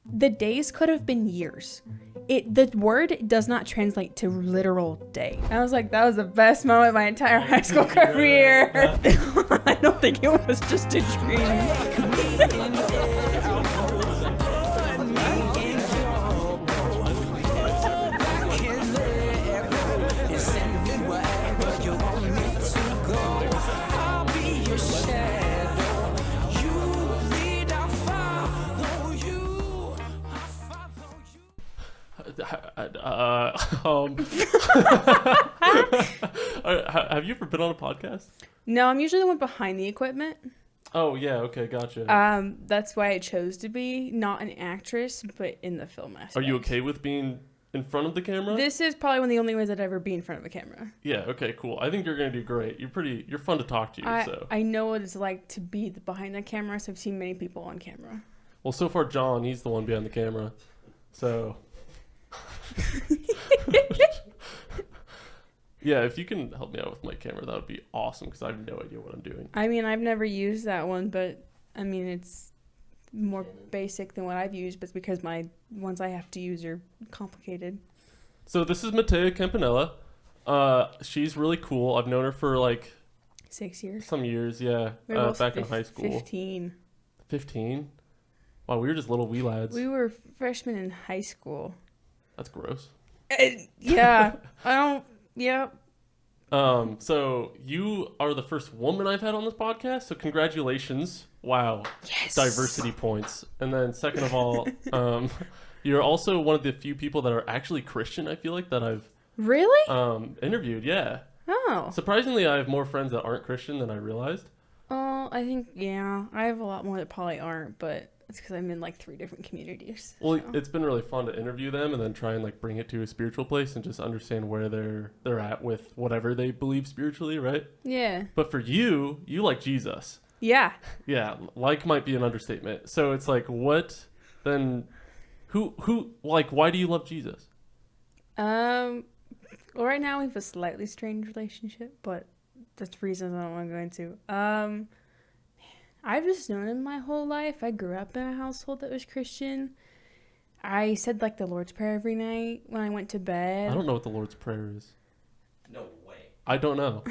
The days could have been years. The word does not translate to literal day. I was like, that was the best moment of my entire high school career. I don't think it was just a dream. Have you ever been on a podcast? No, I'm usually the one behind the equipment. Oh, yeah, okay, gotcha. That's why I chose to be not an actress, but in the film aspect. Are you okay with being in front of the camera? This is probably one of the only ways I'd ever be in front of a camera. Yeah, okay, cool. I think you're going to do great. You're fun to talk to, so. I know what it's like to be behind the camera, so I've seen many people on camera. Well, so far, John, he's the one behind the camera, so. Yeah, if you can help me out with my camera, that would be awesome, because I have no idea what I'm doing. I mean, I've never used that one, but I mean, it's more basic than what I've used, but it's because my ones I have to use are complicated. So this is Mattea Campanella. She's really cool. I've known her for like 6 years. Some years, yeah. Back in high school. 15. 15? Wow, we were just little wee lads. We were freshmen in high school. That's gross. Yeah. Yeah. So you are the first woman I've had on this podcast, so congratulations. Wow. Yes. Diversity points. And then second of all, you're also one of the few people that are actually Christian, I feel like, that I've really interviewed, yeah. Oh. Surprisingly, I have more friends that aren't Christian than I realized. Oh, I think, yeah. I have a lot more that probably aren't, but it's because I'm in like 3 different communities. Well, so. It's been really fun to interview them and then try and like bring it to a spiritual place and just understand where they're at with whatever they believe spiritually, right? Yeah. But for you like Jesus. Yeah. Yeah, like might be an understatement. So it's like, what then? Who like? Why do you love Jesus? Well, right now we have a slightly strained relationship, but that's reasons I don't want to go into. I've just known him my whole life. I grew up in a household that was Christian. I said like the Lord's Prayer every night when I went to bed. I don't know what the Lord's Prayer is. No way. I don't know.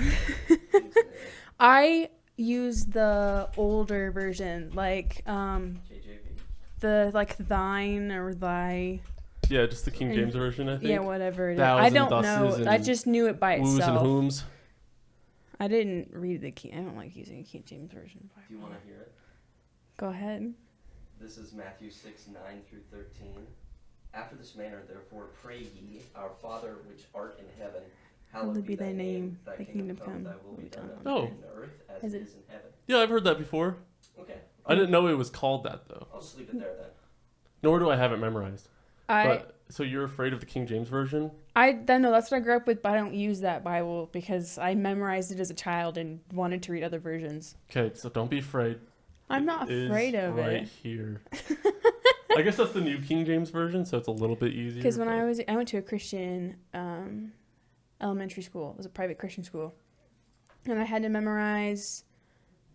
I use the older version, like JJV. the like thine or thy. Yeah, just the King James version, I think. Yeah, whatever it is. Thous I and don't thuses know. I and just knew it by woos itself. and whooms. I didn't read the King. I don't like using a King James version. Do you want to hear it? Go ahead. This is Matthew 6, 9 through 13. After this manner, therefore, pray ye, Our Father which art in heaven, hallowed be thy name. Thy kingdom come, thy will be done on earth as it is in heaven. Yeah, I've heard that before. Okay. I didn't know it was called that, though. I'll just leave it there then. Nor do I have it memorized. So you're afraid of the King James version? I don't know. That's what I grew up with, but I don't use that Bible because I memorized it as a child and wanted to read other versions. Okay, so don't be afraid. I'm not afraid of right it. Here. I guess that's the new King James version, so it's a little bit easier. Because when I went to a Christian elementary school. It was a private Christian school. And I had to memorize,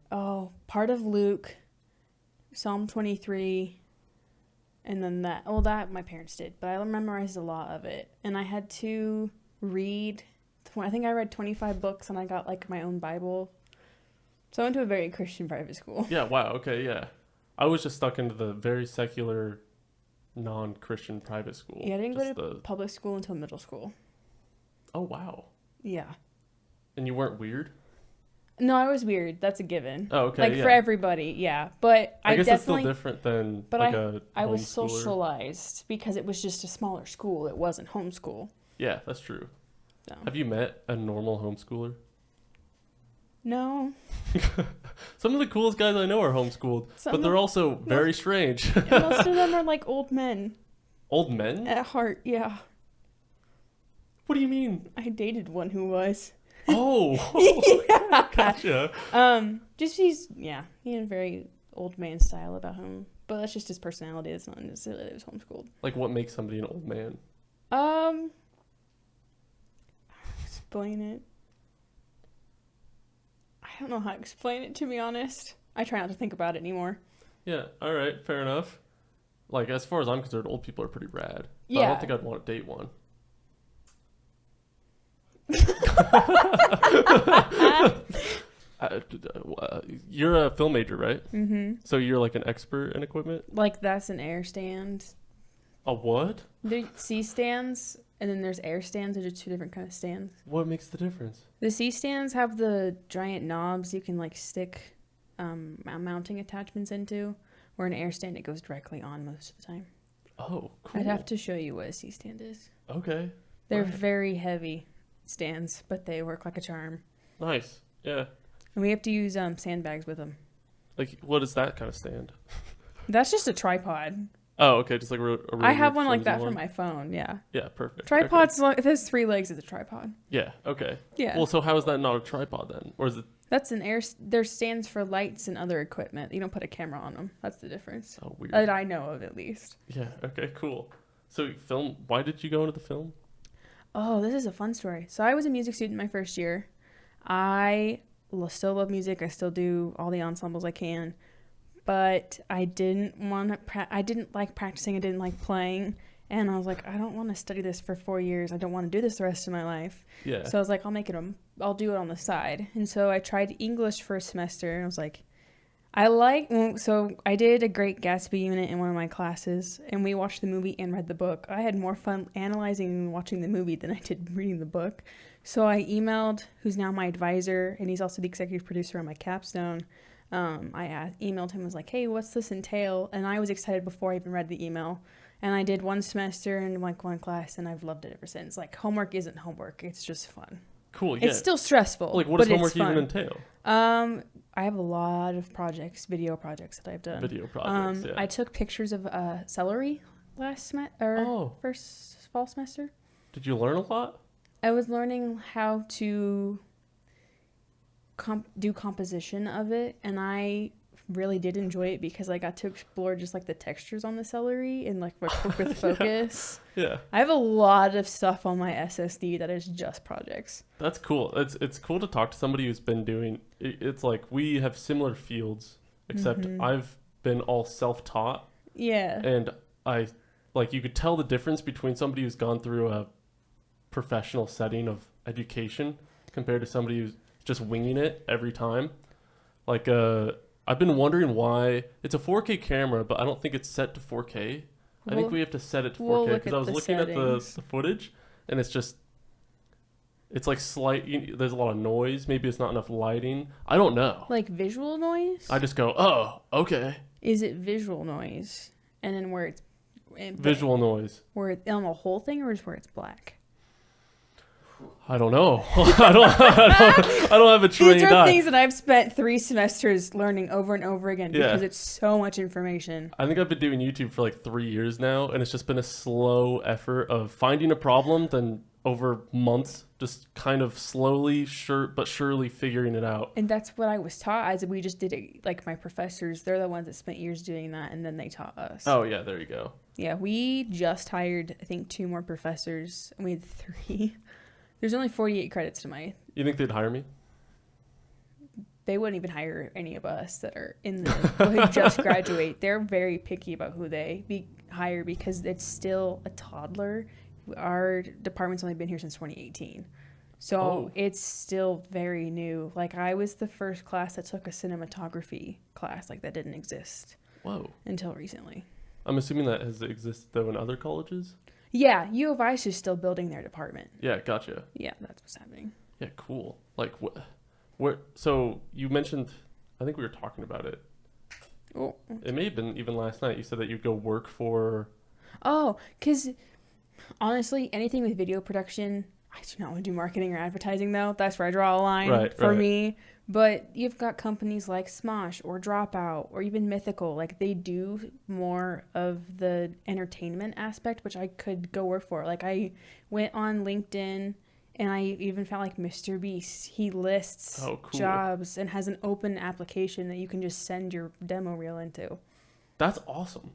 part of Luke, Psalm 23, and then that my parents did, but I memorized a lot of it. And I had to read, I think I read 25 books and I got like my own Bible. So I went to a very Christian private school. Yeah, wow, okay, yeah. I was just stuck into the very secular, non-Christian private school. Yeah, I didn't go to public school until middle school. Oh, wow. Yeah. And you weren't weird? No, I was weird. That's a given. Oh, okay, like, yeah. for everybody, yeah. But I guess definitely... it's still different than but like I was homeschooler. socialized because it was just a smaller school. It wasn't homeschool. Yeah, that's true. So. Have you met a normal homeschooler? No. Some of the coolest guys I know are homeschooled, but they're also very strange. Most of them are like old men. Old men? At heart, yeah. What do you mean? I dated one who was. Oh. Yeah. Gotcha. He had a very old man style about him. But that's just his personality. It's not necessarily that he was homeschooled. Like, what makes somebody an old man? Explain it. I don't know how to explain it, to be honest. I try not to think about it anymore. Yeah, all right, fair enough. like, as far as I'm concerned, old people are pretty rad. But Yeah. I don't think I'd want to date one. You're a film major, right? Mm-hmm. So you're like an expert in equipment? Like, that's an air stand. A what? There's C stands, and then there's air stands. There's just two different kind of stands. What makes the difference? The C stands have the giant knobs you can, like, stick mounting attachments into, where an air stand, it goes directly on most of the time. Oh, cool. I'd have to show you what a C stand is. Okay. They're Right. very heavy stands, but they work like a charm. Nice. Yeah. And we have to use sandbags with them. Like, what is that kind of stand? That's just a tripod. Oh, okay. Just like a I have one like flimsy that for my phone, yeah. Yeah, perfect. Tripods, if it has 3 legs, it's a tripod. Yeah, okay. Yeah. Well, so how is that not a tripod then? Or is it... That's an air... There's stands for lights and other equipment. You don't put a camera on them. That's the difference. Oh, weird. That I know of, at least. Yeah, okay, cool. So film... Why did you go into the film? Oh, this is a fun story. So I was a music student my first year. I still love music. I still do all the ensembles I can. But I didn't want to... I didn't like practicing. I didn't like playing. And I was like, I don't want to study this for 4 years. I don't want to do this the rest of my life. Yeah. So I was like, I'll do it on the side. And so I tried English for a semester. And I was like, so I did a Great Gatsby unit in one of my classes. And we watched the movie and read the book. I had more fun analyzing and watching the movie than I did reading the book. So I emailed, who's now my advisor, and he's also the executive producer on my capstone. I emailed him, was like, hey, what's this entail? And I was excited before I even read the email. And I did one semester and like one class, and I've loved it ever since. Like, homework isn't homework. It's just fun. Cool, yeah. It's still stressful. Like, what does homework even entail? I have a lot of projects, video projects that I've done. Video projects, yeah. I took pictures of celery first fall semester. Did you learn a lot? I was learning how to do composition of it, and I really did enjoy it because I got to explore just like the textures on the celery and like work with focus. Yeah. I have a lot of stuff on my SSD that is just projects. That's cool. It's cool to talk to somebody who's been doing it's like we have similar fields, except I've been all self-taught. Yeah. And I like you could tell the difference between somebody who's gone through a professional setting of education compared to somebody who's just winging it every time. Like I've been wondering why it's a 4K camera, but I don't think it's set to 4K. I think we have to set it to 4K because I was looking at the footage, and it's like there's a lot of noise. Maybe it's not enough lighting. I don't know. Like visual noise? I just go, oh, okay. Is it visual noise? And then where it's... Visual noise. Where it's on the whole thing, or just where it's black? I don't know. I don't have a trained These are eye. things that I've spent 3 semesters learning over and over again because Yeah. it's so much information. I think I've been doing YouTube for like 3 years now, and it's just been a slow effort of finding a problem, then over months, just kind of slowly, but surely figuring it out. And that's what I was taught, as we just did it, like my professors, they're the ones that spent years doing that, and then they taught us. Oh, yeah, there you go. Yeah, we just hired, I think, 2 more professors, and we had 3. There's only 48 credits to my... You think they'd hire me? They wouldn't even hire any of us that are in the who just graduate. They're very picky about who they hire because it's still a toddler. Our department's only been here since 2018. So It's still very new. Like, I was the first class that took a cinematography class. Like, that didn't exist. Whoa. Until recently. I'm assuming that has existed, though, in other colleges? Yeah, U of Ice is still building their department. Yeah, gotcha. Yeah, that's what's happening. Yeah, cool. Like, where? So you mentioned, I think we were talking about it. Oh. It may have been even last night. You said that you'd go work for... Oh, because honestly, anything with video production, I do not want to do marketing or advertising, though. That's where I draw a line for me. But you've got companies like Smosh or Dropout or even Mythical. Like, they do more of the entertainment aspect, which I could go work for. Like, I went on LinkedIn and I even found like Mr. Beast. He lists jobs and has an open application that you can just send your demo reel into. That's awesome.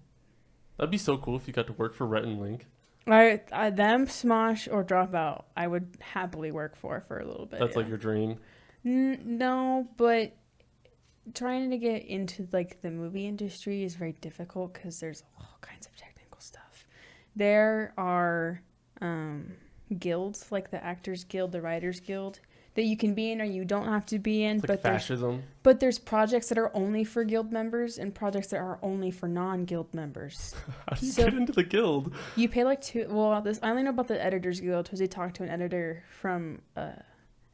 That'd be so cool if you got to work for Rhett and Link. Them, Smosh, or Dropout, I would happily work for a little bit. That's like your dream? No, but trying to get into like the movie industry is very difficult because there's all kinds of technical stuff. There are guilds, like the Actors Guild, the Writers Guild, that you can be in or you don't have to be in. It's like fascism. But there's projects that are only for guild members and projects that are only for non-guild members. How do you get into the guild? You pay like I only know about the Editors Guild because they talked to an editor from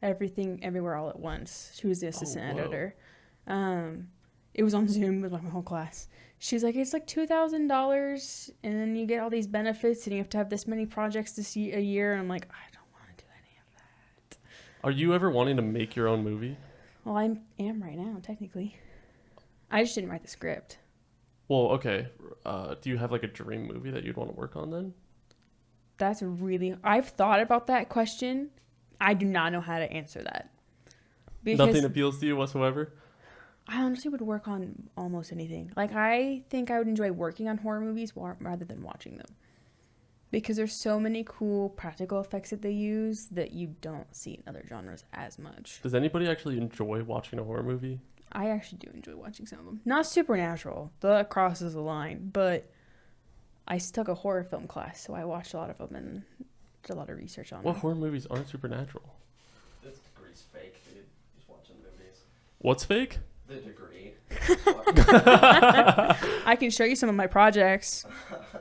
Everything Everywhere All at Once. She was the assistant editor. It was on Zoom with like my whole class. She's like, it's like $2,000 and then you get all these benefits and you have to have this many projects a year. And I'm like, I don't want to do any of that. Are you ever wanting to make your own movie? Well, I am right now, technically. I just didn't write the script. Well, okay. Do you have like a dream movie that you'd want to work on then? I've thought about that question. I do not know how to answer that. Nothing appeals to you whatsoever? I honestly would work on almost anything. Like, I think I would enjoy working on horror movies rather than watching them. Because there's so many cool practical effects that they use that you don't see in other genres as much. Does anybody actually enjoy watching a horror movie? I actually do enjoy watching some of them. Not Supernatural. That crosses the line. But I took a horror film class, so I watched a lot of them and did a lot of research on them. What horror movies aren't supernatural? This degree's fake, dude. Just watching movies. What's fake? The degree. I can show you some of my projects.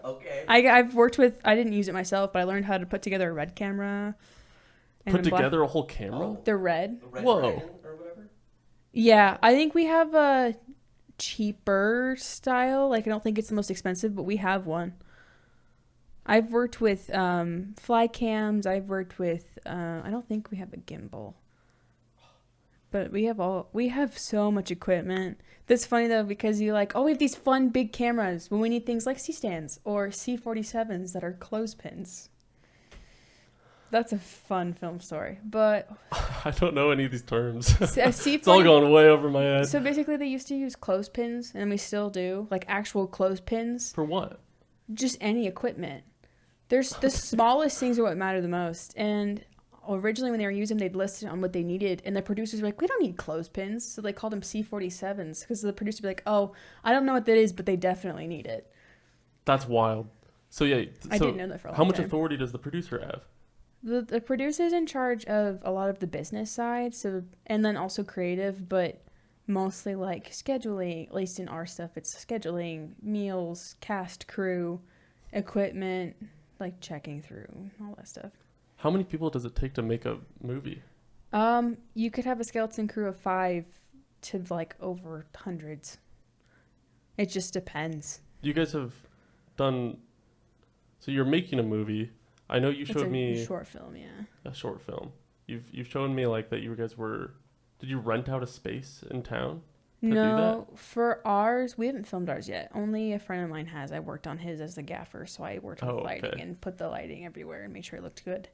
Okay. I've worked with, I didn't use it myself, but I learned how to put together a red camera. Put together a whole camera? Oh, the red. Whoa. Or whatever? Yeah, I think we have a cheaper style. Like, I don't think it's the most expensive, but we have one. I've worked with fly cams. I've worked with, I don't think we have a gimbal. But we have so much equipment. That's funny though, because you're like, oh, we have these fun big cameras when we need things like C-stands or C-47s that are clothespins. That's a fun film story, but I don't know any of these terms. It's all going way over my head. So basically, they used to use clothespins, and we still do, like actual clothespins. For what? Just any equipment. There's the smallest things are what matter the most, and originally when they were using them, they'd list it on what they needed, and the producers were like, we don't need clothespins, so they called them C-47s, because the producer would be like, oh, I don't know what that is, but they definitely need it. That's wild. So yeah, I didn't know that for a long how much time. authority does the producer have? The producer's in charge of a lot of the business side, so, and then also creative, but mostly like scheduling, at least in our stuff, it's scheduling, meals, cast, crew, equipment, like checking through, all that stuff. How many people does it take to make a movie? You could have a skeleton crew of 5 to like over hundreds. It just depends. You guys have done, so you're making a movie. I know you showed me a short film, yeah. A short film. You've shown me like that you guys were, did you rent out a space in town to do that? For ours, we haven't filmed ours yet. Only a friend of mine has. I worked on his as the gaffer, so I worked with lighting and put the lighting everywhere and made sure it looked good.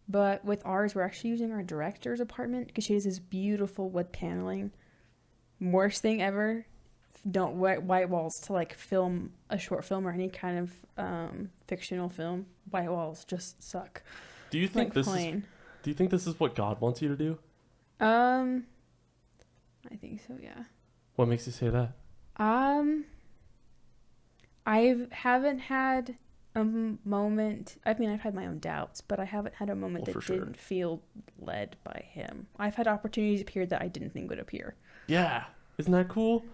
But with ours, we're actually using our director's apartment because she has this beautiful wood paneling. Worst thing ever, don't white walls to like film a short film or any kind of fictional film. White walls just suck. Do you think this is what God wants you to do? I think so, yeah. What makes you say that? I haven't had a moment. I mean, I've had my own doubts, but I haven't had a moment that didn't feel led by him. I've had opportunities appear that I didn't think would appear. Yeah. Isn't that cool?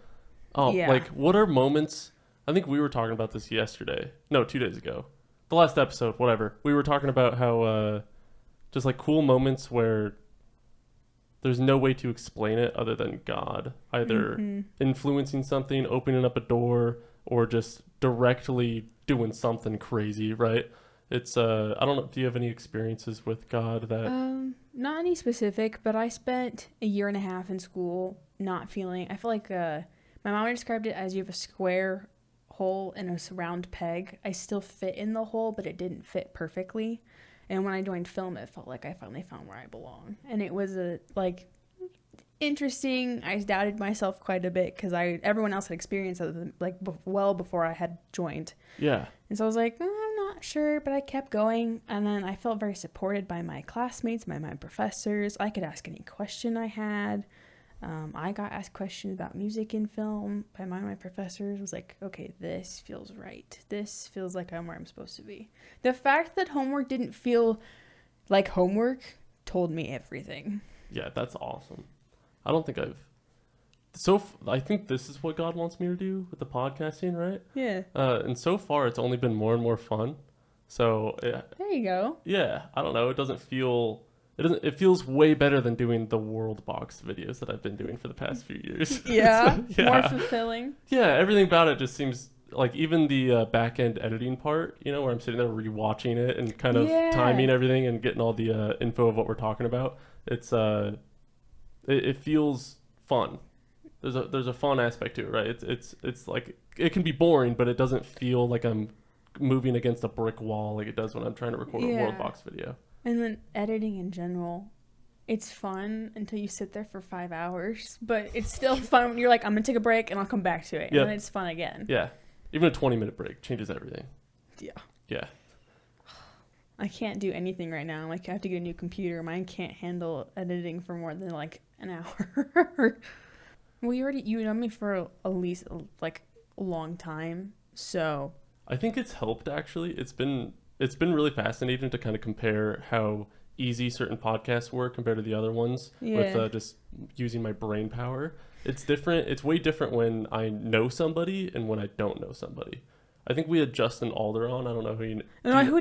Oh, yeah. Like, what are moments? I think we were talking about this 2 days ago. The last episode, whatever. We were talking about how just like cool moments where there's no way to explain it other than God either influencing something, opening up a door, or just directly doing something crazy, right? It's I don't know, do you have any experiences with God that not any specific, but I spent a year and a half in school not feeling, I feel like my mom described it as you have a square hole and a round peg. I still fit in the hole, but it didn't fit perfectly. And when I joined film, it felt like I finally found where I belong. And it was interesting. I doubted myself quite a bit because everyone else had experienced it well before I had joined. Yeah. And so I was like, I'm not sure, but I kept going. And then I felt very supported by my classmates, by my professors. I could ask any question I had. I got asked questions about music in film by one of my professors. Was like, okay, this feels right. This feels like I'm where I'm supposed to be. The fact that homework didn't feel like homework told me everything. Yeah, that's awesome. I don't think I think this is what God wants me to do with the podcasting, right? Yeah. And so far, it's only been more and more fun. So there you go. Yeah, I don't know. It feels way better than doing the World Box videos that I've been doing for the past few years. Yeah, So, yeah. More fulfilling. Yeah, everything about it just seems like, even the back end editing part, where I'm sitting there rewatching it and kind of timing everything and getting all the info of what we're talking about. It's it feels fun. There's a fun aspect to it, right? It's like, it can be boring, but it doesn't feel like I'm moving against a brick wall like it does when I'm trying to record a World Box video. And then editing in general, it's fun until you sit there for 5 hours, but it's still fun when you're like, I'm gonna take a break and I'll come back to it, and then it's fun again. Yeah, even a 20-minute break changes everything. Yeah. I can't do anything right now. Like, I have to get a new computer. Mine can't handle editing for more than like an hour. Well, you know me for at least like a long time, so I think it's helped, actually. It's been really fascinating to kind of compare how easy certain podcasts were compared to the other ones with just using my brain power. It's different. It's way different when I know somebody and when I don't know somebody. I think we had Justin Alder on. I don't know who you know. I know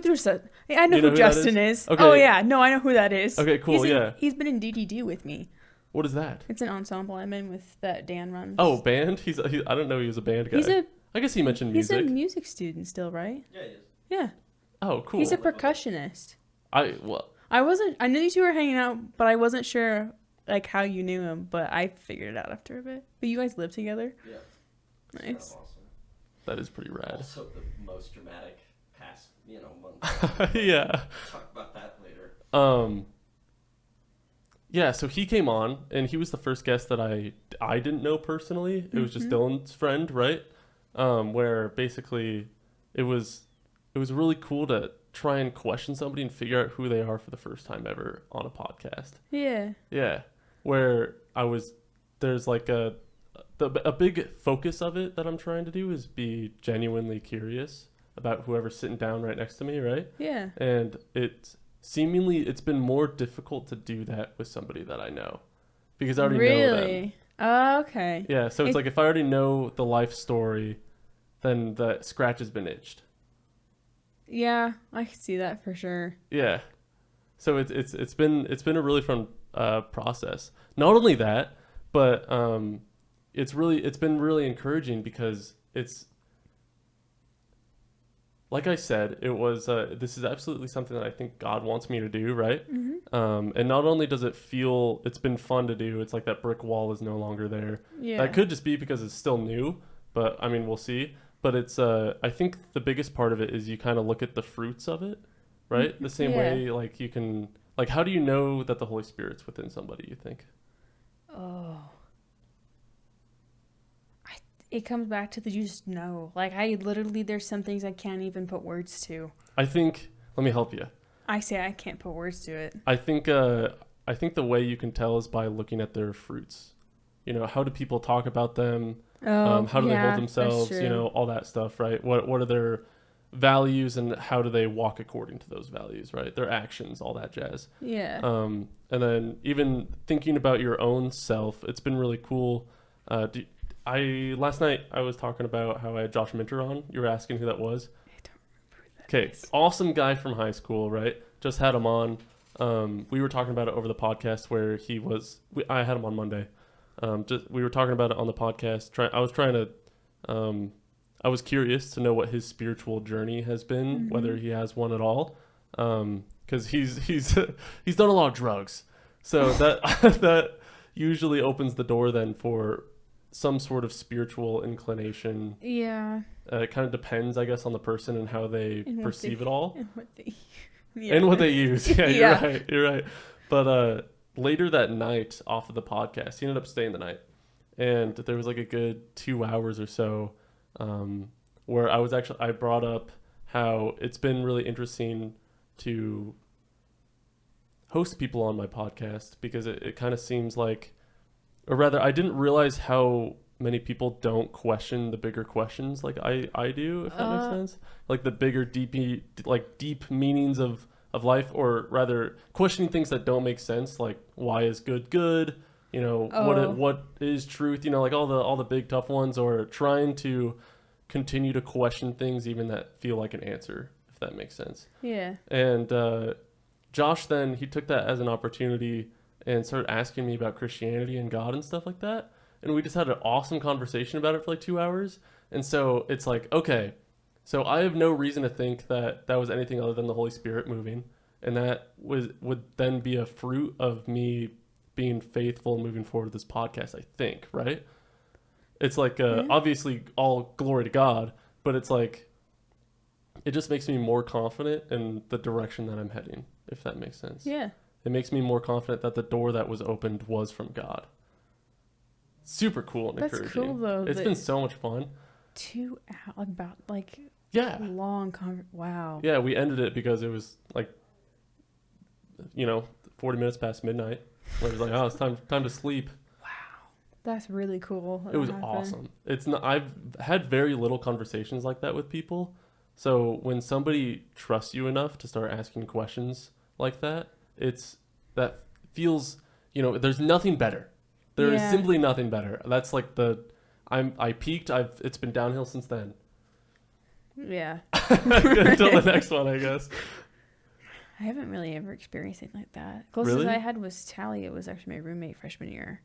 who Justin is. Okay. Oh, yeah. No, I know who that is. Okay, cool. He's been in DDD with me. What is that? It's an ensemble I'm in with that Dan runs. Oh, band? I don't know he was a band guy. I guess he mentioned music. He's a music student still, right? Yeah, he is. Yeah. Oh, cool. He's a percussionist. I knew you two were hanging out, but I wasn't sure like how you knew him, but I figured it out after a bit. But you guys live together? Yeah. Nice. Kind of awesome. That is pretty rad. Also the most dramatic past, month. Yeah. Talk about that later. Yeah, so he came on, and he was the first guest that I didn't know personally. It was just Dylan's friend, right? Where basically it was really cool to try and question somebody and figure out who they are for the first time ever on a podcast. Yeah. Yeah, where there's like a big focus of it that I'm trying to do is be genuinely curious about whoever's sitting down right next to me, right? Yeah. And it's been more difficult to do that with somebody that I know, because I already know them. Oh, okay. Yeah, so it's like, if I already know the life story, then the scratch has been itched. Yeah, I can see that for sure. Yeah, so it's been a really fun process. Not only that, but it's been really encouraging, because it's, like I said, it was this is absolutely something that I think God wants me to do, right? Mm-hmm. And not only does it feel, it's been fun to do, it's like that brick wall is no longer there. Yeah. That could just be because it's still new, but I mean, we'll see. But it's I think the biggest part of it is you kind of look at the fruits of it, right? The same way, like, you can, like, how do you know that the Holy Spirit's within somebody, you think? Oh. It comes back to you just know. Like, there's some things I can't even put words to. I think, let me help you. I say I can't put words to it. I think the way you can tell is by looking at their fruits. How do people talk about them? How do they hold themselves? All that stuff, right? What are their values, and how do they walk according to those values, right? Their actions, all that jazz. Yeah. And then even thinking about your own self, it's been really cool. Last night I was talking about how I had Josh Minter on. You were asking who that was. I don't remember who that is. Awesome guy from high school, right? Just had him on. We were talking about it over the podcast where I had him on Monday. We were talking about it on the podcast. I was curious to know what his spiritual journey has been, whether he has one at all. Because he's done a lot of drugs, so that usually opens the door then for some sort of spiritual inclination. Yeah. It kind of depends, I guess, on the person and how they perceive it all. And what they use. Yeah, you're right. But later that night, off of the podcast, he ended up staying the night. And there was like a good 2 hours or so where I brought up how it's been really interesting to host people on my podcast, because it kind of seems like or rather, I didn't realize how many people don't question the bigger questions like I do, if that makes sense. Like the bigger, deep meanings of life, or rather questioning things that don't make sense, like why is good good? You know, what is truth? You know, like all the big tough ones, or trying to continue to question things even that feel like an answer, if that makes sense. Yeah. And Josh then, he took that as an opportunity and started asking me about Christianity and God and stuff like that. And we just had an awesome conversation about it for like 2 hours. And so it's like, okay, so I have no reason to think that that was anything other than the Holy Spirit moving. And that would then be a fruit of me being faithful moving forward with this podcast, I think, right? It's like, obviously all glory to God, but it's like, it just makes me more confident in the direction that I'm heading, if that makes sense. Yeah. It makes me more confident that the door that was opened was from God. Super cool and encouraging. That's cool, though. It's been so much fun. 2 hours, about like long wow. Yeah, we ended it because it was like, 40 minutes past midnight. Where it was like, oh, it's time to sleep. Wow, that's really cool. It was awesome. It's not. I've had very little conversations like that with people. So when somebody trusts you enough to start asking questions like that, that feels, there's nothing better. There is simply nothing better. That's like I peaked. It's been downhill since then. Yeah. Until the next one, I guess. I haven't really ever experienced anything like that. Closest I had was Talia. It was actually my roommate freshman year.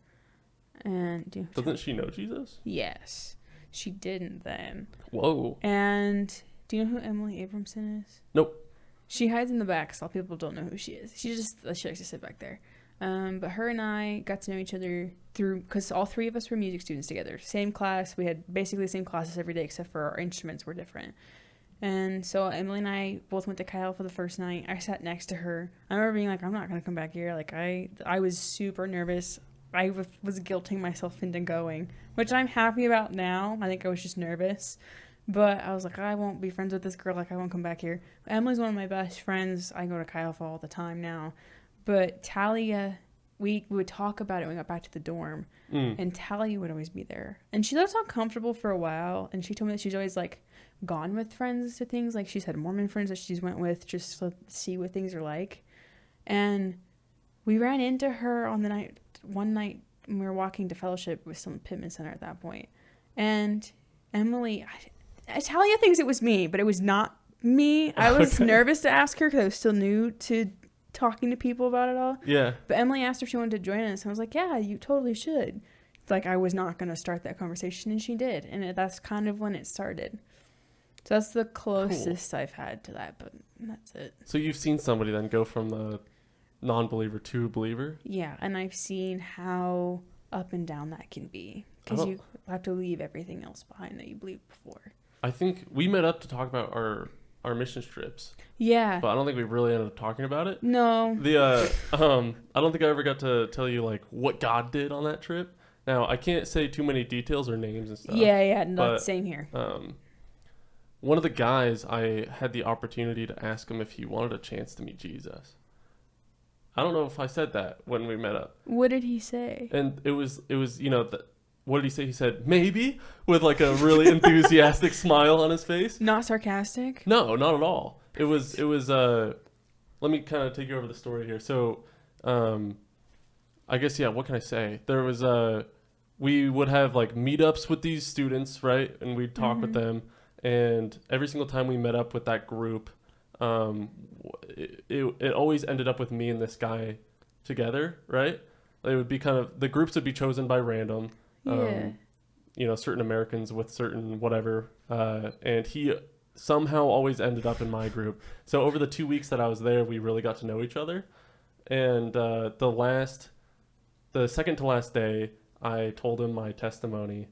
And doesn't she know Jesus? Yes, she didn't then. Whoa. And do you know who Emily Abramson is? Nope. She hides in the back, so people don't know who she is. She likes to sit back there. But her and I got to know each other because all three of us were music students together. Same class. We had basically the same classes every day, except for our instruments were different. And so Emily and I both went to Kyle for the first night. I sat next to her. I remember being like, I'm not going to come back here. Like, I was super nervous. I was guilting myself into going, which I'm happy about now. I think I was just nervous. But I was like, I won't be friends with this girl. Like, I won't come back here. Emily's one of my best friends. I go to Kyle for all the time now. But Talia, we would talk about it when we got back to the dorm. And Talia would always be there. And she was uncomfortable for a while. And she told me that she's always, like, gone with friends to things. Like, she's had Mormon friends that she's went with just to see what things are like. And we ran into her on one night when we were walking to fellowship with some Pittman Center at that point. And Emily, Talia thinks it was me, but it was not me. I was nervous to ask her because I was still new to talking to people about it all. Yeah. But Emily asked if she wanted to join us. And I was like, yeah, you totally should. Like, I was not going to start that conversation, and she did. And that's kind of when it started. So that's the closest I've had to that, but that's it. So you've seen somebody then go from a non-believer to a believer? Yeah, and I've seen how up and down that can be. Because you have to leave everything else behind that you believed before. I think we met up to talk about our mission trips. Yeah. But I don't think we really ended up talking about it. No. I don't think I ever got to tell you, like, what God did on that trip. Now, I can't say too many details or names and stuff. Yeah, no, same here. One of the guys, I had the opportunity to ask him if he wanted a chance to meet Jesus. I don't know if I said that when we met up. What did he say? And it was what did he say? He said, maybe, with like a really enthusiastic smile on his face. Not sarcastic? No, not at all. It was, let me kind of take you over the story here. So, I guess, what can I say? There was, we would have like meetups with these students, right? And we'd talk with them. And every single time we met up with that group, it always ended up with me and this guy together, right? It would be the groups would be chosen by random. Certain Americans with certain whatever. And he somehow always ended up in my group. So over the 2 weeks that I was there, we really got to know each other. And the second to last day, I told him my testimony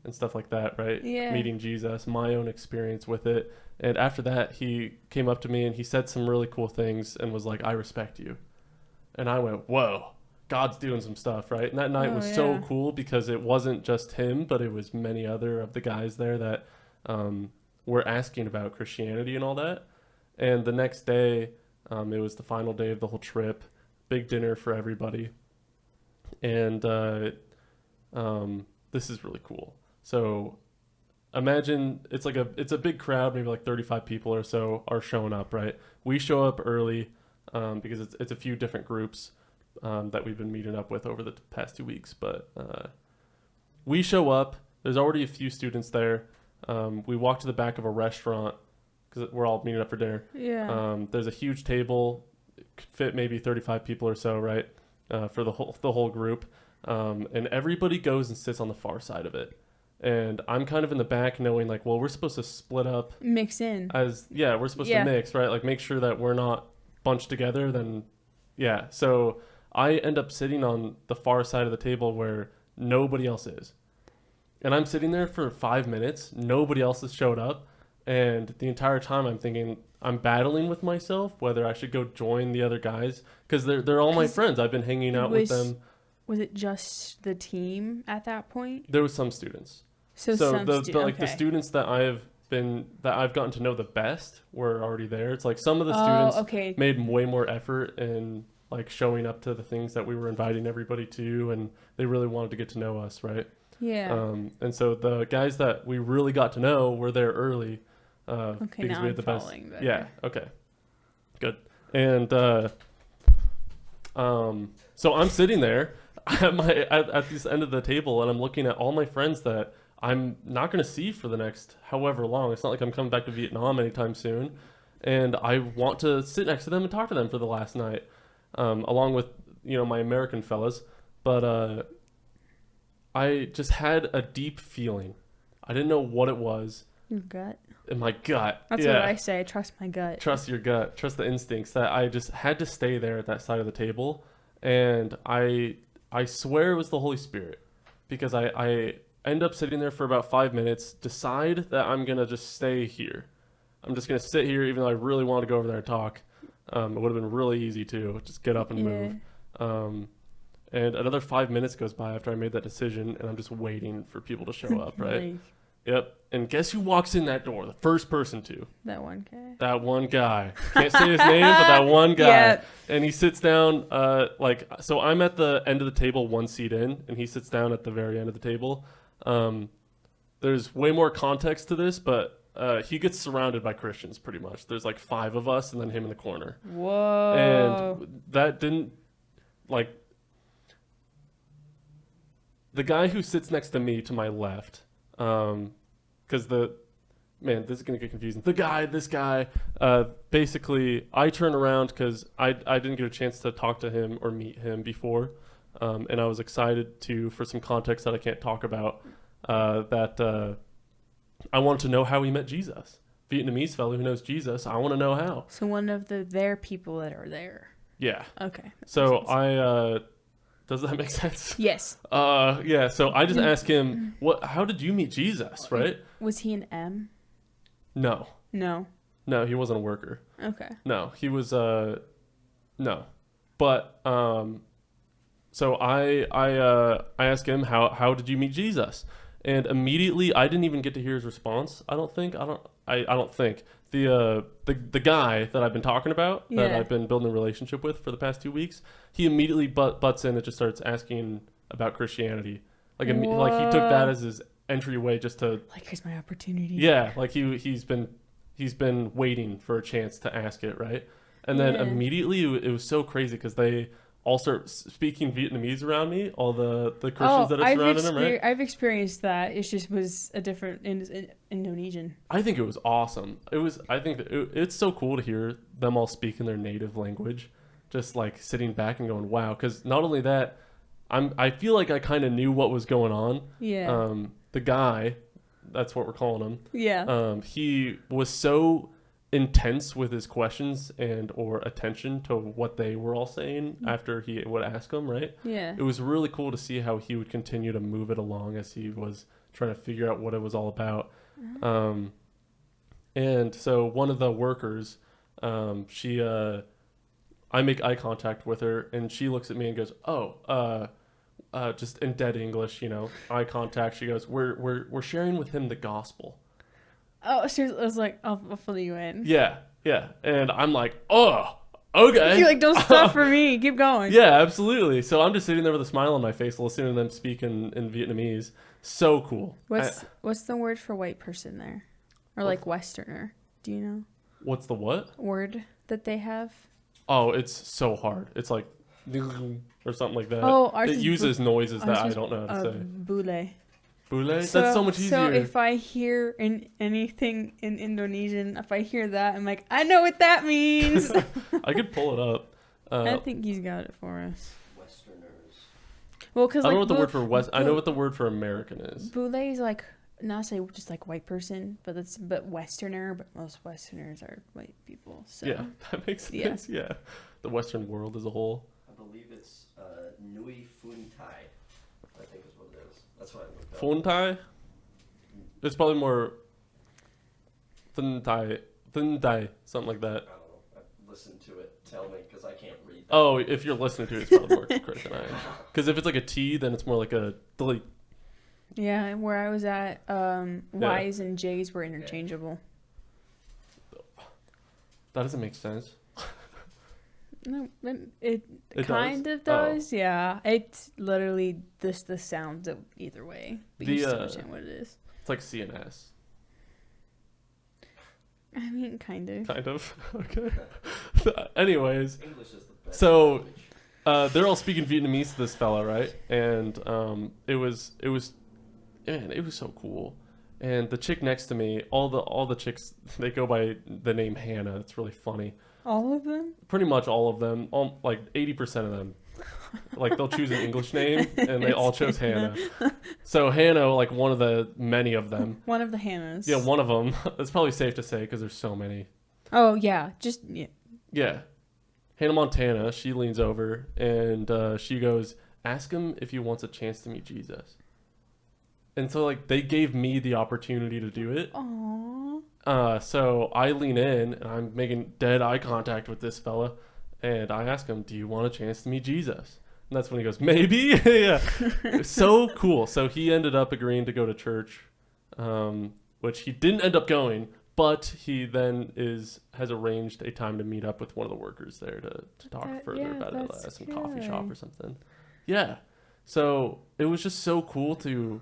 and stuff like that, right? Yeah. Meeting Jesus, my own experience with it. And after that, he came up to me and he said some really cool things and was like, I respect you. And I went, whoa, God's doing some stuff, right? And that night was so cool because it wasn't just him, but it was many other of the guys there that were asking about Christianity and all that. And the next day, it was the final day of the whole trip, big dinner for everybody. And this is really cool. So imagine it's a big crowd, maybe like 35 people or so are showing up, right? We show up early because it's a few different groups that we've been meeting up with over the past 2 weeks. But we show up. There's already a few students there. We walk to the back of a restaurant because we're all meeting up for dinner. Yeah. There's a huge table, it could fit maybe 35 people or so, right? For the whole group. And everybody goes and sits on the far side of it. And I'm kind of in the back knowing like, well, we're supposed to split up. Mix in. We're supposed to mix, right? Like make sure that we're not bunched together. Then, yeah. So I end up sitting on the far side of the table where nobody else is. And I'm sitting there for 5 minutes. Nobody else has showed up. And the entire time I'm thinking, I'm battling with myself whether I should go join the other guys. Because they're all my friends. I've been hanging out with them. Was it just the team at that point? There was some students. So the students that I've gotten to know the best were already there. It's like some of the students made way more effort in like showing up to the things that we were inviting everybody to, and they really wanted to get to know us, right? Yeah. And so the guys that we really got to know were there early. Okay, because now we had the best. Better. Yeah. Okay. Good. And so I'm sitting there at this end of the table, and I'm looking at all my friends that I'm not going to see for the next however long. It's not like I'm coming back to Vietnam anytime soon. And I want to sit next to them and talk to them for the last night, along with, my American fellas. But I just had a deep feeling. I didn't know what it was. Your gut? In my gut. That's what I say. Trust my gut. Trust your gut. Trust the instincts. That I just had to stay there at that side of the table. And I swear it was the Holy Spirit. Because I end up sitting there for about 5 minutes, decide that I'm going to just stay here. I'm just going to sit here even though I really want to go over there and talk. It would have been really easy to just get up and move. And another 5 minutes goes by after I made that decision, and I'm just waiting for people to show up, right? Yep. And guess who walks in that door? The first person to. That one guy. That one guy. Can't say his name, but that one guy. Yep. And he sits down, so I'm at the end of the table, one seat in, and he sits down at the very end of the table. There's way more context to this, but he gets surrounded by Christians pretty much. There's like 5 of us and then him in the corner. Whoa. And that didn't, the guy who sits next to me to my left, because this is going to get confusing. This guy, basically, I turn around because I didn't get a chance to talk to him or meet him before. And I was excited for some context that I can't talk about, that I wanted to know how he met Jesus. Vietnamese fellow who knows Jesus, I want to know how. So one of their people that are there. Yeah. Okay. So does that make sense? Yes. Yeah. So I just asked him, how did you meet Jesus, right? Was he an M? No. No, he wasn't a worker. Okay. No, he was, no. But, so I asked him, how did you meet Jesus? And immediately, I didn't even get to hear his response. I don't think the guy that I've been talking about, that I've been building a relationship with for the past 2 weeks, he immediately butts in and just starts asking about Christianity. Like he took that as his entryway just to, here's my opportunity. Yeah, like he's been waiting for a chance to ask it, right? And then immediately it was so crazy because they all start speaking Vietnamese around me, all the Christians that are surrounding them, right? I've experienced that. It just was a different Indonesian. I think it was awesome. It's so cool to hear them all speak in their native language, just like sitting back and going, wow. Because not only that, I feel like I kind of knew what was going on. Yeah. The guy, that's what we're calling him. Yeah. He was so intense with his questions and or attention to what they were all saying after he would ask them, right? Yeah. It was really cool to see how he would continue to move it along as he was trying to figure out what it was all about. And so one of the workers, I make eye contact with her and she looks at me and goes, just in dead English, eye contact. She goes, we're sharing with him the gospel. Oh, seriously, I was like, I'll fill you in. Yeah. And I'm like, oh, okay. You're like, don't stop for me. Keep going. Yeah, absolutely. So I'm just sitting there with a smile on my face, listening to them speak in Vietnamese. So cool. What's the word for white person there, or like Westerner? Do you know? What's the what word that they have? Oh, it's so hard. It's like or something like that. Oh, ours it uses noises that I don't know how to say. Bule. Bule? That's so much easier. So if I hear anything in Indonesian, if I hear that, I'm like, I know what that means. I could pull it up. I think he's got it for us. Westerners. Well, because I don't know what the word for West. I know what the word for American is. Bule is like not say just like white person, but Westerner. But most Westerners are white people. So yeah, that makes sense. Yeah, the Western world as a whole. I believe it's Nui Fun Thai. I think is what it is. That's what I looked up. Fun Thai? It's probably more Fun Thai, something like that. I don't know. I listened to it. Tell me, because I can't read that. Oh, if you're listening to it, it's probably more correct than I am. Because if it's like a T, then it's more like a delete. Yeah, where I was at, Y's and J's were interchangeable. That doesn't make sense. No, it kind of does. Yeah, it's literally just the sounds of either way. But you still understand what it is. It's like CNS. I mean, kind of. Kind of. Okay. Anyways, English is the best so language. they're all speaking Vietnamese to this fella, right? And it was so cool. And the chick next to me, all the chicks, they go by the name Hannah. It's really funny. All of them? Pretty much all of them, like 80% of them. Like they'll choose an English name, and they all chose Hannah. So Hannah, like one of the many of them. One of the Hannahs. Yeah, one of them. It's probably safe to say because there's so many. Oh yeah, Yeah. Hannah Montana. She leans over and she goes, "Ask him if he wants a chance to meet Jesus." And so like they gave me the opportunity to do it. Aww. So I lean in and I'm making dead eye contact with this fella, and I ask him, "Do you want a chance to meet Jesus?" And that's when he goes, "Maybe." Yeah. So cool. So he ended up agreeing to go to church, which he didn't end up going, but he then has arranged a time to meet up with one of the workers there to talk further about it at some coffee shop or something. Yeah. So it was just so cool to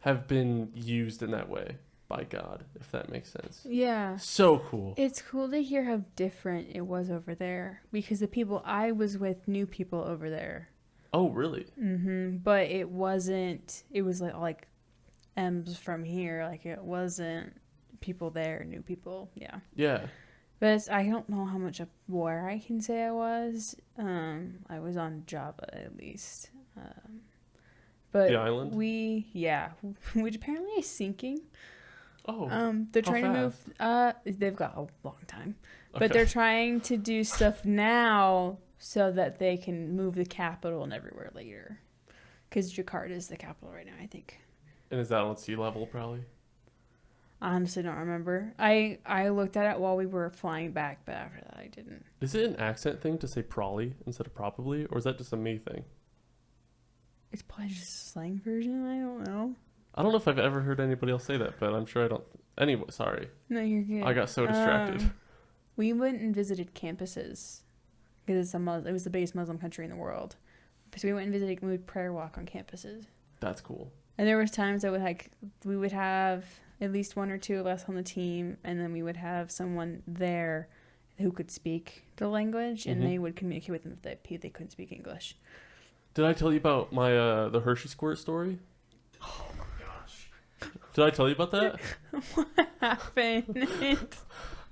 have been used in that way by God, if that makes sense. Yeah. So cool. It's cool to hear how different it was over there because the people I was with knew people over there. Oh, really? Mm-hmm. But it wasn't, it was like M's from here. Like it wasn't people there knew people. Yeah. Yeah. But I don't know how much of where I can say I was. I was on Java at least. But the island? which apparently is sinking. Oh, they're trying to move. They've got a long time, but they're trying to do stuff now so that they can move the capital and everywhere later. Because Jakarta is the capital right now, I think. And is that on sea level, probably? I honestly don't remember. I looked at it while we were flying back, but after that, I didn't. Is it an accent thing to say probably instead of probably, or is that just a me thing? It's probably just a slang version. I don't know. I don't know if I've ever heard anybody else say that, but I'm sure I don't. Anyway, sorry. No, you're good. I got so distracted. We went and visited campuses because it was the biggest Muslim country in the world. So we went and visited. We would prayer walk on campuses. That's cool. And there was times that we would have at least one or two of us on the team, and then we would have someone there who could speak the language, and they would communicate with them if they couldn't speak English. Did I tell you about my the Hershey squirt story? Oh my gosh. Did I tell you about that? What happened?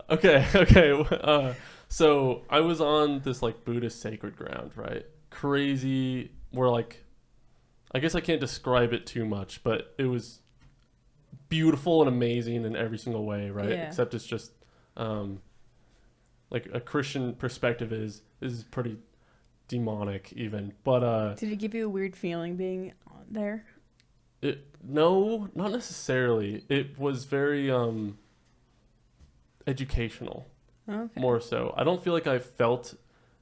Okay. So I was on this like Buddhist sacred ground, right? Crazy. Where like, I guess I can't describe it too much, but it was beautiful and amazing in every single way, right? Yeah. Except it's just, like a Christian perspective is pretty demonic even, but Did it give you a weird feeling being there? No, not necessarily. It was very educational. Okay. More so. I don't feel like I felt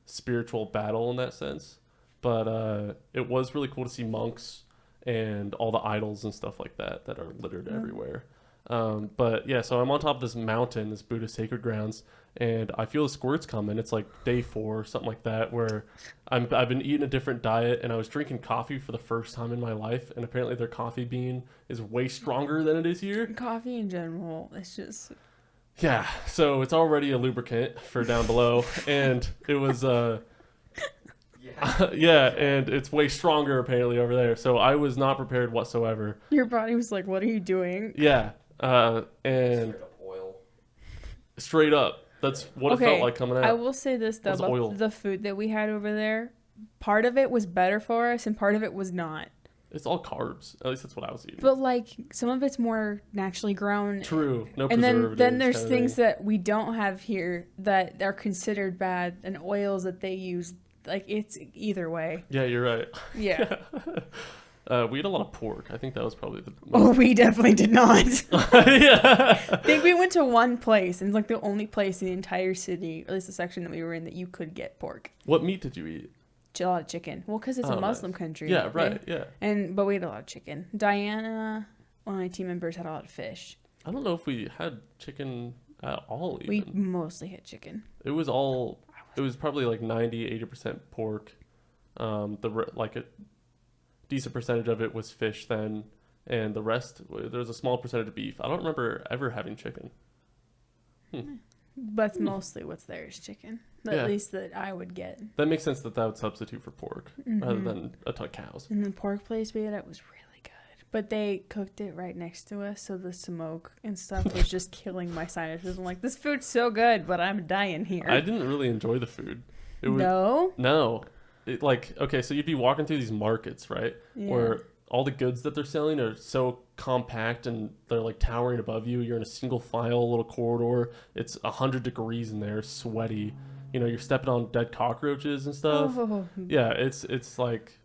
spiritual battle in that sense, but it was really cool to see monks and all the idols and stuff like that are littered everywhere. But yeah, so I'm on top of this mountain, this Buddhist sacred grounds, and I feel the squirts coming. It's like day 4, something like that, where I've been eating a different diet, and I was drinking coffee for the first time in my life, and apparently their coffee bean is way stronger than it is here. Coffee in general, it's just... Yeah, so it's already a lubricant for down below, and it was... yeah, and it's way stronger apparently over there. So I was not prepared whatsoever. Your body was like, what are you doing? Yeah, and... Straight up oil. Straight up. That's what it felt like coming out. I will say this though, about the food that we had over there, part of it was better for us and part of it was not. It's all carbs. At least that's what I was eating. But like some of it's more naturally grown. True. No and preservatives. then there's things that we don't have here that are considered bad, and oils that they use. Like it's either way. Yeah, you're right. Yeah. We ate a lot of pork. I think that was probably the most... Oh, we definitely did not. Yeah. I think we went to one place, and it's like the only place in the entire city, or at least the section that we were in, that you could get pork. What meat did you eat? A lot of chicken. Well, because it's a Muslim country. Yeah, right. Yeah. But we had a lot of chicken. Diana, one of my team members, had a lot of fish. I don't know if we had chicken at all. Even. We mostly had chicken. It was all. It was probably like 90-80% pork. Like a decent percentage of it was fish then, and the rest there was a small percentage of beef. I don't remember ever having chicken. That's mostly what's there is chicken. At least that I would get. That makes sense that would substitute for pork rather than a ton of cows. And the pork place we had at was really good. But they cooked it right next to us, so the smoke and stuff was just killing my sinuses. I'm like, this food's so good, but I'm dying here. I didn't really enjoy the food. No? Okay, so you'd be walking through these markets, right? Yeah. Where all the goods that they're selling are so compact and they're like towering above you. You're in a single file little corridor. It's 100 degrees in there, sweaty. You know, you're stepping on dead cockroaches and stuff. Oh. Yeah, it's like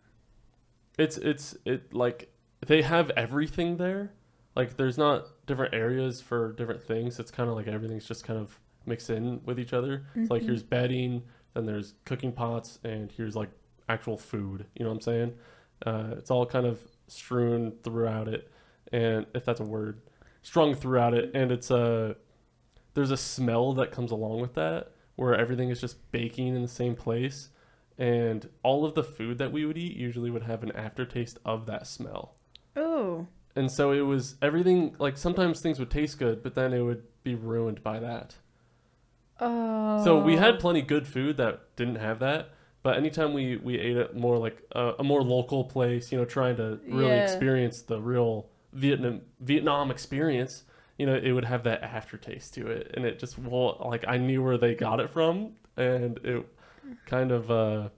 they have everything there. Like there's not different areas for different things. It's kind of like everything's just kind of mixed in with each other. It's like here's bedding, then there's cooking pots, and here's like actual food. You know what I'm saying? It's all kind of strewn throughout it, and if that's a word, strung throughout it, and it's there's a smell that comes along with that, where everything is just baking in the same place, and all of the food that we would eat usually would have an aftertaste of that smell. Oh. And so it was everything, like sometimes things would taste good, but then it would be ruined by that. Oh. So we had plenty good food that didn't have that, but anytime we ate at more like a more local place, you know, trying to really experience the real Vietnam experience, you know, it would have that aftertaste to it, and it just like I knew where they got it from, and it kind of I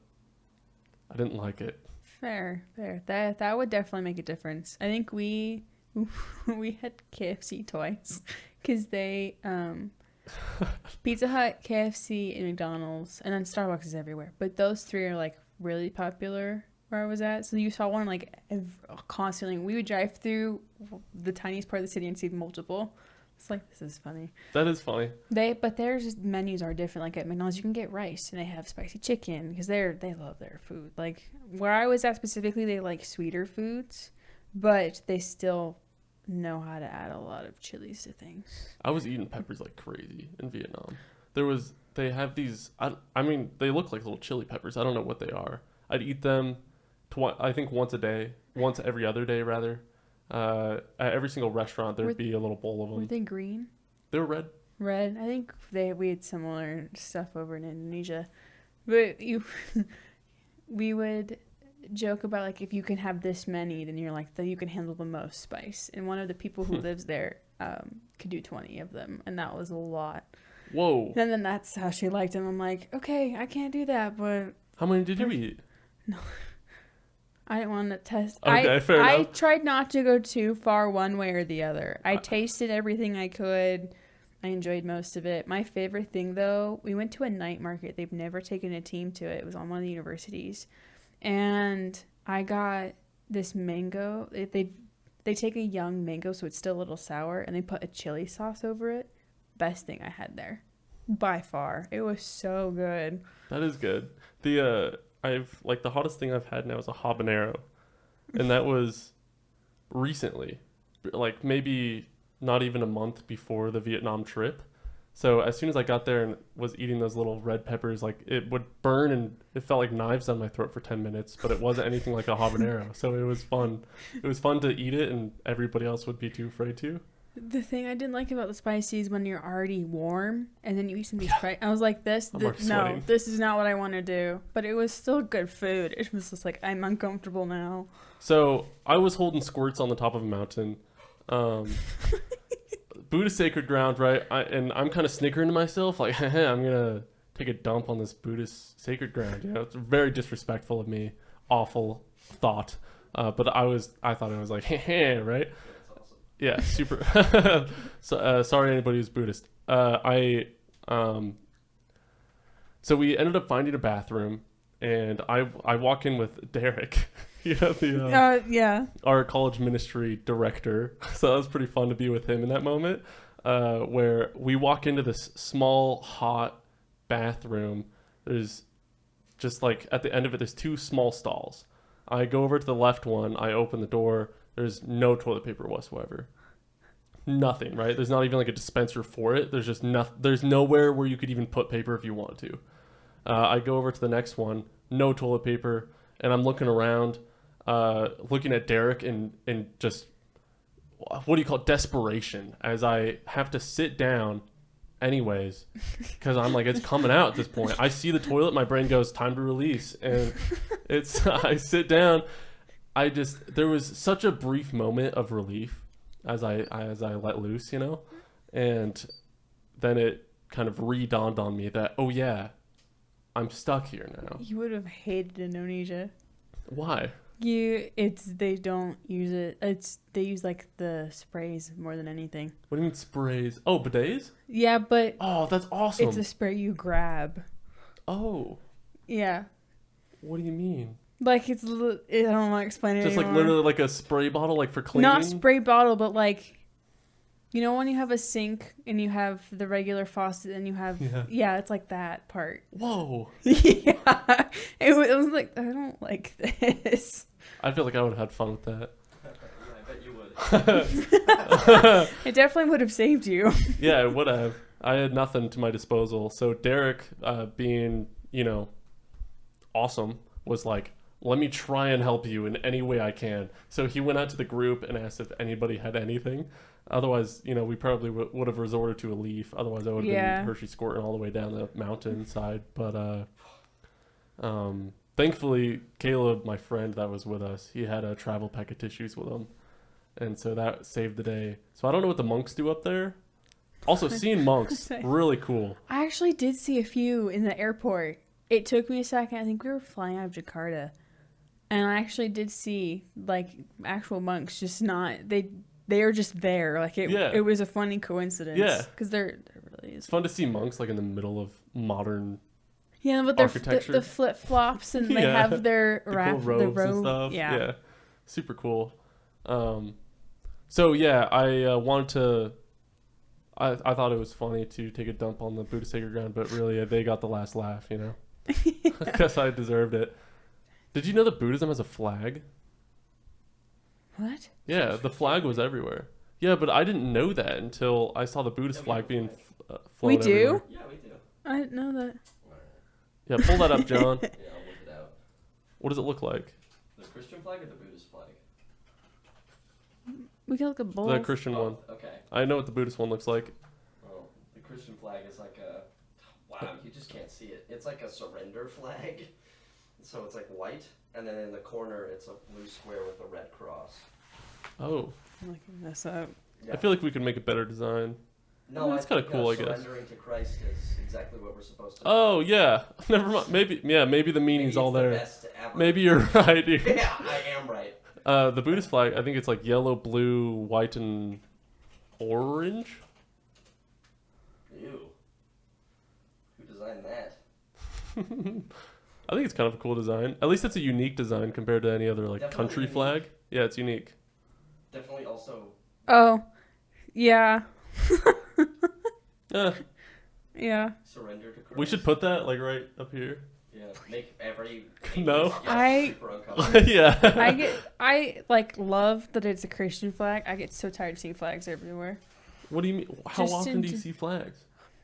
didn't like it. Fair. That would definitely make a difference. I think we had KFC twice because they Pizza Hut, KFC, and McDonald's, and then Starbucks is everywhere. But those three are like really popular where I was at. So you saw one like constantly. We would drive through the tiniest part of the city and see multiple. It's like, this is funny. That is funny. But their menus are different. Like at McDonald's, you can get rice, and they have spicy chicken because they love their food. Like where I was at specifically, they like sweeter foods, but they still know how to add a lot of chilies to things. I was eating peppers like crazy in Vietnam. They have these. I mean, they look like little chili peppers. I don't know what they are. I'd eat them, I think once every other day rather. At every single restaurant there'd be a little bowl of them. Were they green? They were red. Red. I think we had similar stuff over in Indonesia, but we would joke about like if you can have this many, then you're like you can handle the most spice. And one of the people who lives there could do 20 of them, and that was a lot. Whoa. And then that's how she liked him. I'm like, okay, I can't do that, but how many did you eat? No. I didn't want to test. Okay, fair enough. I tried not to go too far one way or the other. I tasted everything I could. I enjoyed most of it. My favorite thing, though, we went to a night market. They've never taken a team to it. It was on one of the universities. And I got this mango. They take a young mango, so it's still a little sour, and they put a chili sauce over it. Best thing I had there. By far. It was so good. That is good. The hottest thing I've had now is a habanero, and that was recently, like maybe not even a month before the Vietnam trip. So as soon as I got there and was eating those little red peppers, like it would burn and it felt like knives down my throat for 10 minutes, but it wasn't anything like a habanero. So it was fun. It was fun to eat it and everybody else would be too afraid to. The thing I didn't like about the spicy is when you're already warm and then you eat something spicy. I was like, no, this is not what I want to do. But it was still good food. It was just like, I'm uncomfortable now. So I was holding squirts on the top of a mountain. Buddhist sacred ground, right? And I'm kind of snickering to myself, like, I'm gonna take a dump on this Buddhist sacred ground. You know, it's very disrespectful of me. Awful thought. But I thought it was like, right? Yeah, super. So, sorry, anybody who's Buddhist. So we ended up finding a bathroom, and I walk in with Derek. Our college ministry director. So that was pretty fun to be with him in that moment, where we walk into this small, hot bathroom. There's just like at the end of it, there's two small stalls. I go over to the left one. I open the door. There's no toilet paper whatsoever. Nothing, right? There's not even like a dispenser for it. There's just nothing. There's nowhere where you could even put paper if you want to. I go over to the next one. No toilet paper. And I'm looking around. Looking at Derek and just, what do you call it? Desperation, as I have to sit down anyways, because I'm like, it's coming out at this point. I see the toilet, my brain goes, time to release. And I sit down. There was such a brief moment of relief as I let loose, you know? And then it kind of re-dawned on me that, oh yeah, I'm stuck here now. You would have hated Indonesia. Why? They don't use it. They use like the sprays more than anything. What do you mean sprays? Oh, bidets? Yeah, but oh, that's awesome. It's a spray you grab. Oh. Yeah. What do you mean? Like I don't want to explain it Just anymore. like literally like a spray bottle, like for cleaning? Not spray bottle, but like, you know when you have a sink and you have the regular faucet and you have it's like that part. Whoa. Yeah. It was like, I don't like this. I feel like I would have had fun with that. I bet you would. It definitely would have saved you. Yeah, it would have. I had nothing to my disposal. So Derek, being, awesome, was like, let me try and help you in any way I can. So he went out to the group and asked if anybody had anything. Otherwise, we probably would have resorted to a leaf. Otherwise, I would have been Hershey squirting all the way down the mountainside. But thankfully, Caleb, my friend that was with us, he had a travel pack of tissues with him. And so that saved the day. So I don't know what the monks do up there. Also, seeing monks, really cool. I actually did see a few in the airport. It took me a second. I think we were flying out of Jakarta. And I actually did see, like, actual monks, just not... They are just there. Like, it was a funny coincidence. Yeah. Because there really is. It's fun to see monks, like, in the middle of modern with architecture. The flip-flops, and they have their cool robes and stuff. Yeah. Super cool. So, yeah, I wanted to... I thought it was funny to take a dump on the Buddhist sacred ground, but really, they got the last laugh, I guess I deserved it. Did you know that Buddhism has a flag? What? Yeah, the flag was everywhere. Yeah, but I didn't know that until I saw the Buddhist flag being flown We do? everywhere. Yeah, we do. I didn't know that. Yeah, pull that up, John. Yeah, I'll look it out. What does it look like? The Christian flag or the Buddhist flag? We can look at both. The Christian one. Okay. I know what the Buddhist one looks like. Well, the Christian flag is like a... Wow, you just can't see it. It's like a surrender flag. So it's like white, and then in the corner it's a blue square with a red cross. Oh. I'm looking this up. Yeah. I feel like we could make a better design. No, that's kind of cool, I guess. Surrendering to Christ is exactly what we're supposed to do. Oh, yeah. Never mind. Maybe the meaning's all there. The best ever. Maybe you're right. Yeah, I am right. The Buddhist flag, I think it's like yellow, blue, white, and orange. Ew. Who designed that? I think it's kind of a cool design. At least it's a unique design compared to any other Definitely country unique. flag. Yeah, it's unique. Definitely also... Oh, yeah. Yeah. Yeah. Surrender to Christ. We should put that like right up here. Yeah, make every No. super uncomfortable. Yeah. I like love that it's a Christian flag. I get so tired of seeing flags everywhere. What do you mean? How Just often in do you see flags?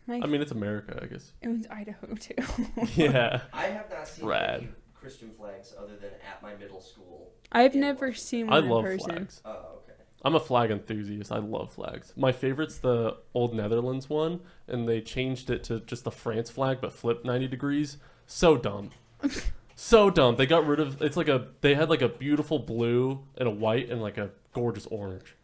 My, I mean, it's America, I guess. it was Idaho too. Yeah. I have not seen Rad. any Christian flags other than at my middle school. I've in never Washington. seen I one in love person. flags. Oh, okay. I'm a flag enthusiast. I love flags. My favorite's the old Netherlands one, and they changed it to just the France flag, but flipped 90 degrees. So dumb. So dumb. They got rid of, they had like a beautiful blue and a white and like a gorgeous orange.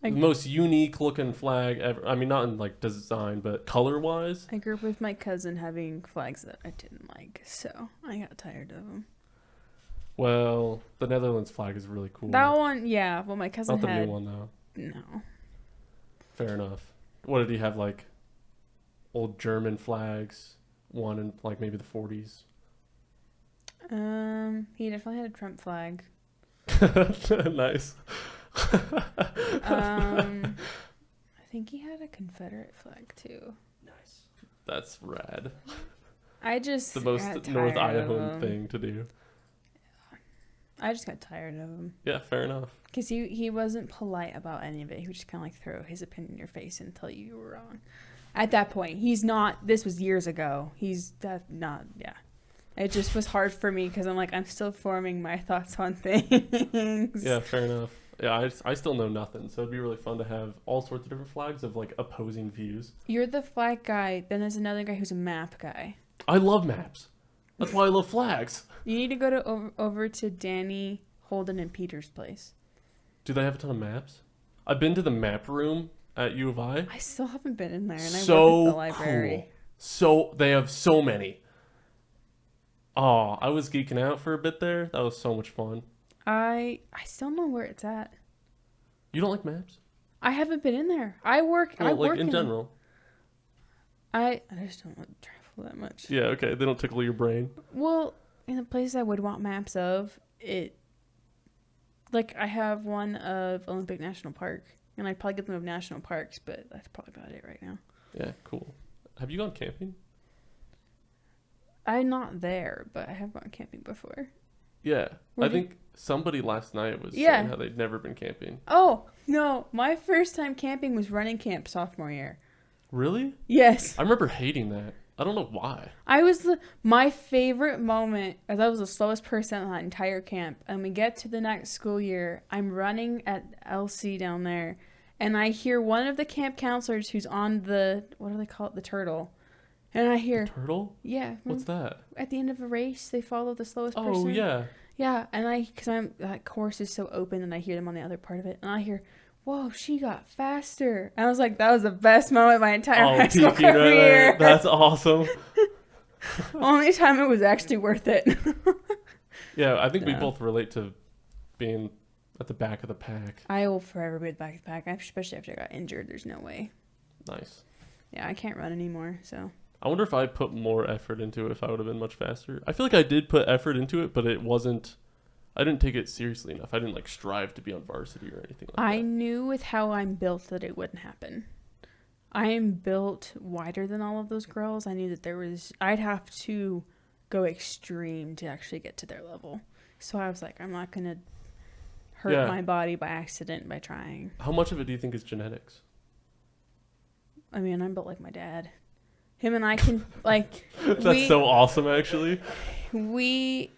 I- The most unique looking flag ever. I mean, not in like design, but color wise. I grew up with my cousin having flags that I didn't like, so I got tired of them. Well, the Netherlands flag is really cool. That one, yeah. Well, my cousin Not the had new one though. no. Fair enough. What did he have, like old German flags? One in like maybe the 40s. He definitely had a Trump flag. Nice. I think he had a Confederate flag too. Nice. That's rad. I just The most got North tired of Idaho him. thing to do. I just got tired of him Yeah, fair enough. because he wasn't polite about any of it. He would just kind of like throw his opinion in your face and tell you were wrong. At that point, he's not. This was years ago. He's not. Yeah. It just was hard for me because I'm like, I'm still forming my thoughts on things. Yeah, fair enough. Yeah, I still know nothing, so it'd be really fun to have all sorts of different flags of like opposing views. You're the flag guy. Then there's another guy who's a map guy. I love maps. That's why I love flags. You need to go to over to Danny, Holden, and Peter's place. Do they have a ton of maps? I've been to the map room at U of I. I still haven't been in there, and I work So at the library. cool. So they have so many. Oh, I was geeking out for a bit there. That was so much fun. I still know where it's at. You don't like maps? I haven't been in there. I work. Well, I like work in general. I just don't want to travel that much. Yeah, okay. They don't tickle your brain. Well, in the places I would want maps of it, like I have one of Olympic National Park, and I'd probably get them of national parks, but that's probably about it right now. Yeah, cool. Have you gone camping? I'm not there, but I have gone camping before. Yeah. Where I did- think somebody last night was Yeah. saying how they'd never been camping. Oh no, my first time camping was running camp sophomore year. Really? Yes. I remember hating that. I don't know why. I was my favorite moment, as I was the slowest person on that entire camp. And we get to the next school year, I'm running at LC down there, and I hear one of the camp counselors who's on the, what do they call it, the turtle. And I hear, Turtle? yeah, What's that? at the end of a race, they follow the slowest person. Oh, yeah. Yeah, and because that course is so open, and I hear them on the other part of it, and I hear, whoa, she got faster. And I was like, that was the best moment of my entire high school peaking right career. there. That's awesome. Only time it was actually worth it. Yeah, I think we Yeah. both relate to being at the back of the pack. I will forever be at the back of the pack, especially after I got injured. There's no way. Nice. Yeah, I can't run anymore, so. I wonder if I put more effort into it, if I would have been much faster. I feel like I did put effort into it, but it wasn't. I didn't take it seriously enough. I didn't like strive to be on varsity or anything like I that. knew with how I'm built that it wouldn't happen. I am built wider than all of those girls. I knew that I'd have to go extreme to actually get to their level. So I was like, I'm not going to hurt my body by accident by trying. How much of it do you think is genetics? I mean, I'm built like my dad. Him and I can, like... That's so awesome, actually. We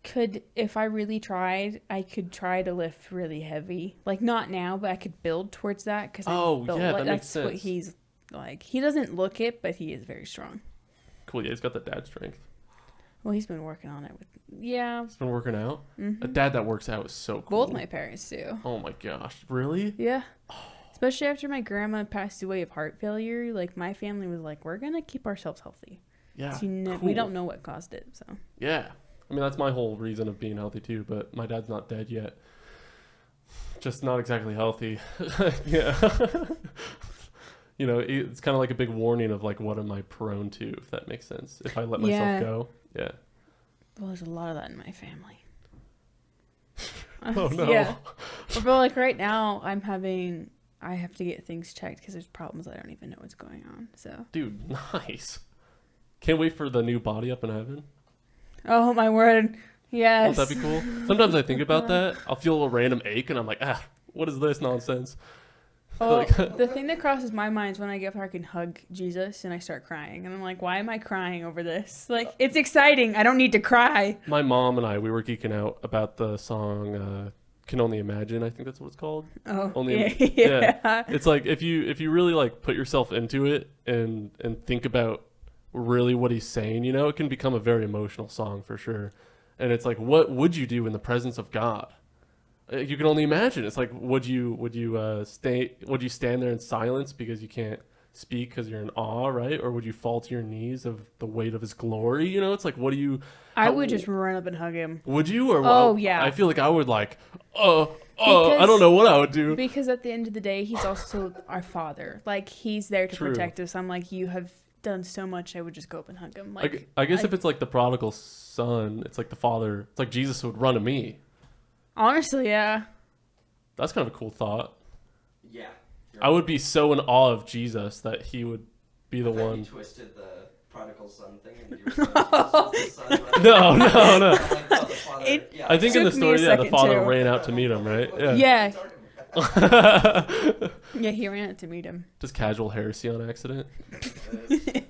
could, if I really tried, I could try to lift really heavy. Like, not now, but I could build towards that. Cause that makes sense. That's what he's like. He doesn't look it, but he is very strong. Cool, yeah, he's got the dad strength. Well, he's been working on it. Yeah. He's been working out. Mm-hmm. A dad that works out is so cool. Both my parents do. Oh my gosh, really? Yeah. Especially after my grandma passed away of heart failure, like my family was like, we're going to keep ourselves healthy. Yeah, So we don't know what caused it, so. Yeah. I mean, that's my whole reason of being healthy too, but my dad's not dead yet. Just not exactly healthy. Yeah. You know, it's kind of like a big warning of like, what am I prone to, if that makes sense. If I let myself go. Yeah. Well, there's a lot of that in my family. Oh no. Yeah. But like right now, I have to get things checked because there's problems I don't even know what's going on. So. Dude, nice. Can't wait for the new body up in heaven. Oh my word. Yes. Won't that be cool? Sometimes I think about that. I'll feel a random ache and I'm like, what is this nonsense? Oh, the thing that crosses my mind is when I get where I can hug Jesus and I start crying. And I'm like, why am I crying over this? Like, it's exciting. I don't need to cry. My mom and I, we were geeking out about the song Can Only Imagine. I think that's what it's called. Oh, yeah. It's like if you really like put yourself into it and think about really what he's saying, it can become a very emotional song for sure. And it's like, what would you do in the presence of God? You can only imagine. It's like, would you stand there in silence because you can't speak because you're in awe, right? Or would you fall to your knees of the weight of his glory? It's like, I would just run up and hug him. Would you? Or oh, yeah. I feel like I would I don't know what I would do. Because at the end of the day, he's also our father. Like, he's there to protect us. I'm like, you have done so much. I would just go up and hug him. Like, I guess if it's like the prodigal son, it's like the father. It's like Jesus would run to me. Honestly, yeah. That's kind of a cool thought. Yeah. I would be so in awe of Jesus that he would be the one. You twisted the prodigal son thing and you were saying Jesus was the son, right? No. I think in the story, the father ran out to meet him, right? Yeah. Yeah, he ran out to meet him. Just casual heresy on accident.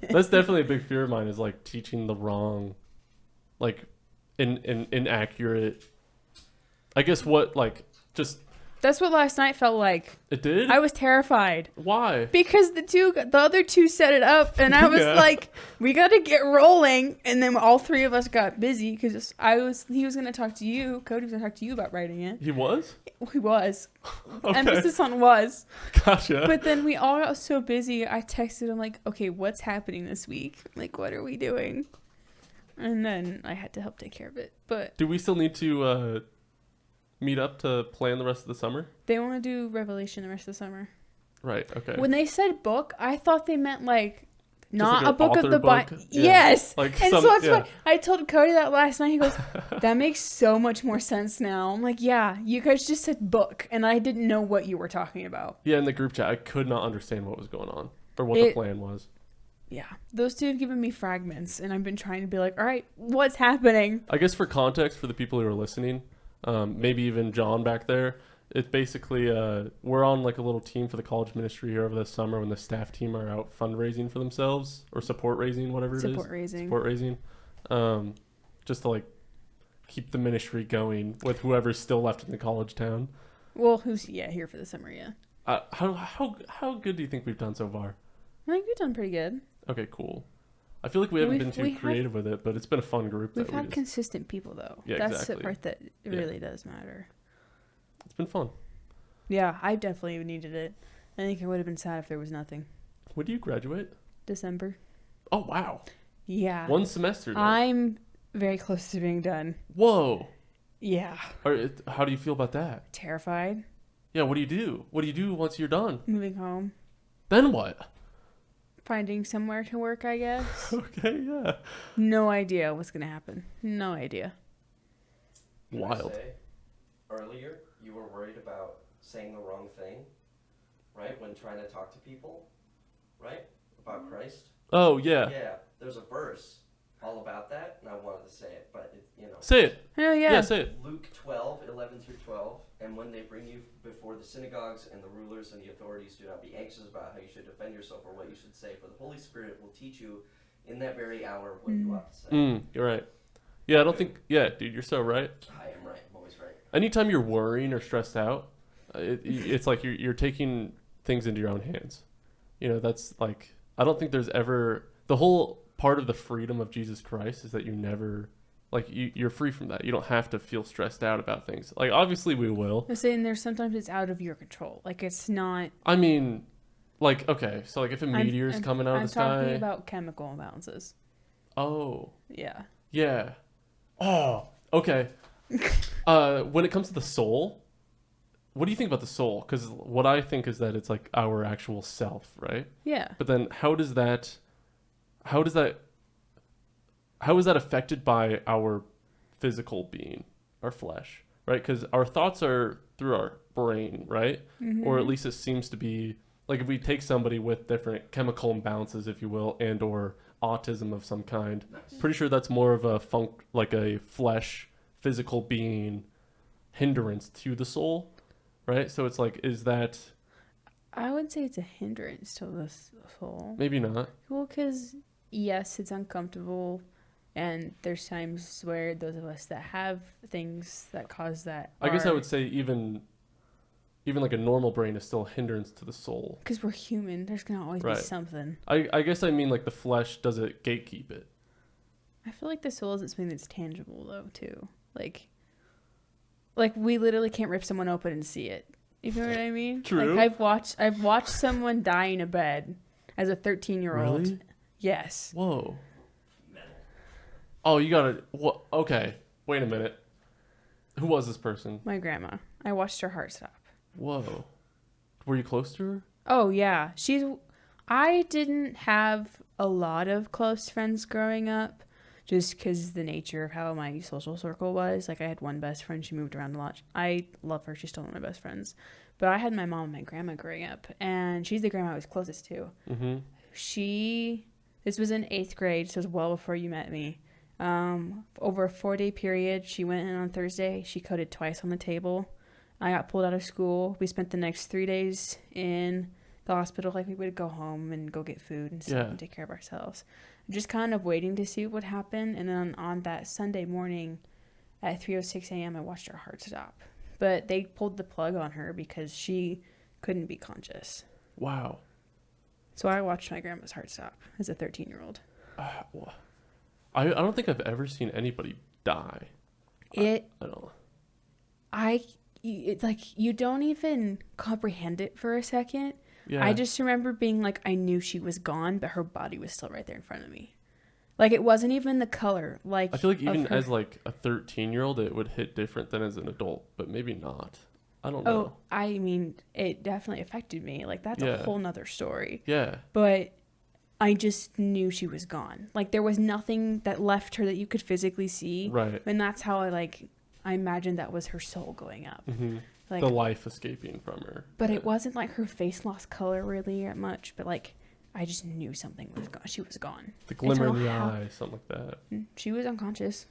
That's definitely a big fear of mine, is like teaching the wrong, like inaccurate. I guess that's what last night felt like. It did? I was terrified. Why? Because the other two set it up, and I was like, we got to get rolling. And then all three of us got busy because he was going to talk to you. Cody was going to talk to you about writing it. He was? He was. Okay. Emphasis on was. Gotcha. But then we all got so busy, I texted him like, okay, what's happening this week? Like, what are we doing? And then I had to help take care of it. But do we still need to meet up to plan the rest of the summer? They want to do Revelation the rest of the summer. Right, okay. When they said book, I thought they meant like not like a book of the Bible. Yeah. Yes. Like and so that's why I told Cody that last night. He goes, that makes so much more sense now. I'm like, yeah, you guys just said book and I didn't know what you were talking about. Yeah, in the group chat, I could not understand what was going on or what the plan was. Yeah, those two have given me fragments and I've been trying to be like, all right, what's happening? I guess for context, for the people who are listening, maybe even John back there, it's basically we're on like a little team for the college ministry here over the summer when the staff team are out fundraising for themselves or support raising, whatever it is. Support raising. Just to like keep the ministry going with whoever's still left in the college town. Well, who's here for the summer, yeah. How good do you think we've done so far? I think we've done pretty good. Okay, cool. I feel like we haven't been too creative with it, but it's been a fun group. We've had consistent people, though. Yeah, that's exactly. the part that really does matter. It's been fun. Yeah, I definitely needed it. I think I would have been sad if there was nothing. When do you graduate? December. Oh, wow. Yeah. One semester, though. I'm very close to being done. Whoa. Yeah. How do you feel about that? Terrified. Yeah, what do you do? What do you do once you're done? Moving home. Then what? Finding somewhere to work, I guess. Okay, yeah. No idea what's going to happen. No idea. Wild. Earlier, you were worried about saying the wrong thing, right? When trying to talk to people, right? About Christ. Oh, yeah. Yeah, there's a verse all about that, and I wanted to say it, but Say it. Oh, yeah. Yeah, say it. Luke 12:11-12, and when they bring you before the synagogues and the rulers and the authorities, do not be anxious about how you should defend yourself or what you should say, for the Holy Spirit will teach you in that very hour what you ought to say. You're right. Yeah, I don't think... Yeah, dude, you're so right. I am right. I'm always right. Anytime you're worrying or stressed out, it's like you're taking things into your own hands. That's like... I don't think there's ever... The whole part of the freedom of Jesus Christ is that you never... Like, you're free from that. You don't have to feel stressed out about things. Like, obviously we will. I'm saying there's sometimes it's out of your control. Like, it's not... I mean, like, okay. So, like, if a meteor's coming out of the sky... I'm talking about chemical imbalances. Oh. Yeah. Yeah. Oh, okay. When it comes to the soul, what do you think about the soul? Because what I think is that it's, like, our actual self, right? Yeah. But then how is that affected by our physical being, our flesh, right? Because our thoughts are through our brain, right? Mm-hmm. Or at least it seems to be, like if we take somebody with different chemical imbalances, if you will, and or autism of some kind. Nice. Pretty sure that's more of a like a flesh, physical being hindrance to the soul, right? So it's like, is that... I would say it's a hindrance to the soul. Maybe not. Well, because, yes, it's uncomfortable, and there's times where those of us that have things that cause that I guess I would say even like a normal brain is still a hindrance to the soul. Because we're human. There's going to always Right. be something. I guess I mean like the flesh, does it gatekeep it? I feel like the soul isn't something that's tangible, though, too. Like we literally can't rip someone open and see it. You know what I mean? True. Like I've watched someone die in a bed as a 13-year-old. Really? Yes. Whoa. Oh, you gotta... What? Okay. Wait a minute. Who was this person? My grandma. I watched her heart stop. Whoa. Were you close to her? Oh, yeah. I didn't have a lot of close friends growing up just because the nature of how my social circle was. Like, I had one best friend. She moved around a lot. I love her. She's still one of my best friends. But I had my mom and my grandma growing up, and she's the grandma I was closest to. Mm-hmm. This was in 8th grade, so it was well before you met me. Over a 4-day period, she went in on Thursday. She coded twice on the table. I got pulled out of school. We spent the next 3 days in the hospital. Like, we would go home and go get food and stuff and take care of ourselves. Just kind of waiting to see what would happen. And then on that Sunday morning at 3:06 a.m., I watched her heart stop. But they pulled the plug on her because she couldn't be conscious. Wow. So I watched my grandma's heart stop as a 13-year-old. I don't think I've ever seen anybody die. I don't know. It's like you don't even comprehend it for a second. Yeah. I just remember being like, I knew she was gone, but her body was still right there in front of me. Like, it wasn't even the color. Like, I feel like even as like a 13-year-old, it would hit different than as an adult, but maybe not. I don't know. Oh, I mean, it definitely affected me. Like, that's a whole nother story. Yeah. But I just knew she was gone. Like, there was nothing that left her that you could physically see. Right. And that's how I imagined that was her soul going up. Mm-hmm. Like, the life escaping from her. But it wasn't like her face lost color really much. But like, I just knew something was gone. She was gone. The glimmer in the eye, something like that. She was unconscious.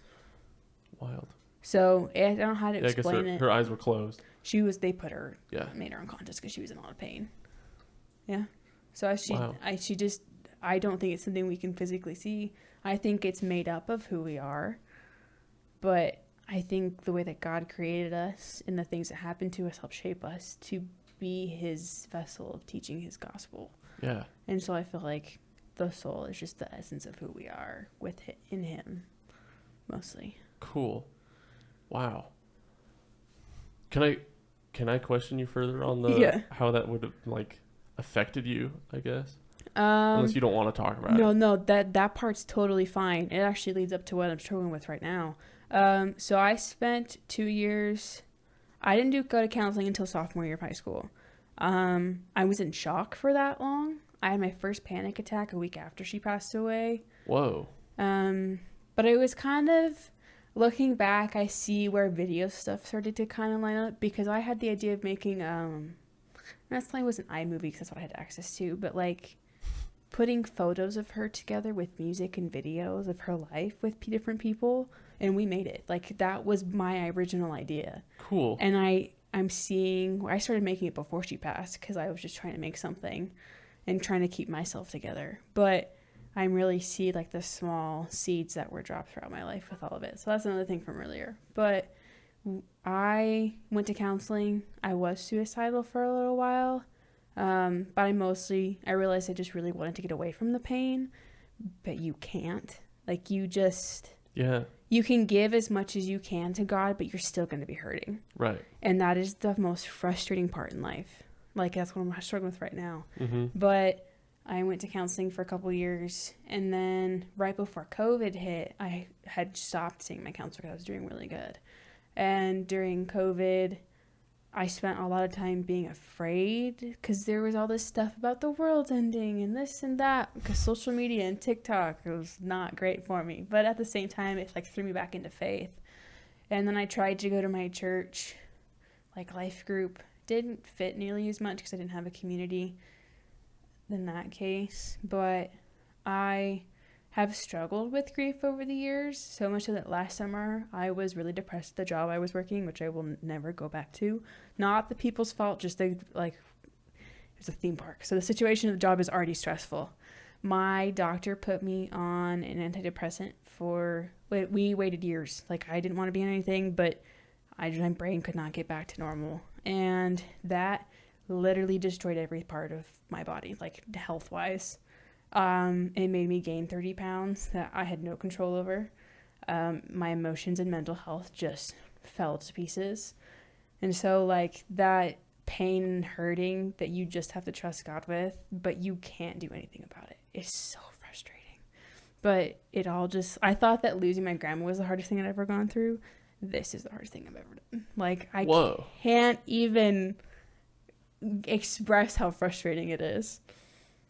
Wild. So I don't know how to explain I guess it. her eyes were closed. They put her, made her unconscious because she was in a lot of pain. Yeah. So I don't think it's something we can physically see. I think it's made up of who we are. But I think the way that God created us and the things that happen to us help shape us to be his vessel of teaching his gospel. Yeah. And so I feel like the soul is just the essence of who we are in him, mostly. Cool. Wow. Can I question you further on the how that would have like affected you, I guess? Unless you don't want to talk about it. No, that part's totally fine. It actually leads up to what I'm struggling with right now. So I spent 2 years. I didn't go to counseling until sophomore year of high school. I was in shock for that long. I had my first panic attack a week after she passed away. Whoa. But it was kind of, looking back, I see where video stuff started to kind of line up, because I had the idea of making, that's why it was an iMovie because that's what I had access to, but like putting photos of her together with music and videos of her life with different people, and we made it. Like, that was my original idea. Cool. And I started making it before she passed because I was just trying to make something and trying to keep myself together. But I really see like the small seeds that were dropped throughout my life with all of it. So that's another thing from earlier. But I went to counseling. I was suicidal for a little while. But I realized I just really wanted to get away from the pain, but you can't. Like, you can give as much as you can to God, but you're still going to be hurting. Right. And that is the most frustrating part in life. Like, that's what I'm struggling with right now. Mm-hmm. But I went to counseling for a couple years, and then right before COVID hit, I had stopped seeing my counselor because I was doing really good. And during COVID, I spent a lot of time being afraid because there was all this stuff about the world ending and this and that, because social media and TikTok was not great for me. But at the same time, it like threw me back into faith. And then I tried to go to my church, like life group. Didn't fit nearly as much because I didn't have a community in that case. But I have struggled with grief over the years, so much so that last summer I was really depressed at the job I was working, which I will never go back to. Not the people's fault, just it's a theme park. So the situation of the job is already stressful. My doctor put me on an antidepressant we waited years. Like, I didn't want to be on anything, but my brain could not get back to normal. And that literally destroyed every part of my body, like health-wise. It made me gain 30 pounds that I had no control over. My emotions and mental health just fell to pieces. And so, like, that pain and hurting that you just have to trust God with, but you can't do anything about it, is so frustrating. But it all just, I thought that losing my grandma was the hardest thing I'd ever gone through. This is the hardest thing I've ever done. Like, I can't even express how frustrating it is.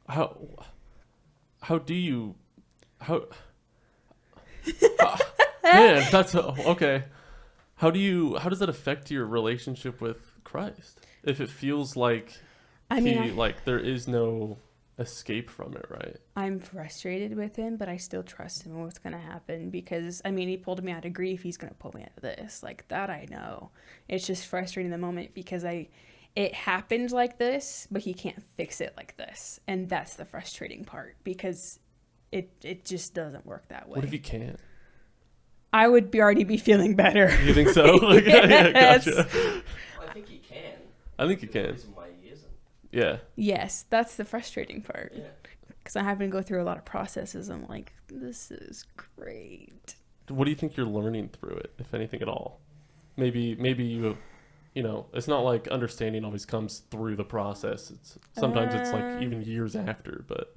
How do you, man, that's, okay. How does that affect your relationship with Christ? If it feels like there is no escape from it, right? I'm frustrated with him, but I still trust him in what's going to happen because, he pulled me out of grief. He's going to pull me out of this. Like, that I know. It's just frustrating in the moment because it happened like this, but he can't fix it like this. And that's the frustrating part because it just doesn't work that way. What if he can't? I would already be feeling better. You think so? Yeah, gotcha. Well, I think he can. I think he can. There's no reason why he isn't. Yeah. Yes, that's the frustrating part. Yeah. Because I having to go through a lot of processes. I'm like, this is great. What do you think you're learning through it, if anything at all? Maybe you it's not like understanding always comes through the process. Sometimes it's like even years after, but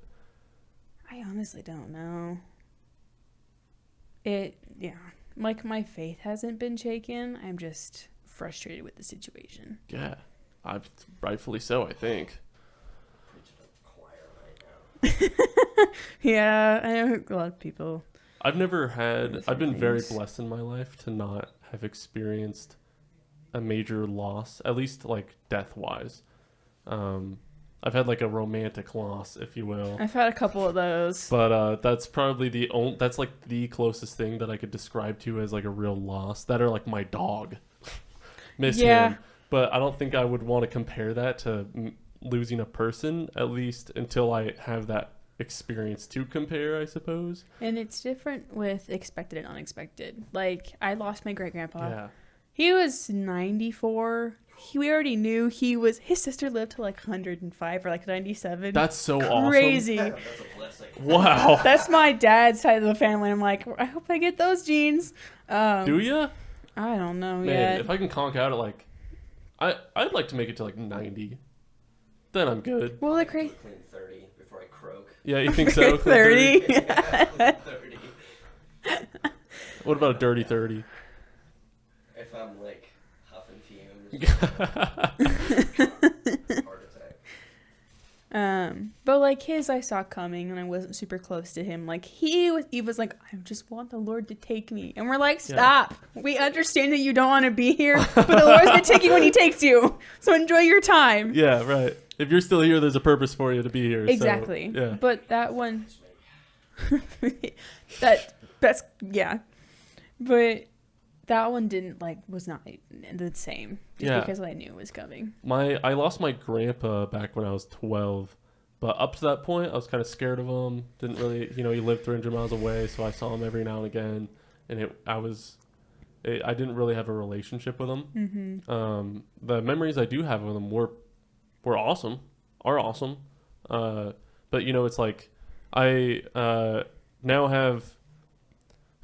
I honestly don't know. Like, my faith hasn't been shaken. I'm just frustrated with the situation. Yeah, rightfully so, I think. Preaching to the choir right now. Yeah, I know a lot of people. I've been very blessed in my life to not have experienced a major loss, at least like death-wise. I've had like a romantic loss, if you will. I've had a couple of those. But that's probably that's like the closest thing that I could describe to as like a real loss. That are like my dog. Miss him. But I don't think I would want to compare that to losing a person, at least until I have that experience to compare, I suppose. And it's different with expected and unexpected. Like, I lost my great-grandpa. Yeah. He was 94. We already knew his sister lived to like 105 or like 97. That's so crazy. Awesome. That's a blessing. Wow. That's my dad's side of the family. I'm like, I hope I get those genes. Do ya? I don't know Man, yet. if I can conk out at like, I'd like to make it to like 90. Then I'm good. Well, the Clean 30 before I croak. Yeah, you think so? 30? Yeah, clean 30. What about a dirty 30? If I'm like huffing fumes. Heart attack. But like his, I saw coming, and I wasn't super close to him. Like he was like, I just want the Lord to take me, and we're like, stop. Yeah. We understand that you don't want to be here, but the Lord's gonna take you when He takes you. So enjoy your time. Yeah, right. If you're still here, there's a purpose for you to be here. Exactly. So, yeah. But that one, that's yeah. But that one was not the same. Just because I knew it was coming. I lost my grandpa back when I was 12, but up to that point, I was kind of scared of him. Didn't really, he lived 300 miles away, so I saw him every now and again, and I didn't really have a relationship with him. Mm-hmm. The memories I do have with him were awesome, but it's like I now have.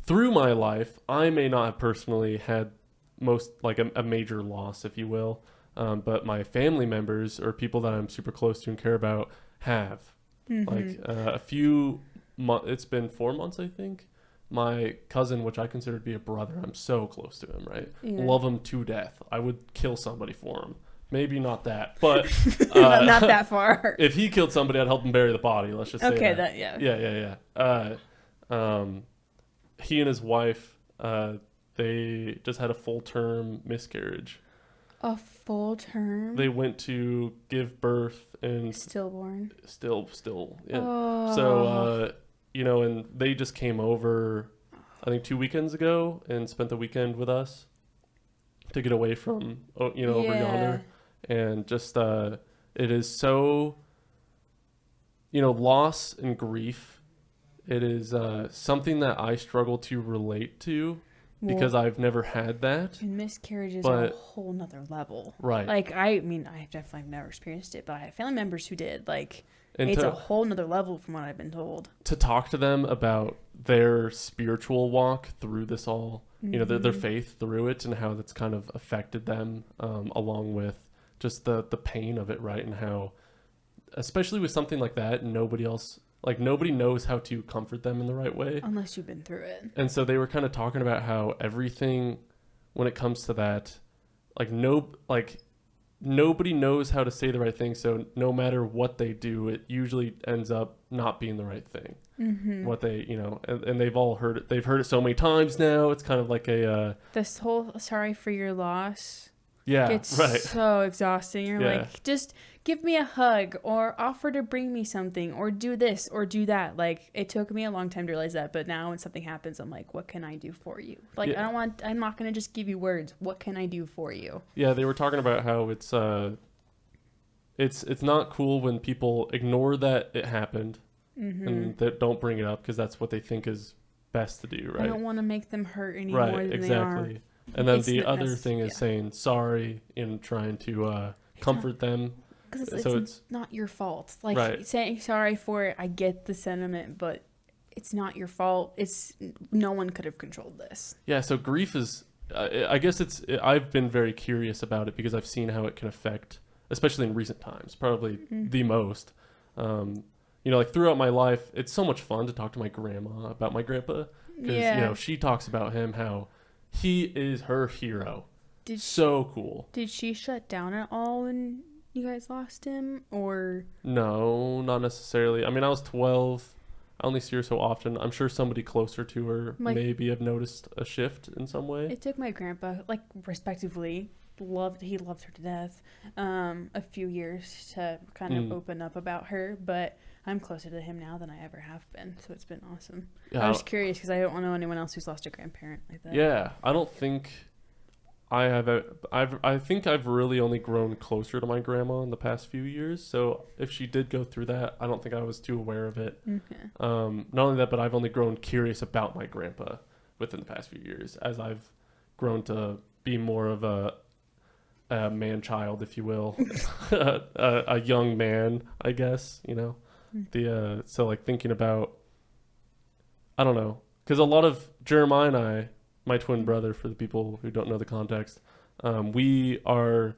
Through my life, I may not have personally had a major loss, if you will, but my family members or people that I'm super close to and care about have. Mm-hmm. It's been 4 months, I think. My cousin, which I consider to be a brother, I'm so close to him, right? Yeah. Love him to death. I would kill somebody for him. Maybe not that, but not that far. If he killed somebody, I'd help him bury the body. Let's just say okay, that. Yeah. He and his wife, they just had a full-term miscarriage. A full term? They went to give birth and stillborn. Still, yeah. Oh. So and they just came over, I think 2 weekends ago and spent the weekend with us to get away from, over yonder. And just, it is so, loss and grief. It is something that I struggle to relate to because I've never had that. And miscarriages are a whole nother level. Right. Like, I definitely never experienced it, but I have family members who did. Like, it's a whole nother level from what I've been told. To talk to them about their spiritual walk through this all, their faith through it and how that's kind of affected them, along with just the pain of it, right? And how, especially with something like that, nobody knows how to comfort them in the right way. Unless you've been through it. And so they were kind of talking about how everything, when it comes to that, nobody knows how to say the right thing. So no matter what they do, it usually ends up not being the right thing. Mm-hmm. What they, and they've all heard it. They've heard it so many times now. It's kind of like this whole sorry for your loss. Yeah, it's right. So exhausting. You're like, just give me a hug or offer to bring me something or do this or do that. Like, it took me a long time to realize that. But now when something happens, I'm like, what can I do for you? Like, I'm not going to just give you words. What can I do for you? Yeah, they were talking about how it's not cool when people ignore that it happened and that don't bring it up because that's what they think is best to do, right? I don't want to make them hurt any more than they are. And then the other thing is saying sorry and trying to comfort them. Because it's not your fault. Like, saying sorry for it, I get the sentiment, but it's not your fault. No one could have controlled this. Yeah, so grief is, I guess I've been very curious about it because I've seen how it can affect, especially in recent times, probably the most. Like throughout my life, it's so much fun to talk to my grandma about my grandpa. Because, she talks about him, how he is her hero. So cool. Did she shut down at all when you guys lost him, or? No, not necessarily. I mean, I was 12. I only see her so often. I'm sure somebody closer to her maybe have noticed a shift in some way. It took my grandpa, respectively, he loved her to death, a few years to kind of open up about her, but I'm closer to him now than I ever have been, so it's been awesome. I was curious because I don't know anyone else who's lost a grandparent like that. Yeah, I don't think I have. I think I've really only grown closer to my grandma in the past few years. So if she did go through that, I don't think I was too aware of it. Okay. Not only that, but I've only grown curious about my grandpa within the past few years as I've grown to be more of a man-child, if you will, a young man, I guess. So thinking about, I don't know, because a lot of Jeremiah and I, my twin brother, for the people who don't know the context, we are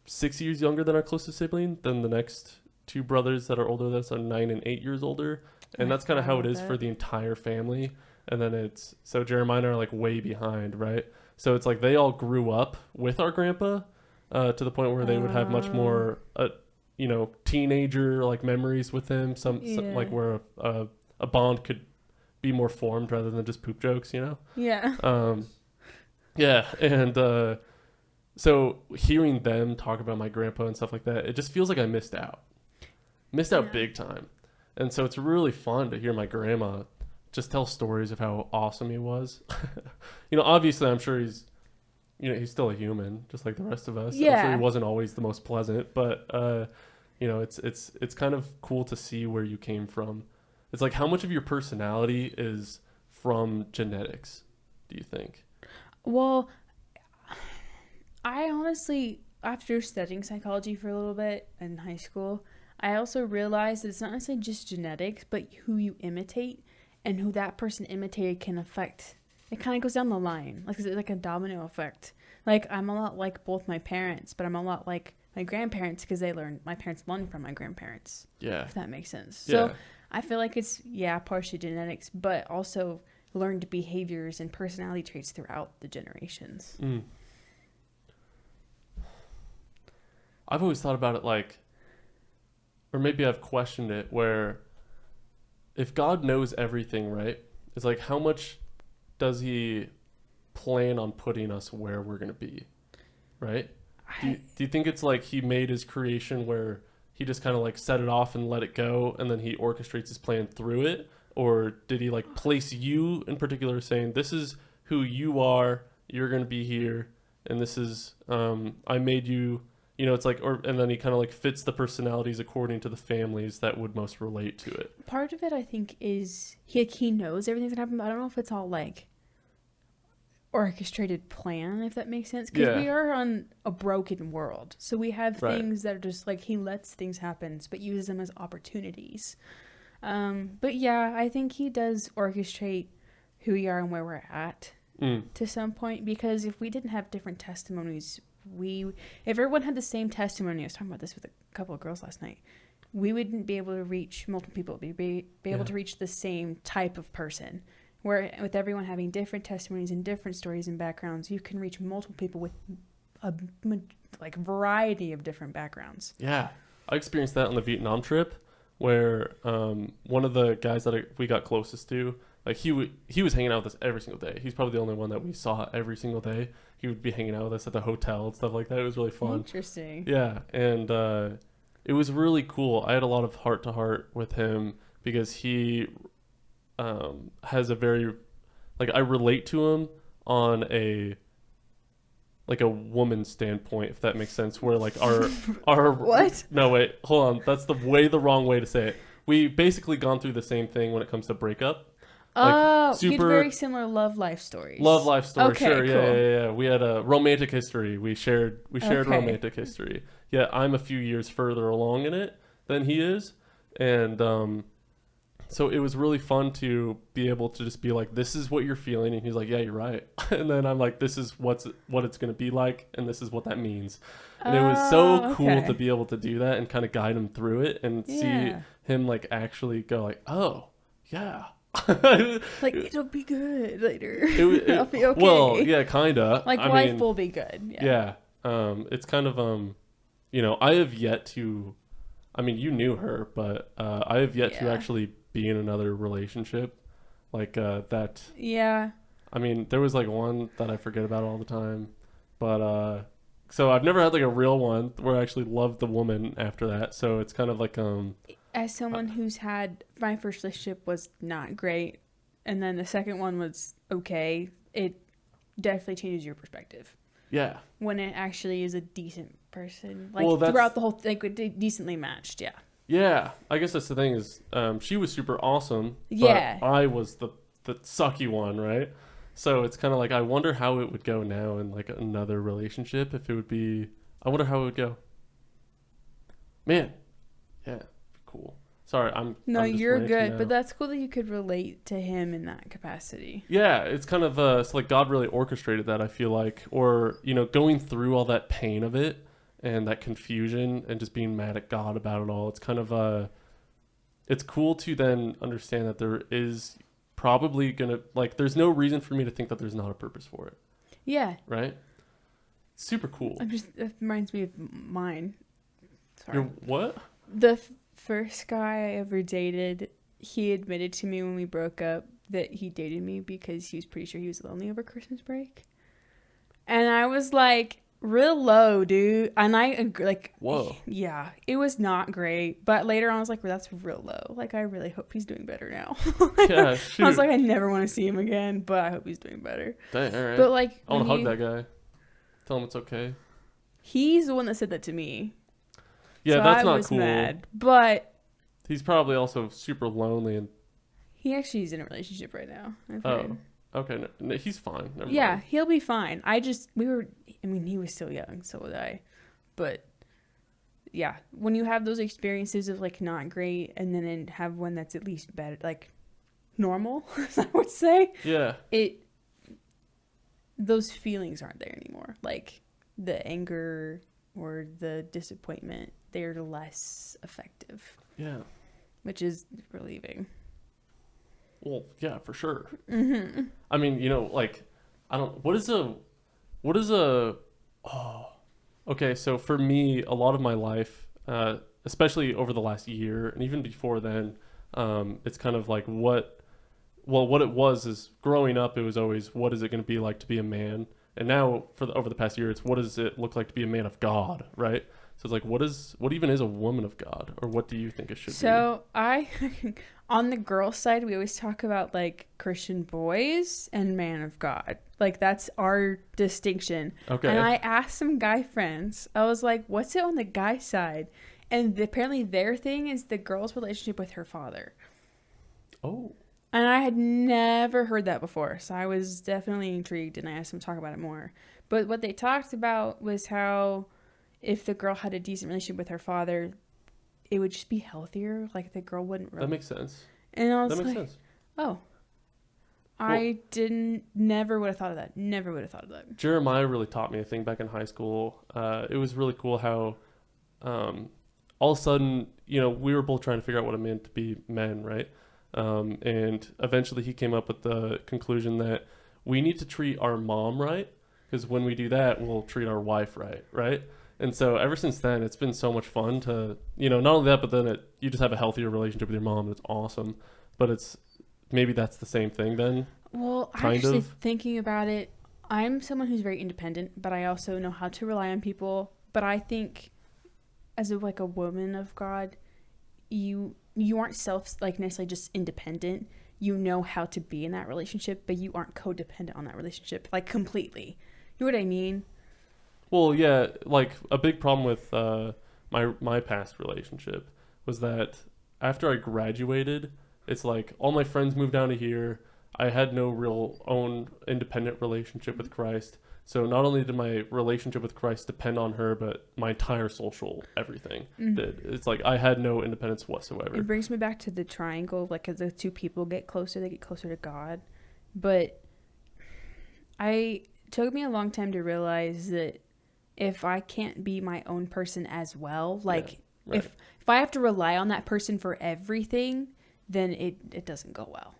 6 years younger than our closest sibling, than the next two brothers that are older than us are 9 and 8 years older. And that's kind of how it is for the entire family. And then so Jeremiah and I are way behind, right? So it's they all grew up with our grandpa to the point where they would have much more, teenager memories with him. Some where a bond could be more formed rather than just poop jokes, Yeah. Yeah, and so hearing them talk about my grandpa and stuff like that, it just feels like I missed out big time. And so it's really fun to hear my grandma just tell stories of how awesome he was. Obviously I'm sure he's still a human, just like the rest of us. Yeah. I'm sure he wasn't always the most pleasant, but it's kind of cool to see where you came from. It's how much of your personality is from genetics, do you think? Well, I honestly, after studying psychology for a little bit in high school, I also realized that it's not necessarily just genetics, but who you imitate and who that person imitated can affect. It kind of goes down the line. It's like a domino effect. I'm a lot like both my parents, but I'm a lot like my grandparents because my parents learned from my grandparents. Yeah. If that makes sense. Yeah. So I feel like it's, partially genetics, but also learned behaviors and personality traits throughout the generations. I've always thought about it or maybe I've questioned it, where if God knows everything, right? It's how much does he plan on putting us where we're going to be, right? Do you think it's he made his creation where he just kind of set it off and let it go, and then he orchestrates his plan through it? or did he like place you in particular, saying this is who you are, you're going to be here, and this is I made you, you know, it's like, or and then he kind of like fits the personalities according to the families that would most relate to it. Part of it, I think, is he knows everything's gonna happen, but I don't know if it's all like orchestrated plan, if that makes sense, because we are on a broken world, so we have things that are just like he lets things happen but uses them as opportunities. But yeah, I think he does orchestrate who we are and where we're at to some point, because if we didn't have different testimonies, if everyone had the same testimony, I was talking about this with a couple of girls last night, we wouldn't be able to reach multiple people, be able to reach the same type of person. Where with everyone having different testimonies and different stories and backgrounds, you can reach multiple people with a like variety of different backgrounds. Yeah, I experienced that on the Vietnam trip, where one of the guys that we got closest to, like he was hanging out with us every single day. He's probably the only one that we saw every single day. He would be hanging out with us at the hotel and stuff like that. It was really fun. Interesting. Yeah, and it was really cool. I had a lot of heart to heart with him because he has a very, like, I relate to him on a woman's standpoint, if that makes sense, where like our what? No, wait, hold on. That's the wrong way to say it. We basically gone through the same thing when it comes to breakup. Like, you had very similar love life stories. Love life story, okay, sure. Cool. Yeah. We had a romantic history. We shared romantic history. Yeah, I'm a few years further along in it than he is. And so it was really fun to be able to just be like, this is what you're feeling. And he's like, yeah, you're right. And then I'm like, this is what it's going to be like. And this is what that means. And it was so cool to be able to do that and kind of guide him through it and see him like actually go like, oh, yeah. Like, it'll be good later. I'll be okay. Well, yeah, kind of. Like, life will be good. Yeah. It's kind of, you know, I have yet to, I mean, you knew her, but I have yet to actually be in another relationship like that. Yeah. I mean, there was like one that I forget about all the time, but so I've never had like a real one where I actually loved the woman after that. So it's kind of like as someone who's had, my first relationship was not great, and then the second one was okay, it definitely changes your perspective. Yeah. When it actually is a decent person, like throughout the whole, like decently matched. Yeah. Yeah, I guess that's the thing is, she was super awesome. Yeah. But I was the sucky one, right? So it's kind of like, I wonder how it would go now in like another relationship. If it would be, I wonder how it would go. Man, yeah, cool. Sorry, you're good, but that's cool that you could relate to him in that capacity. Yeah, it's kind of it's like God really orchestrated that, I feel like, or you know, going through all that pain of it. And that confusion and just being mad at God about it all. It's kind of it's cool to then understand that there is probably gonna, like, there's no reason for me to think that there's not a purpose for it. Yeah. Right? Super cool. That reminds me of mine. Sorry. Your what? The first guy I ever dated, he admitted to me when we broke up that he dated me because he was pretty sure he was lonely over Christmas break. And I was like, real low, dude. And I agree, like, whoa, yeah, it was not great. But later on, I was like, well, that's real low. Like, I really hope he's doing better now. Yeah, shoot. I was like, I never want to see him again, but I hope he's doing better. Dang, all right. But like, I want to hug that guy. Tell him it's okay. He's the one that said that to me. Yeah, so that's I not was cool. Mad, but he's probably also super lonely and. He actually is in a relationship right now. I've oh. heard. Okay, no, he's fine. Never yeah, mind. He'll be fine. I mean, he was still young, so was I. But, yeah, when you have those experiences of, like, not great, and then have one that's at least better, like, normal, I would say. Yeah. Those feelings aren't there anymore. Like, the anger or the disappointment, they're less effective. Yeah. Which is relieving. Well, yeah, for sure. Mm-hmm. I mean, you know, like, okay, so for me, a lot of my life, especially over the last year and even before then, it's kind of like what it was is growing up, it was always, what is it going to be like to be a man? And now over the past year, it's what does it look like to be a man of God, right? So it's like, what even is a woman of God, or what do you think it should be? So on the girl side, we always talk about like Christian boys and man of God. Like that's our distinction. Okay. And I asked some guy friends, I was like, what's it on the guy side? And apparently their thing is the girl's relationship with her father. Oh. And I had never heard that before. So I was definitely intrigued and I asked them to talk about it more. But what they talked about was how if the girl had a decent relationship with her father, it would just be healthier. Like the girl wouldn't really. That makes sense. And I was That makes like, sense. oh. I never would have thought of that. Never would have thought of that. Jeremiah really taught me a thing back in high school. It was really cool how all of a sudden, you know, we were both trying to figure out what it meant to be men, right? And eventually he came up with the conclusion that we need to treat our mom right, because when we do that, we'll treat our wife right, right? And so ever since then, it's been so much fun to, you know, not only that, but then you just have a healthier relationship with your mom. It's awesome. But maybe that's the same thing then. Well, actually thinking about it, I'm someone who's very independent, but I also know how to rely on people. But I think as a woman of God, you aren't necessarily just independent. You know how to be in that relationship, but you aren't codependent on that relationship, like completely. You know what I mean? Well, yeah, like a big problem with my past relationship was that after I graduated, it's like all my friends moved down to here. I had no real own independent relationship with Christ. So not only did my relationship with Christ depend on her, but my entire social everything did. It's like I had no independence whatsoever. It brings me back to the triangle, like as the two people get closer, they get closer to God. But it took me a long time to realize that if I can't be my own person as well, like if I have to rely on that person for everything, then it doesn't go well.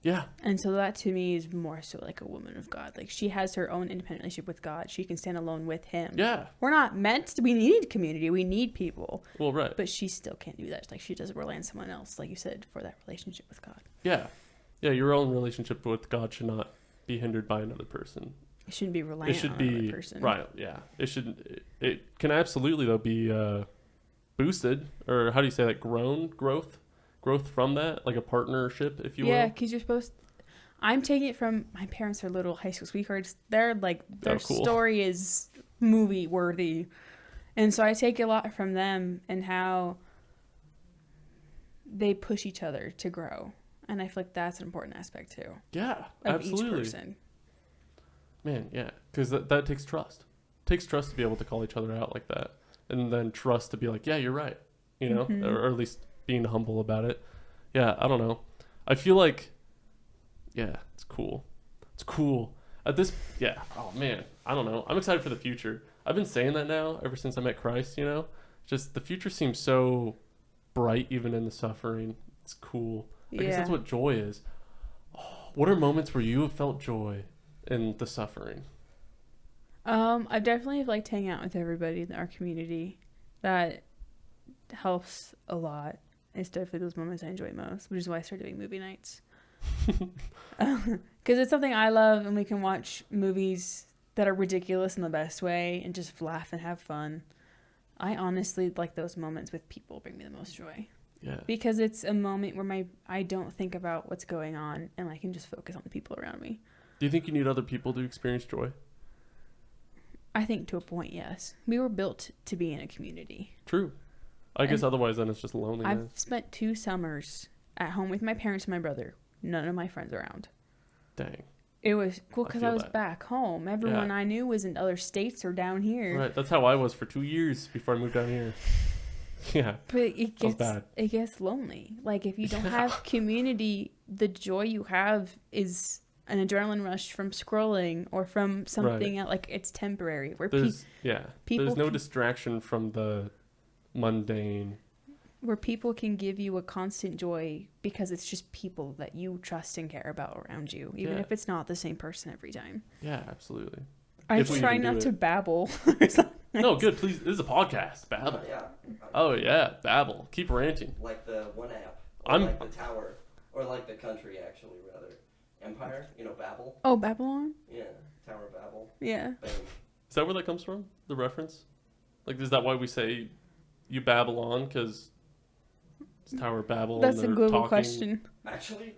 Yeah. And so that to me is more so like a woman of God. Like she has her own independent relationship with God. She can stand alone with him. Yeah. We're not meant to, we need community. We need people. Well, right. But she still can't do that. Like she doesn't rely on someone else, like you said, for that relationship with God. Yeah. Yeah, your own relationship with God should not be hindered by another person. It shouldn't be reliant on another person. Right, yeah. It can absolutely, though, be boosted, or how do you say that, growth from that, like a partnership, if you will. Yeah, because you're supposed I'm taking it from, my parents are little high school sweethearts. Their cool. story is movie worthy. And so I take a lot from them and how they push each other to grow. And I feel like that's an important aspect too. Yeah, of absolutely. Each person. Man, yeah, because that takes trust. It takes trust to be able to call each other out like that. And then trust to be like, yeah, you're right. You know, or at least being humble about it. Yeah, I don't know. I feel like, yeah, it's cool. It's cool. Oh man, I don't know. I'm excited for the future. I've been saying that now ever since I met Christ, you know? Just the future seems so bright even in the suffering. It's cool. I guess that's what joy is. Oh, what are moments where you have felt joy in the suffering? I definitely liked hanging out with everybody in our community. That helps a lot. It's definitely those moments I enjoy most, which is why I started doing movie nights. Because it's something I love, and we can watch movies that are ridiculous in the best way and just laugh and have fun. I honestly like those moments with people bring me the most joy. Yeah. Because it's a moment where I don't think about what's going on, and I can just focus on the people around me. Do you think you need other people to experience joy? I think to a point, yes. We were built to be in a community. True. I guess otherwise then it's just loneliness. I've spent 2 summers at home with my parents and my brother. None of my friends around. Dang. It was cool because I was back home. Everyone I knew was in other states or down here. Right. That's how I was for 2 years before I moved down here. Yeah. But it gets lonely. Like if you don't have community, the joy you have is an adrenaline rush from scrolling or from something else. Like it's temporary. Where there's no distraction from the mundane. Where people can give you a constant joy because it's just people that you trust and care about around you, even if it's not the same person every time. Yeah, absolutely. I try not to babble. No, good. Please, this is a podcast. Babble. Oh yeah, babble. Keep ranting. Like the one app. Or like the tower. Or like the country, actually, rather. Empire, Babel. Oh, Babylon? Yeah, Tower of Babel. Yeah. Bam. Is that where that comes from? The reference? Like, is that why we say you babble on? Because It's Tower of Babel. That's a and they're Google talking. question. Actually,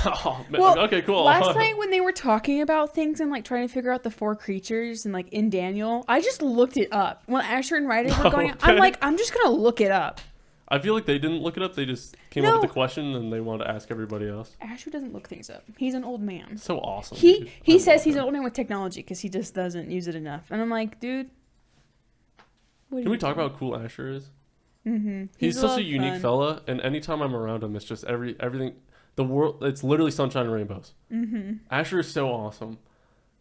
Oh, man. Well, Okay, cool. Last night when they were talking about things and like trying to figure out the 4 creatures and like in Daniel, I just looked it up. When Asher and Ryder were going, I'm like, I'm just gonna look it up. I feel like they didn't look it up. They just came up with the question and they wanted to ask everybody else. Asher doesn't look things up. He's an old man. So awesome. He dude. says he's an old man with technology because he just doesn't use it enough. And I'm like, dude. Can we talk about how cool Asher is? Mm-hmm. He's such a unique fella, and anytime I'm around him, it's just everything. The world, it's literally sunshine and rainbows. Mm-hmm. Asher is so awesome,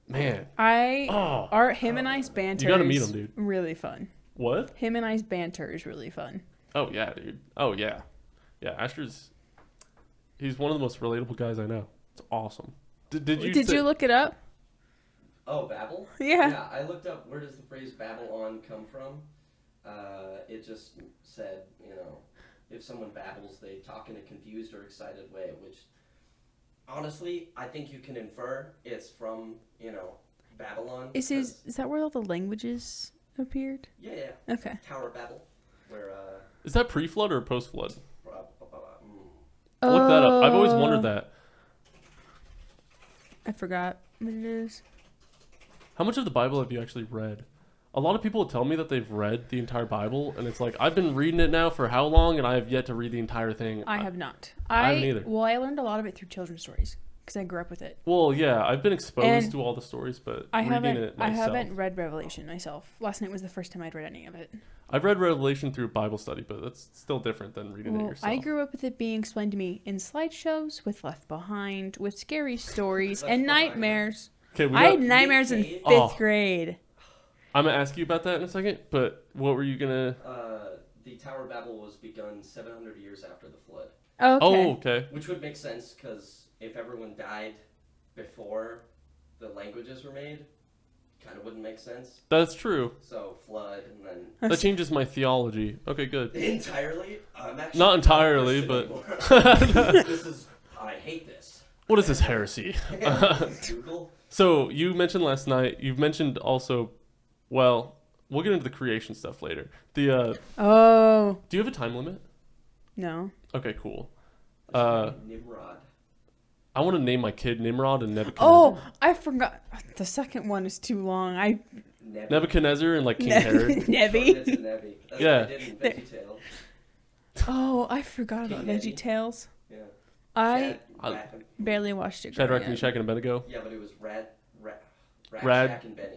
man. Him and I's banter. You gotta meet him, dude. Really fun. What? Him and I's banter is really fun. Oh yeah, dude. Oh yeah, yeah. He's one of the most relatable guys I know. It's awesome. Did you look it up? oh, Babel? Yeah. Yeah, I looked up where does the phrase Babylon come from. It just said, if someone babbles, they talk in a confused or excited way, which, honestly, I think you can infer it's from, Babylon. Is that where all the languages appeared? Yeah. Okay. Tower of Babel, where, Is that pre-flood or post-flood? Oh, Look that up. I've always wondered that. I forgot what it is. How much of the Bible have you actually read? A lot of people tell me that they've read the entire Bible, and it's like, I've been reading it now for how long, and I have yet to read the entire thing. I have not. I haven't either. Well, I learned a lot of it through children's stories because I grew up with it. Well, yeah, I've been exposed And to all the stories, but I reading it myself. I haven't read Revelation myself. Last night was the first time I'd read any of it. I've read Revelation through Bible study, but that's still different than reading it yourself. I grew up with it being explained to me in slideshows, with Left Behind, with scary stories, and nightmares. Okay, I had nightmares in 5th grade. I'm going to ask you about that in a second, but what were you going to... the Tower of Babel was begun 700 years after the flood. Okay. Oh, okay. Which would make sense, because if everyone died before the languages were made, kind of wouldn't make sense. That's true. So, flood, and then... That changes my theology. Okay, good. Entirely? I'm actually not entirely, but... I hate this. What is this heresy? Google? So, you mentioned last night, you've mentioned also... Well, we'll get into the creation stuff later. Do you have a time limit? No. Okay, cool. Nimrod. I want to name my kid Nimrod and Nebuchadnezzar. Oh, I forgot. The second one is too long. Nebuchadnezzar and like King Herod. Nebi. That's Yeah. what I did in VeggieTales. Oh, I forgot about VeggieTales. Yeah. I barely watched it. Shadrach, Meshach, and Abednego. Yeah, but it was Rad, Shack, and Benny.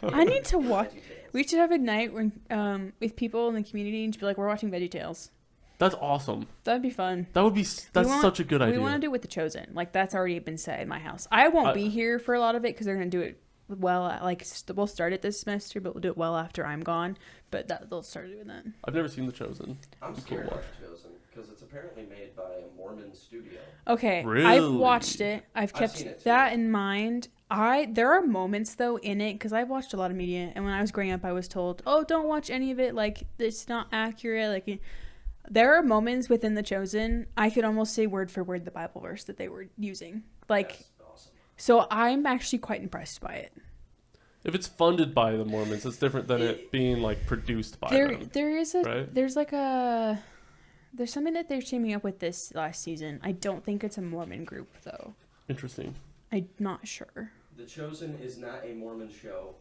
I need to watch. We should have a night when, with people in the community and just be like, we're watching VeggieTales. That's awesome. That'd be fun. That's such a good idea. We want to do it with The Chosen. Like, that's already been set in my house. I won't be here for a lot of it because they're going to do it well. Like, we'll start it this semester, but we'll do it well after I'm gone. But they'll start doing that. I've never seen The Chosen. I'm scared of The Chosen because it's apparently made by a Mormon studio. Okay, really? I've watched it. I've kept that in mind. There are moments though in it because I've watched a lot of media, and when I was growing up, I was told, "Oh, don't watch any of it. Like, it's not accurate." Like, there are moments within The Chosen I could almost say word for word the Bible verse that they were using. Like, that's awesome. So I'm actually quite impressed by it. If it's funded by the Mormons, it's different than it being like produced by them. There's something that they're teaming up with this last season. I don't think it's a Mormon group though. Interesting. I'm not sure. The Chosen is not a Mormon show,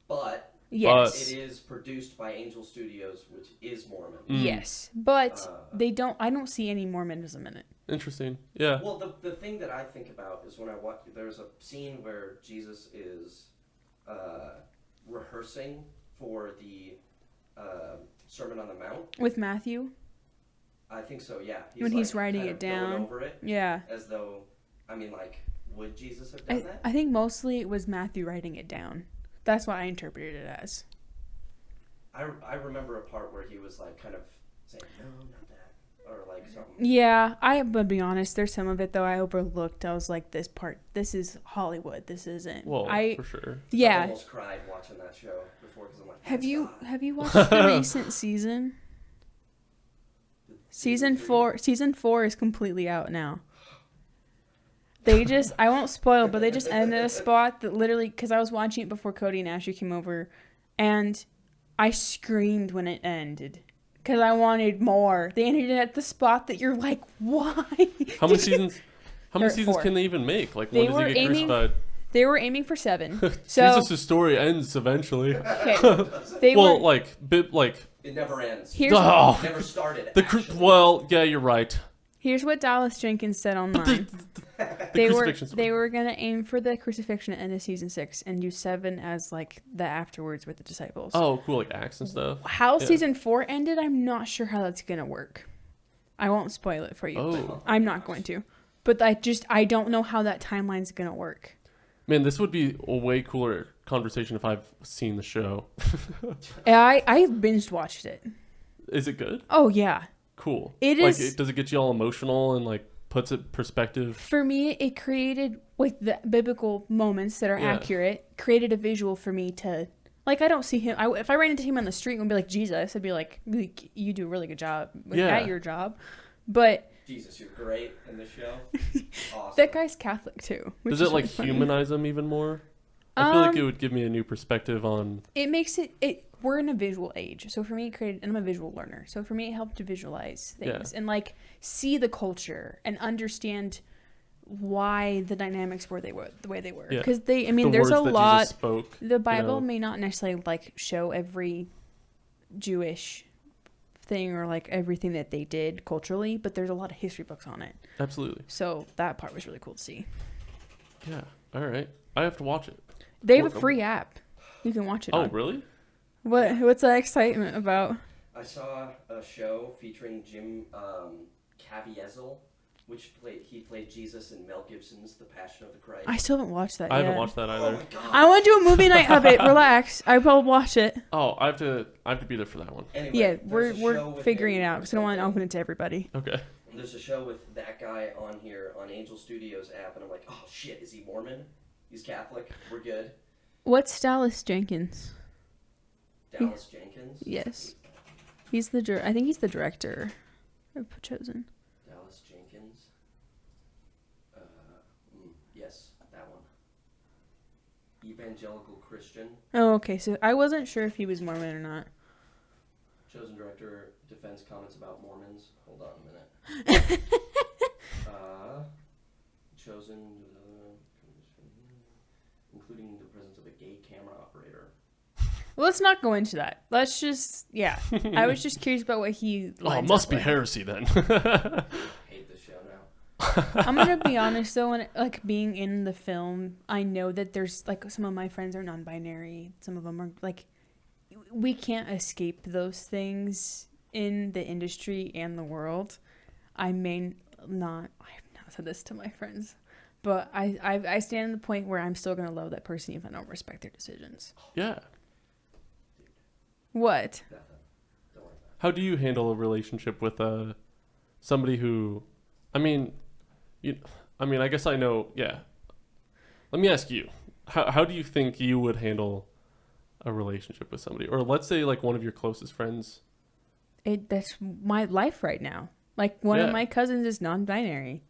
but yes, it is produced by Angel Studios, which is Mormon. Yes, but I don't see any Mormonism in it. Interesting. Yeah. Well, the thing that I think about is when I watch, there's a scene where Jesus is rehearsing for the Sermon on the Mount with Matthew. I think so. Yeah. When he's writing it down. Going over it. Yeah. As though, would Jesus have done that? I think mostly it was Matthew writing it down. That's what I interpreted it as. I remember a part where he was like kind of saying, no, not that, or like something. Yeah, but to be honest, there's some of it though I overlooked. I was like, this is Hollywood. This isn't. Well, for sure. Yeah. I almost cried watching that show before because I'm like, have you watched the recent season? Season 4 is completely out now. I won't spoil, but they just ended a spot that literally, because I was watching it before Cody and Ashley came over, and I screamed when it ended because I wanted more. They ended it at the spot that you're like, why? How many seasons? How many Or seasons 4. can they even make? Like, They when does were he get aiming- crucified? They were aiming for 7. So Jesus' story ends eventually. okay, they Well, were. It never ends. Here's Oh. It never started. Well, yeah, you're right. Here's what Dallas Jenkins said online. The They were crucifixion story. they were gonna aim for the crucifixion at the end of season 6 and do 7 as like the afterwards with the disciples. Oh, cool, like Acts and stuff. How Yeah. season 4 ended, I'm not sure how that's gonna work. I won't spoil it for you. Oh. I'm not going to. But I don't know how that timeline's gonna work. Man, this would be a way cooler conversation if I've seen the show. I binged watched it. Is it good? Oh yeah. Cool. It like, is- does it get you all emotional and like puts it in perspective? For me, it created like the biblical moments that are Yeah. accurate, created a visual for me to like I don't see him if I ran into him on the street and be like Jesus, I'd be like you do a really good job at your job. But Jesus, you're great in the show. Awesome. that guy's Catholic too. which Does is it like really funny. humanize them even more? I feel like it would give me a new perspective on. It makes it we're in a visual age. So for me it created and I'm a visual learner. So for me it helped to visualize things and like see the culture and understand why the dynamics were the way they were. Yeah. Because there's a words that lot Jesus spoke, the Bible you know. may not necessarily like show every Jewish thing or like everything that they did culturally, but there's a lot of history books on it. Absolutely. So that part was really cool to see. Yeah. All right. I have to watch it. They have a free app. You can watch it Oh, on. really? What's that excitement about? I saw a show featuring Jim Caviezel, he played Jesus in Mel Gibson's The Passion of the Christ. I still haven't watched that I yet. haven't watched that Oh either. my god. I want to do a movie night of it. Relax. I will watch it. Oh, I have to be there for that one. Anyway, Yeah, there's a show we're with figuring him it out because I don't want to open it to everybody. Okay. There's a show with that guy on here on Angel Studios app, and I'm like, oh shit, is he Mormon? He's Catholic. We're good. What's Dallas Jenkins? Dallas Jenkins. Yes, he's the I think he's the director of Chosen. Dallas Jenkins. Yes, that one. Evangelical Christian. Oh, okay. So I wasn't sure if he was Mormon or not. Chosen director defends comments about Mormons. Hold on a minute. Chosen, including the presence of a gay camera operator. Well, let's not go into that. Let's just, yeah. I was just curious about what he. Oh, it lines must up be with. heresy then. Hate this show now. I'm gonna be honest though, when like being in the film, I know that there's like some of my friends are non-binary. Some of them are like, we can't escape those things in the industry and the world. I have not said this to my friends, but I stand at the point where I'm still gonna love that person even if I don't respect their decisions. Yeah. What? Nothing. Don't worry about How do you handle a relationship with somebody who, I mean, I guess I know. Yeah. Let me ask you, how do you think you would handle a relationship with somebody, or let's say like one of your closest friends? That's my life right now. Like one of my cousins is non-binary.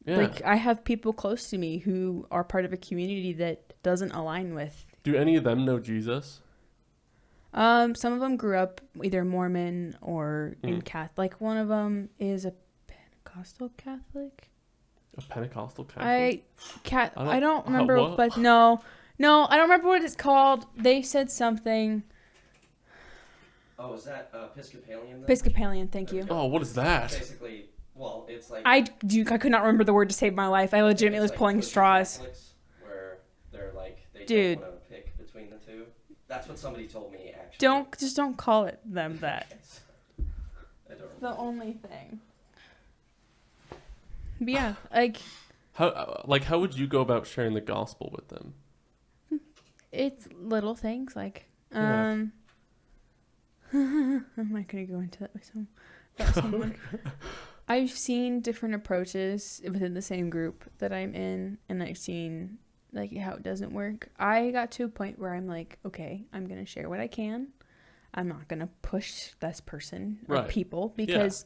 Yeah. Like I have people close to me who are part of a community that doesn't align with. Do any of them know Jesus? Some of them grew up either Mormon or in Catholic. Like one of them is a Pentecostal Catholic. A Pentecostal Catholic? I don't remember, what? but no, I don't remember what it's called. They said something. Oh, is that Episcopalian? Then? Episcopalian, thank you. Oh, what is that? Basically, well, it's like I could not remember the word to save my life. I legitimately was like pulling Christian straws. Catholics, where they're like they Dude. don't want to pick between the two. That's what somebody told me actually. Don't call it them that. I don't It's the remember. only thing. But yeah, like How would you go about sharing the gospel with them? it's little things like Yeah. I'm not gonna go into that with about someone. I've seen different approaches within the same group that I'm in, and I've seen like how it doesn't work. I got to a point where I'm like, okay, I'm gonna share what I can. I'm not gonna push this person or Right. people because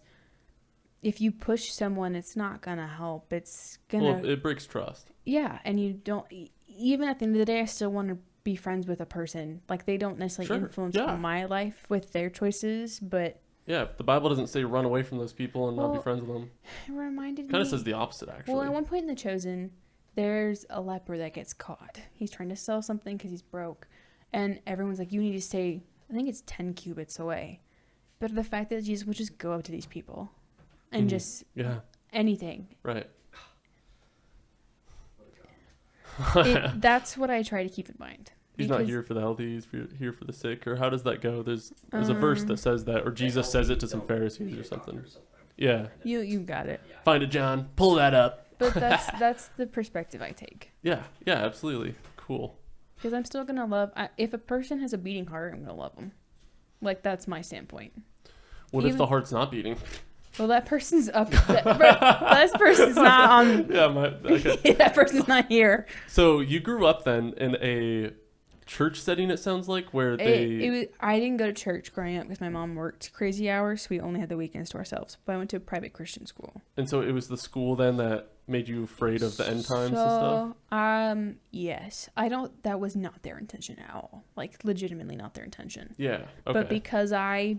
if you push someone, it's not gonna help. It's gonna Well, it breaks trust. yeah, and you don't even at the end of the day, I still want to be friends with a person. Like, they don't necessarily influence yeah. my life with their choices, but... Yeah, the Bible doesn't say run away from those people and not be friends with them. It reminded me... Kind of says the opposite, actually. Well, at one point in The Chosen, there's a leper that gets caught. He's trying to sell something because he's broke. And everyone's like, you need to stay, I think it's 10 cubits away. But the fact that Jesus would just go up to these people and just... Yeah. Anything. Right. That's what I try to keep in mind. He's not here for the healthy, he's here for the sick. Or how does that go? There's a verse that says that, or Jesus says it to some Pharisees or something. Yeah. You got it. Find it, John. Pull that up. But that's the perspective I take. Yeah, absolutely. Cool. Because I'm still going to love... if a person has a beating heart, I'm going to love them. Like, that's my standpoint. What if the heart's not beating? Well, that person's up. That person's not on... Yeah, that person's not here. So you grew up then in a church setting, it sounds like, where I didn't go to church growing up because my mom worked crazy hours, so we only had the weekends to ourselves. But I went to a private Christian school. And so it was the school then that made you afraid of the end times and stuff? Yes. That was not their intention at all. Like, legitimately not their intention. Yeah, okay. But because I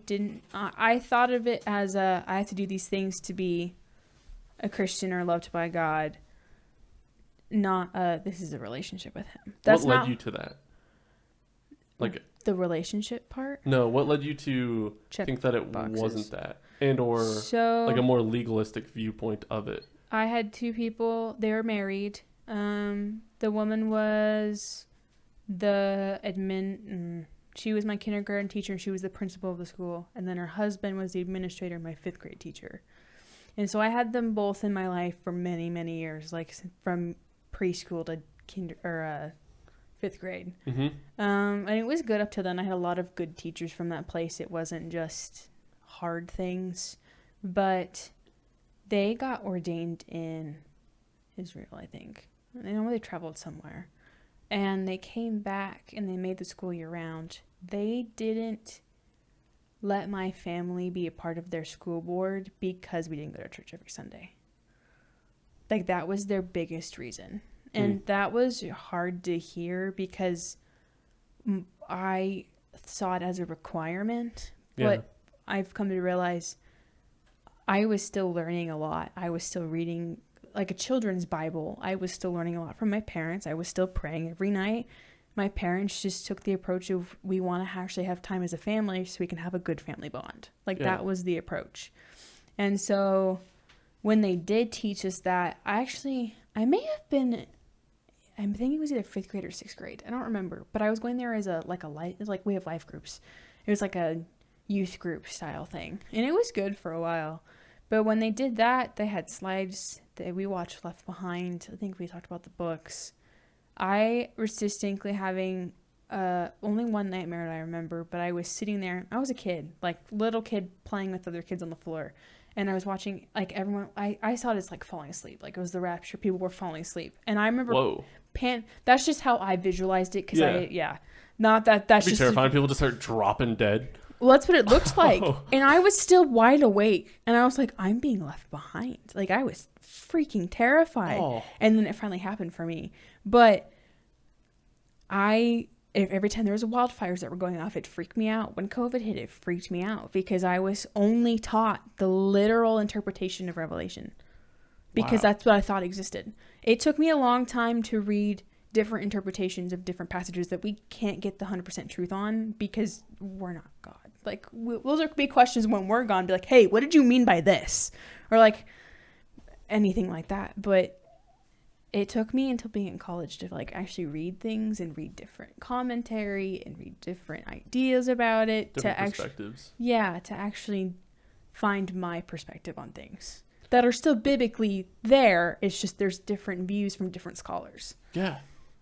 thought of it as I have to do these things to be a Christian or loved by God, not this is a relationship with him. What led you to that? Like the relationship part? No, what led you to think that it wasn't that? And or like a more legalistic viewpoint of it? I had two people. They were married. The woman was the admin. She was my kindergarten teacher. She was the principal of the school. And then her husband was the administrator, my 5th grade teacher. And so I had them both in my life for many, many years, like from preschool to 5th grade. Mm-hmm. And it was good up to then. I had a lot of good teachers from that place. It wasn't just hard things, but they got ordained in Israel, I think. I know they traveled somewhere. And they came back and they made the school year round. They didn't let my family be a part of their school board because we didn't go to church every Sunday. Like, that was their biggest reason. And that was hard to hear because I saw it as a requirement. Yeah. But I've come to realize I was still learning a lot. I was still reading like a children's Bible. I was still learning a lot from my parents. I was still praying every night. My parents just took the approach of, we want to actually have time as a family so we can have a good family bond. Like, that was the approach. And so when they did teach us that, I may have been, I'm thinking it was either 5th grade or 6th grade. I don't remember. But I was going there as we have life groups. It was like a youth group style thing. And it was good for a while. But when they did that, they had slides that we watched Left Behind. I think we talked about the books. I was distinctly having only one nightmare that I remember, but I was sitting there. I was a kid, like little kid playing with other kids on the floor. And I was watching, like, everyone, I saw it as like falling asleep. Like, it was the rapture. People were falling asleep. And I remember, that's just how I visualized it. Cause not that that's just terrifying. People just start dropping dead. Well, that's what it looked like. And I was still wide awake. And I was like, I'm being left behind. Like, I was freaking terrified. And then it finally happened for me. But every time there was wildfires that were going off, it freaked me out. When COVID hit, it freaked me out because I was only taught the literal interpretation of Revelation because that's what I thought existed. It took me a long time to read different interpretations of different passages that we can't get the 100% truth on because we're not God. Like, those are big questions when we're gone. Be like, hey, what did you mean by this? Or like anything like that. But it took me until being in college to like actually read things and read different commentary and read different ideas about it. Different perspectives. To actually find my perspective on things that are still biblically there. It's just there's different views from different scholars. Yeah.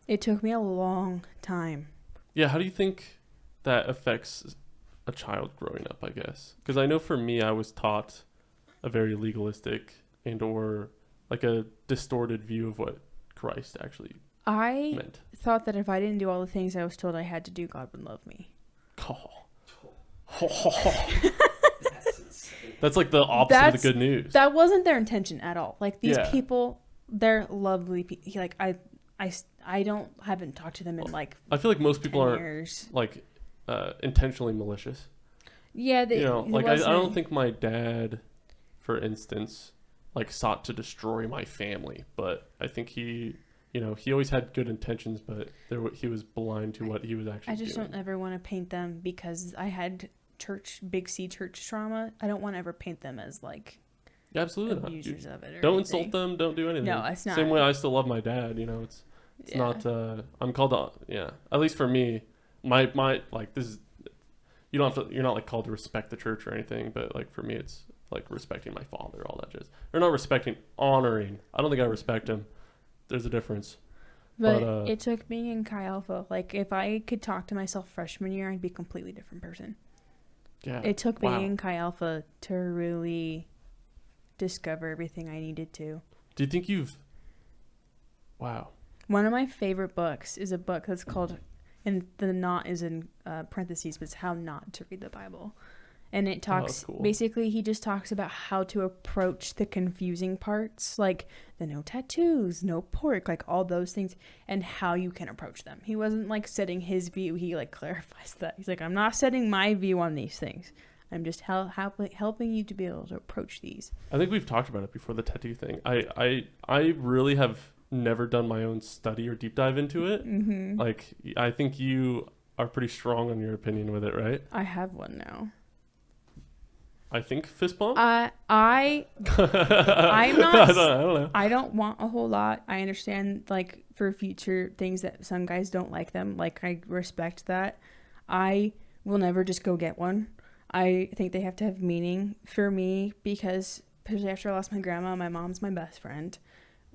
It took me a long time. Yeah, how do you think that affects a child growing up, I guess? Because I know for me, I was taught a very legalistic and or like a distorted view of what Christ actually meant. I thought that if I didn't do all the things I was told I had to do, God would love me. That's like the opposite of the good news. That wasn't their intention at all. Like, these people, they're lovely people. Like, I haven't talked to them in like I feel like most people aren't years. like intentionally malicious. Yeah, I don't think my dad, for instance, like sought to destroy my family, but I think he always had good intentions, but he was blind to what he was actually doing. I just don't ever want to paint them because I had big C church trauma. I don't want to ever paint them as like absolutely abusers of it. Don't insult them. Don't do anything. No, it's not. Same way I still love my dad. It's not. I'm called to. At least for me, my like this is. You don't have to. You're not like called to respect the church or anything, but like for me, it's like respecting my father. All that jazz. Or not respecting, honoring. I don't think I respect him. There's a difference. But it took me in Chi Alpha. Like if I could talk to myself freshman year, I'd be a completely different person. Yeah. It took me in Chi Alpha to really discover everything I needed to. Do you think Wow. One of my favorite books is a book that's called, and the not is in parentheses, but it's How Not to Read the Bible. And it talks, basically he just talks about how to approach the confusing parts, like the no tattoos, no pork, like all those things, and how you can approach them. He wasn't like setting his view. He like clarifies that. He's like, I'm not setting my view on these things. I'm just helping you to be able to approach these. I think we've talked about it before, the tattoo thing. I really have never done my own study or deep dive into it. Mm-hmm. Like, I think you are pretty strong on your opinion with it, right? I have one now. I think fist bump? I'm not. I don't know. I don't want a whole lot. I understand, like, for future things that some guys don't like them. Like, I respect that. I will never just go get one. I think they have to have meaning for me because, especially after I lost my grandma, my mom's my best friend.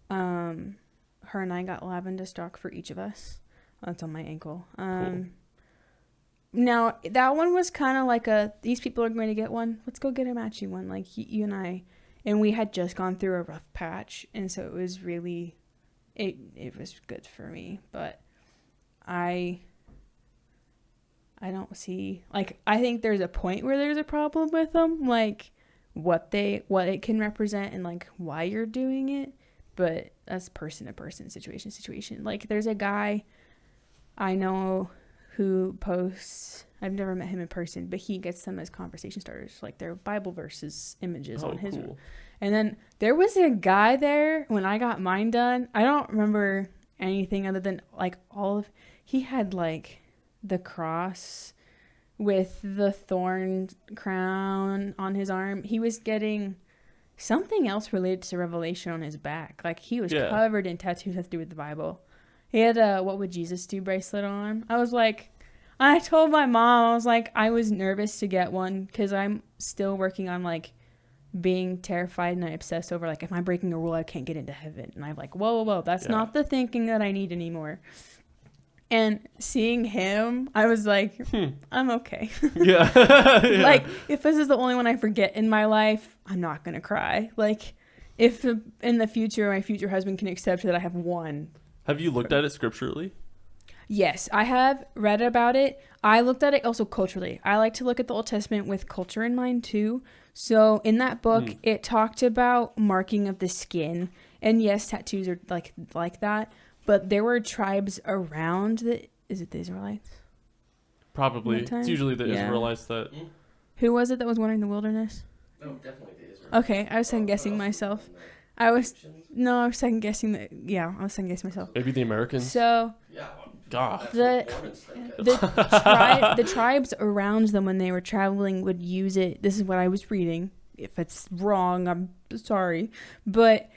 Her and I got lavender stock for each of us. That's on my ankle. Cool. Now, that one was kind of like these people are going to get one. Let's go get a matching one, like you and I. And we had just gone through a rough patch, and so it was really, it was good for me. But I don't see, like, I think there's a point where there's a problem with them, like what it can represent and like why you're doing it. But that's person to person, situation. Like, there's a guy I know who posts, I've never met him in person, but he gets them as conversation starters, like their Bible verses, images on his room. And then there was a guy there when I got mine done. I don't remember anything other than like he had like the cross with the thorn crown on his arm. He was getting something else related to Revelation on his back. Like, he was covered in tattoos that have to do with the Bible. He had a What Would Jesus Do bracelet on. I told my mom, I was like, I was nervous to get one because I'm still working on like being terrified and I obsess over like, if I'm breaking a rule, I can't get into heaven. And I'm like, whoa, that's not the thinking that I need anymore. And seeing him, I was like, I'm okay. Yeah. Like, if this is the only one I forget in my life, I'm not going to cry. Like, if in the future, my future husband can accept that I have one. Have you looked at it scripturally? Yes, I have read about it. I looked at it also culturally. I like to look at the Old Testament with culture in mind too. So in that book, it talked about marking of the skin. And yes, tattoos are like that. But there were tribes around is it the Israelites? Probably. It's usually the Israelites that... Who was it that was wandering the wilderness? No, definitely the Israelites. Okay, I was second guessing myself. I was second guessing myself. Maybe the Americans. So, God. The tribes around them when they were traveling would use it. This is what I was reading. If it's wrong, I'm sorry. But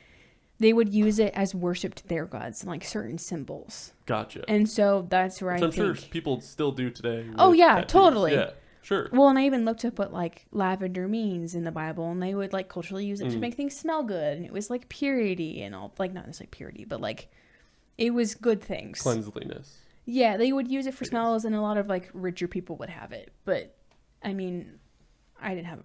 they would use it as worship to their gods, like certain symbols. Gotcha. And so that's where I'm sure people still do today. Oh, yeah, tattoos. totally. Yeah, sure. Well, and I even looked up what like lavender means in the Bible, and they would like culturally use it to make things smell good, and it was like purity and all, like not necessarily purity, but like it was good things. Cleanliness. Yeah, they would use it for smells, and a lot of like richer people would have it. But I mean, I didn't have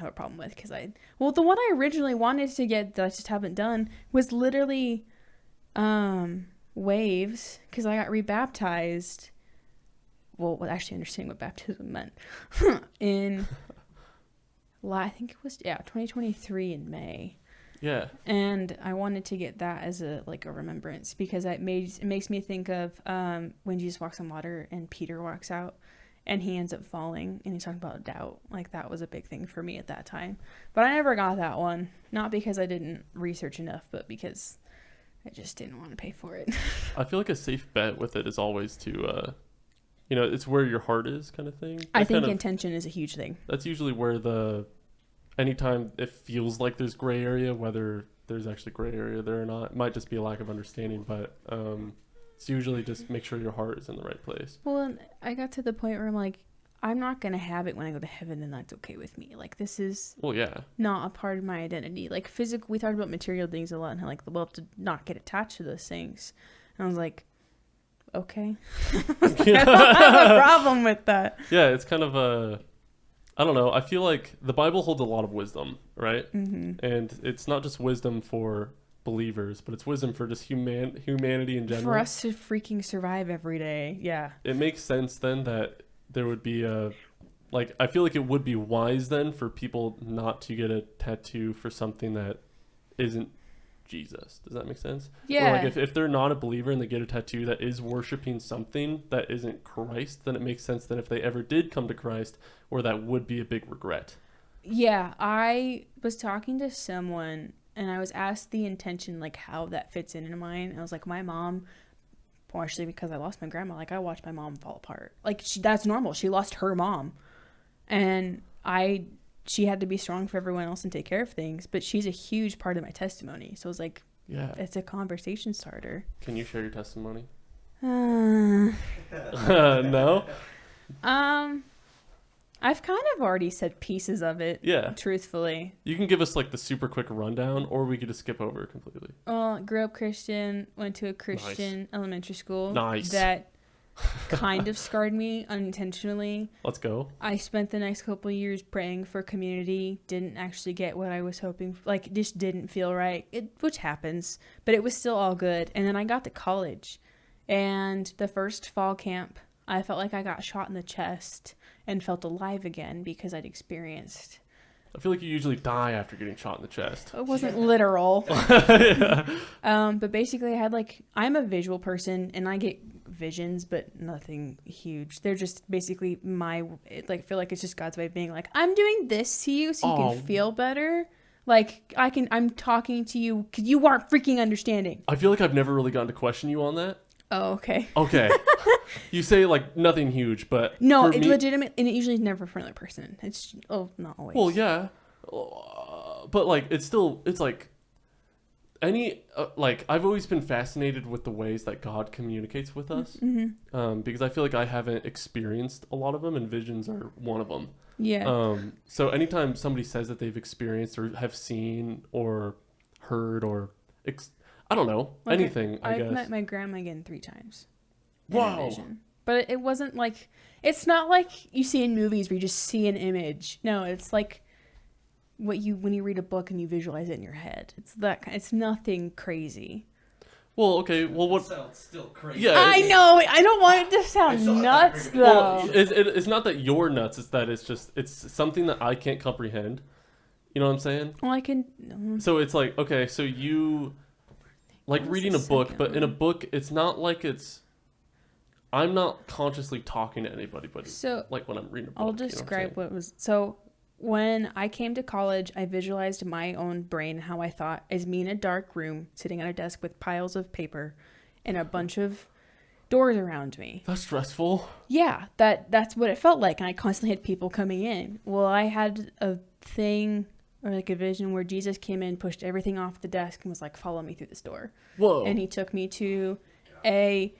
a problem with because the one I originally wanted to get that I just haven't done was literally waves, because I got rebaptized. Well, actually understanding what baptism meant in I think it was 2023 in May. Yeah. And I wanted to get that as a remembrance, because it makes me think of when Jesus walks on water and Peter walks out and he ends up falling, and he's talking about doubt. Like, that was a big thing for me at that time. But I never got that one. Not because I didn't research enough, but because I just didn't want to pay for it. I feel like a safe bet with it is always to, it's where your heart is, kind of thing. I think intention is a huge thing. That's usually where anytime it feels like there's gray area, whether there's actually gray area there or not, it might just be a lack of understanding, but it's usually just make sure your heart is in the right place. Well, and I got to the point where I'm like, I'm not going to have it when I go to heaven, and that's okay with me. Like, this is not a part of my identity. Like, we talked about material things a lot, and how, like, we'll have to not get attached to those things. And I was like, okay. I don't have a problem with that. Yeah, it's kind of I don't know. I feel like the Bible holds a lot of wisdom, right? Mm-hmm. And it's not just wisdom for believers, but it's wisdom for just humanity in general. For us to freaking survive every day. Yeah. It makes sense then that there would be I feel like it would be wise then for people not to get a tattoo for something that isn't Jesus. Does that make sense? Yeah. Or like if they're not a believer and they get a tattoo that is worshiping something that isn't Christ, then it makes sense that if they ever did come to Christ, or that would be a big regret. Yeah, I was talking to someone, and I was asked the intention, like, how that fits into mine. And I was like, my mom, partially because I lost my grandma, like, I watched my mom fall apart. Like, that's normal. She lost her mom. And she had to be strong for everyone else and take care of things, but she's a huge part of my testimony. So it was like, yeah, it's a conversation starter. Can you share your testimony? No. I've kind of already said pieces of it. Yeah. Truthfully. You can give us like the super quick rundown, or we could just skip over it completely. Grew up Christian, went to a Christian elementary school. Nice. That kind of scarred me unintentionally. Let's go. I spent the next couple of years praying for community. Didn't actually get what I was hoping for. Like, just didn't feel right, which happens. But it was still all good. And then I got to college. And the first fall camp, I felt like I got shot in the chest and felt alive again because I'd experienced. I feel like you usually die after getting shot in the chest. It wasn't literal. Yeah. But basically I had I'm a visual person and I get visions, but nothing huge. They're just basically feel like it's just God's way of being like, I'm doing this to you so you can feel better. Like, I'm talking to you because you aren't freaking understanding. I feel like I've never really gotten to question you on that. Oh, okay. Okay. You say nothing huge, but no, it's legitimate, and it usually is never for another person. It's not always. Well, yeah, but it's any I've always been fascinated with the ways that God communicates with us, mm-hmm. Because I feel like I haven't experienced a lot of them, and visions are one of them. Yeah. So anytime somebody says that they've experienced or have seen or heard or I don't know, anything. I've met my grandma again 3 times. Wow. But it wasn't it's not like you see in movies where you just see an image. No, it's like when you read a book and you visualize it in your head. It's nothing crazy. Well, okay. Well, what sounds still crazy? Yeah, I know. I don't want it to sound nuts though. Well, it's not that you're nuts. It's that it's something that I can't comprehend. You know what I'm saying? Well, I can. So it's okay. So you reading a book, but in a book, it's not like it's. I'm not consciously talking to anybody, but when I'm reading a book. I'll describe what was. So when I came to college, I visualized my own brain, how I thought, as me in a dark room, sitting at a desk with piles of paper and a bunch of doors around me. That's stressful. Yeah, that's what it felt like, and I constantly had people coming in. Well, I had a thing, or a vision, where Jesus came in, pushed everything off the desk, and was like, follow me through this door. Whoa. And he took me to a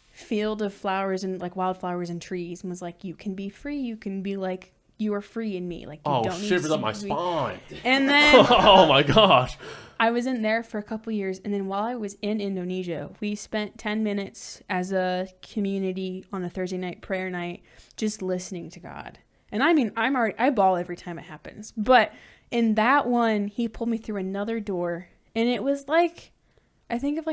field of flowers and wildflowers and trees, and was like, you can be free, you can be you are free in me, you don't need shivers to up my spine. And then oh my gosh, I was in there for a couple years, and then while I was in Indonesia, we spent 10 minutes as a community on a Thursday night prayer night just listening to God. And I mean, I bawl every time it happens, but in that one, he pulled me through another door, and it was I think of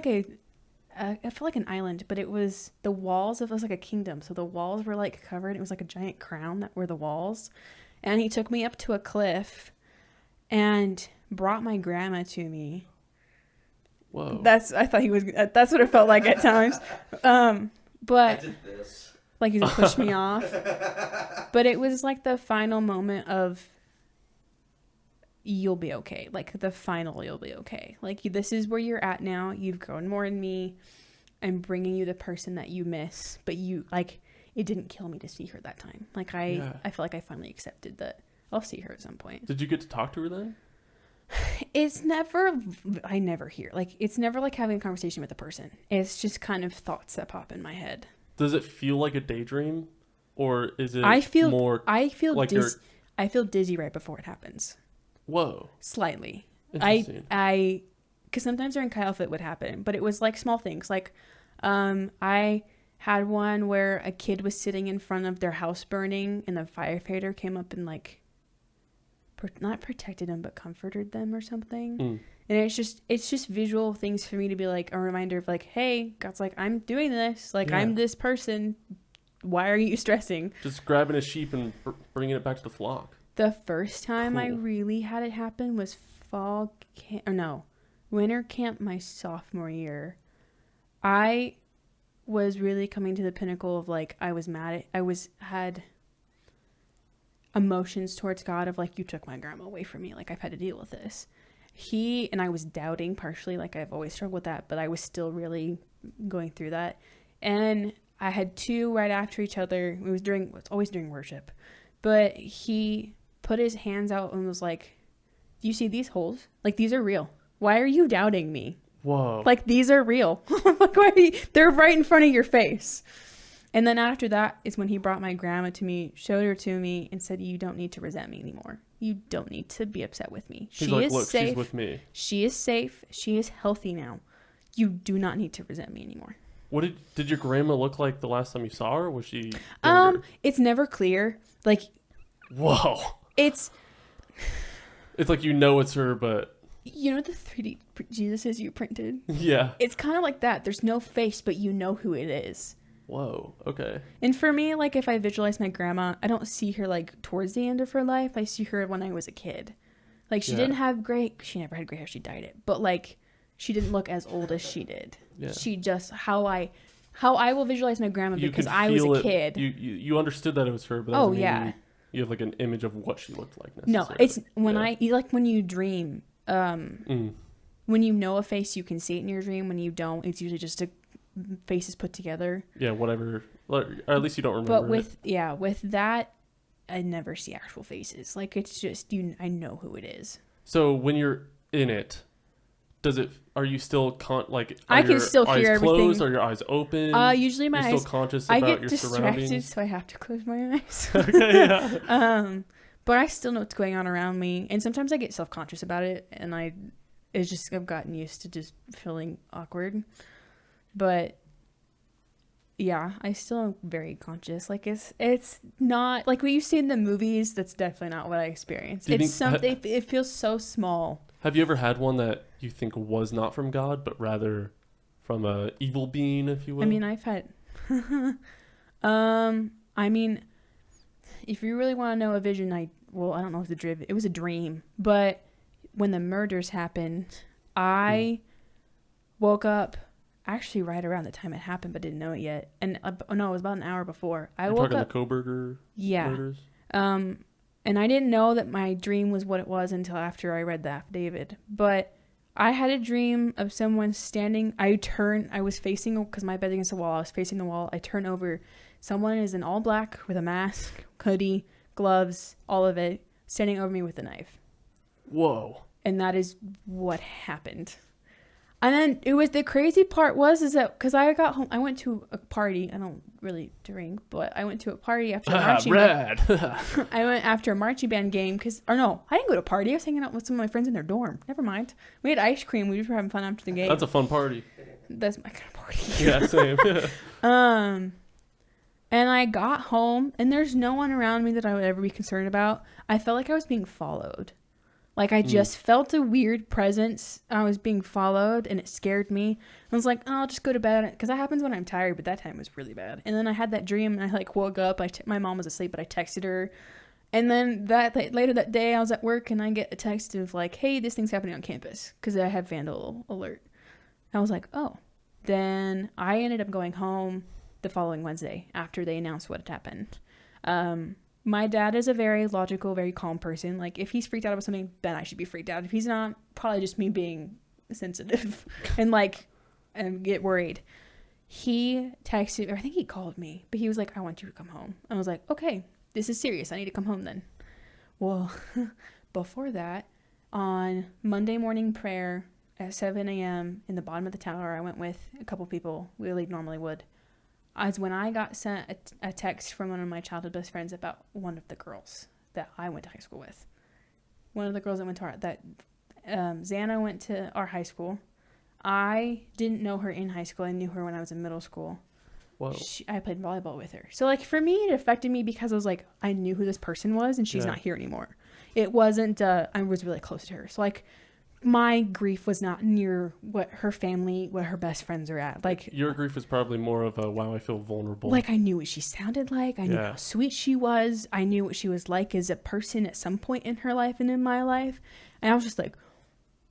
I feel like an island, but it was the walls of, it was like a kingdom. So the walls were covered. It was like a giant crown that were the walls. And he took me up to a cliff, and brought my grandma to me. Whoa. That's what it felt like at times. But I did this. like he pushed me off. But it was like the final moment of you'll be okay. Like the final you'll be okay. Like this is where you're at now. You've grown more in me. I'm bringing you the person that you miss. But you like it didn't kill me to see her that time. Like I feel like I finally accepted that I'll see her at some point. Did you get to talk to her then? I never hear. Like it's never like having a conversation with a person. It's just kind of thoughts that pop in my head. Does it feel like a daydream? Or is it I feel like I feel dizzy right before it happens. Whoa. Slightly. Interesting. Because sometimes during Kyle Fit would happen, but it was like small things. Like, I had one where a kid was sitting in front of their house burning, and the firefighter came up and like, not protected them, but comforted them or something. And it's just visual things for me to be like a reminder of like, hey, God's like, I'm doing this. Like, I'm this person. Why are you stressing? Just grabbing a sheep and bringing it back to the flock. The first time I really had it happen was winter camp my sophomore year. I was really coming to the pinnacle of like, I had emotions towards God of like, you took my grandma away from me. Like I've had to deal with this. I was doubting partially, like I've always struggled with that, but I was still really going through that. And I had two right after each other. It's always during worship, but he put his hands out and was like, do you see these holes? Like, these are real. Why are you doubting me? Whoa. Like, these are real. Like, they're right in front of your face. And then after that is when he brought my grandma to me, showed her to me, and said, you don't need to resent me anymore. You don't need to be upset with me. She's like, look, she's with me. She is safe. She is healthy now. You do not need to resent me anymore. What did your grandma look like the last time you saw her? Was she younger? It's never clear. Like, whoa. It's like it's her, but you know the 3D Jesuses you printed? Yeah. It's kind of like that. There's no face, but you know who it is. Whoa. Okay. And for me, like if I visualize my grandma, I don't see her like towards the end of her life. I see her when I was a kid. Like she never had gray hair. She dyed it, but like she didn't look as old as she did. Yeah. She just how I will visualize my grandma because I was a kid. You understood that it was her, but that doesn't mean you have like an image of what she looked like necessarily. No, it's when you dream. When you know a face, you can see it in your dream. When you don't, it's usually just faces put together. Yeah, whatever. Or at least you don't remember. But with that, I never see actual faces. Like it's just I know who it is. So when you're in it, are you still I can still hear everything. Closed? Are your eyes open? Usually my eyes. Still conscious about I get your distracted, surroundings? so I have to close my eyes. Okay, yeah. But I still know what's going on around me, and sometimes I get self-conscious about it, and I've gotten used to just feeling awkward. But yeah, I still am very conscious. Like it's not like what you see in the movies. That's definitely not what I experienced. It's something. It feels so small. Have you ever had one that you think was not from God, but rather from a evil being, if you will? I mean, I've had. I mean, if you really want to know a vision, I don't know if it was a dream, but when the murders happened, I woke up actually right around the time it happened, but didn't know it yet. And it was about an hour before. I woke up. The Koberger murders? And I didn't know that my dream was what it was until after I read the affidavit. But I had a dream of someone standing. I was facing, because my bed's against the wall. I was facing the wall. I turn over. Someone is in all black with a mask, hoodie, gloves, all of it, standing over me with a knife. Whoa. And that is what happened. And then the crazy part is that because I got home, I went to a party. I don't really drink, but I went to a party after a marching band. I went after a marching band game I didn't go to a party. I was hanging out with some of my friends in their dorm. Never mind. We had ice cream. We were having fun after the game. That's a fun party. That's my kind of party. Yeah, same. And I got home, and there's no one around me that I would ever be concerned about. I felt like I was being followed. Like, I just felt a weird presence. I was being followed, and it scared me. I was like, I'll just go to bed. Because that happens when I'm tired, but that time was really bad. And then I had that dream, and I, woke up. My mom was asleep, but I texted her. And then later that day, I was at work and I get a text of like, hey, this thing's happening on campus because I have vandal alert. I was like, oh. Then I ended up going home the following Wednesday after they announced what had happened. My dad is a very logical, very calm person. Like, if he's freaked out about something, then I should be freaked out. If he's not, probably just me being sensitive and get worried. He texted, or I think he called me, but he was like, I want you to come home. I was like, okay, this is serious. I need to come home then. Well, before that, on Monday morning prayer at 7 a.m. in the bottom of the tower, I went with a couple people. We normally would. As when I got sent a text from one of my childhood best friends about one of the girls that I went to high school with. One of the girls that went to Xana went to our high school. I didn't know her in high school. I knew her when I was in middle school. Whoa. I played volleyball with her. So, like, for me, it affected me because I was like, I knew who this person was, and she's not here anymore. It wasn't, I was really close to her. So, like, my grief was not near what her family, what her best friends are at. Like, your grief was probably more of a, wow, I feel vulnerable. Like, I knew what she sounded like. I knew how sweet she was. I knew what she was like as a person at some point in her life and in my life. And I was just like,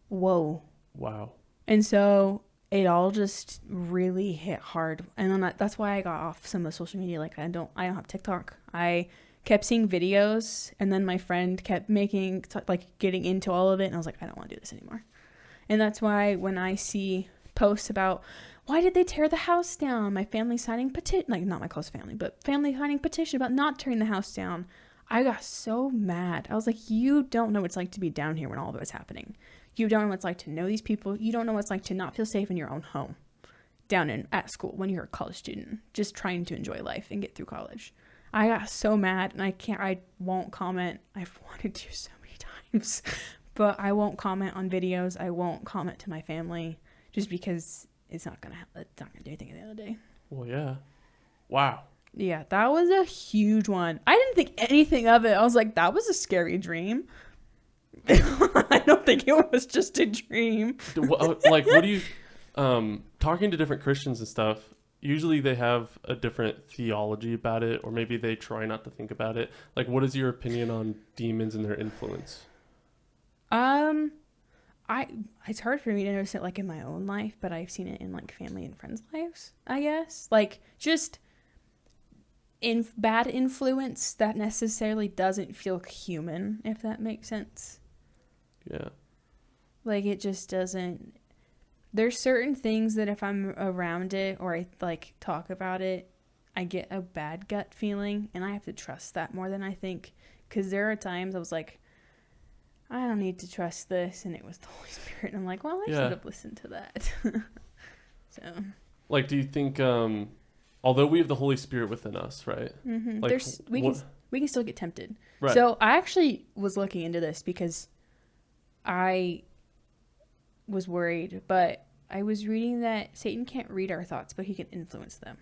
whoa. Wow. And so it all just really hit hard. And then that's why I got off some of the social media. Like, I don't have TikTok. I kept seeing videos, and then my friend kept getting into all of it, and I was like, I don't want to do this anymore. And that's why when I see posts about why did they tear the house down, my family signing petition, like, not my close family, but family signing petition about not tearing the house down, I got so mad. I was like, you don't know what it's like to be down here when all of it was happening. You don't know what it's like to know these people. You don't know what it's like to not feel safe in your own home down at school when you're a college student, just trying to enjoy life and get through college. I got so mad, and I won't comment. I've wanted to so many times, but I won't comment on videos. I won't comment to my family just because it's not going to do anything at the end of the day. Well, yeah. Wow. Yeah, that was a huge one. I didn't think anything of it. I was like, that was a scary dream. I don't think it was just a dream. Like, what do you, talking to different Christians and stuff, usually they have a different theology about it, or maybe they try not to think about it. Like, what is your opinion on demons and their influence? It's hard for me to notice it, like, in my own life, but I've seen it in, like, family and friends' lives, I guess. Like, just in bad influence that necessarily doesn't feel human, if that makes sense. Yeah. Like, it just doesn't. There's certain things that if I'm around it or I, like, talk about it, I get a bad gut feeling, and I have to trust that more than I think. Because there are times I was like, I don't need to trust this, and it was the Holy Spirit. And I'm like, well, I should have listened to that. So. Like, do you think, although we have the Holy Spirit within us, right? Mm-hmm. Like, we can still get tempted. Right. So I actually was looking into this because I was worried, but I was reading that Satan can't read our thoughts, but he can influence them.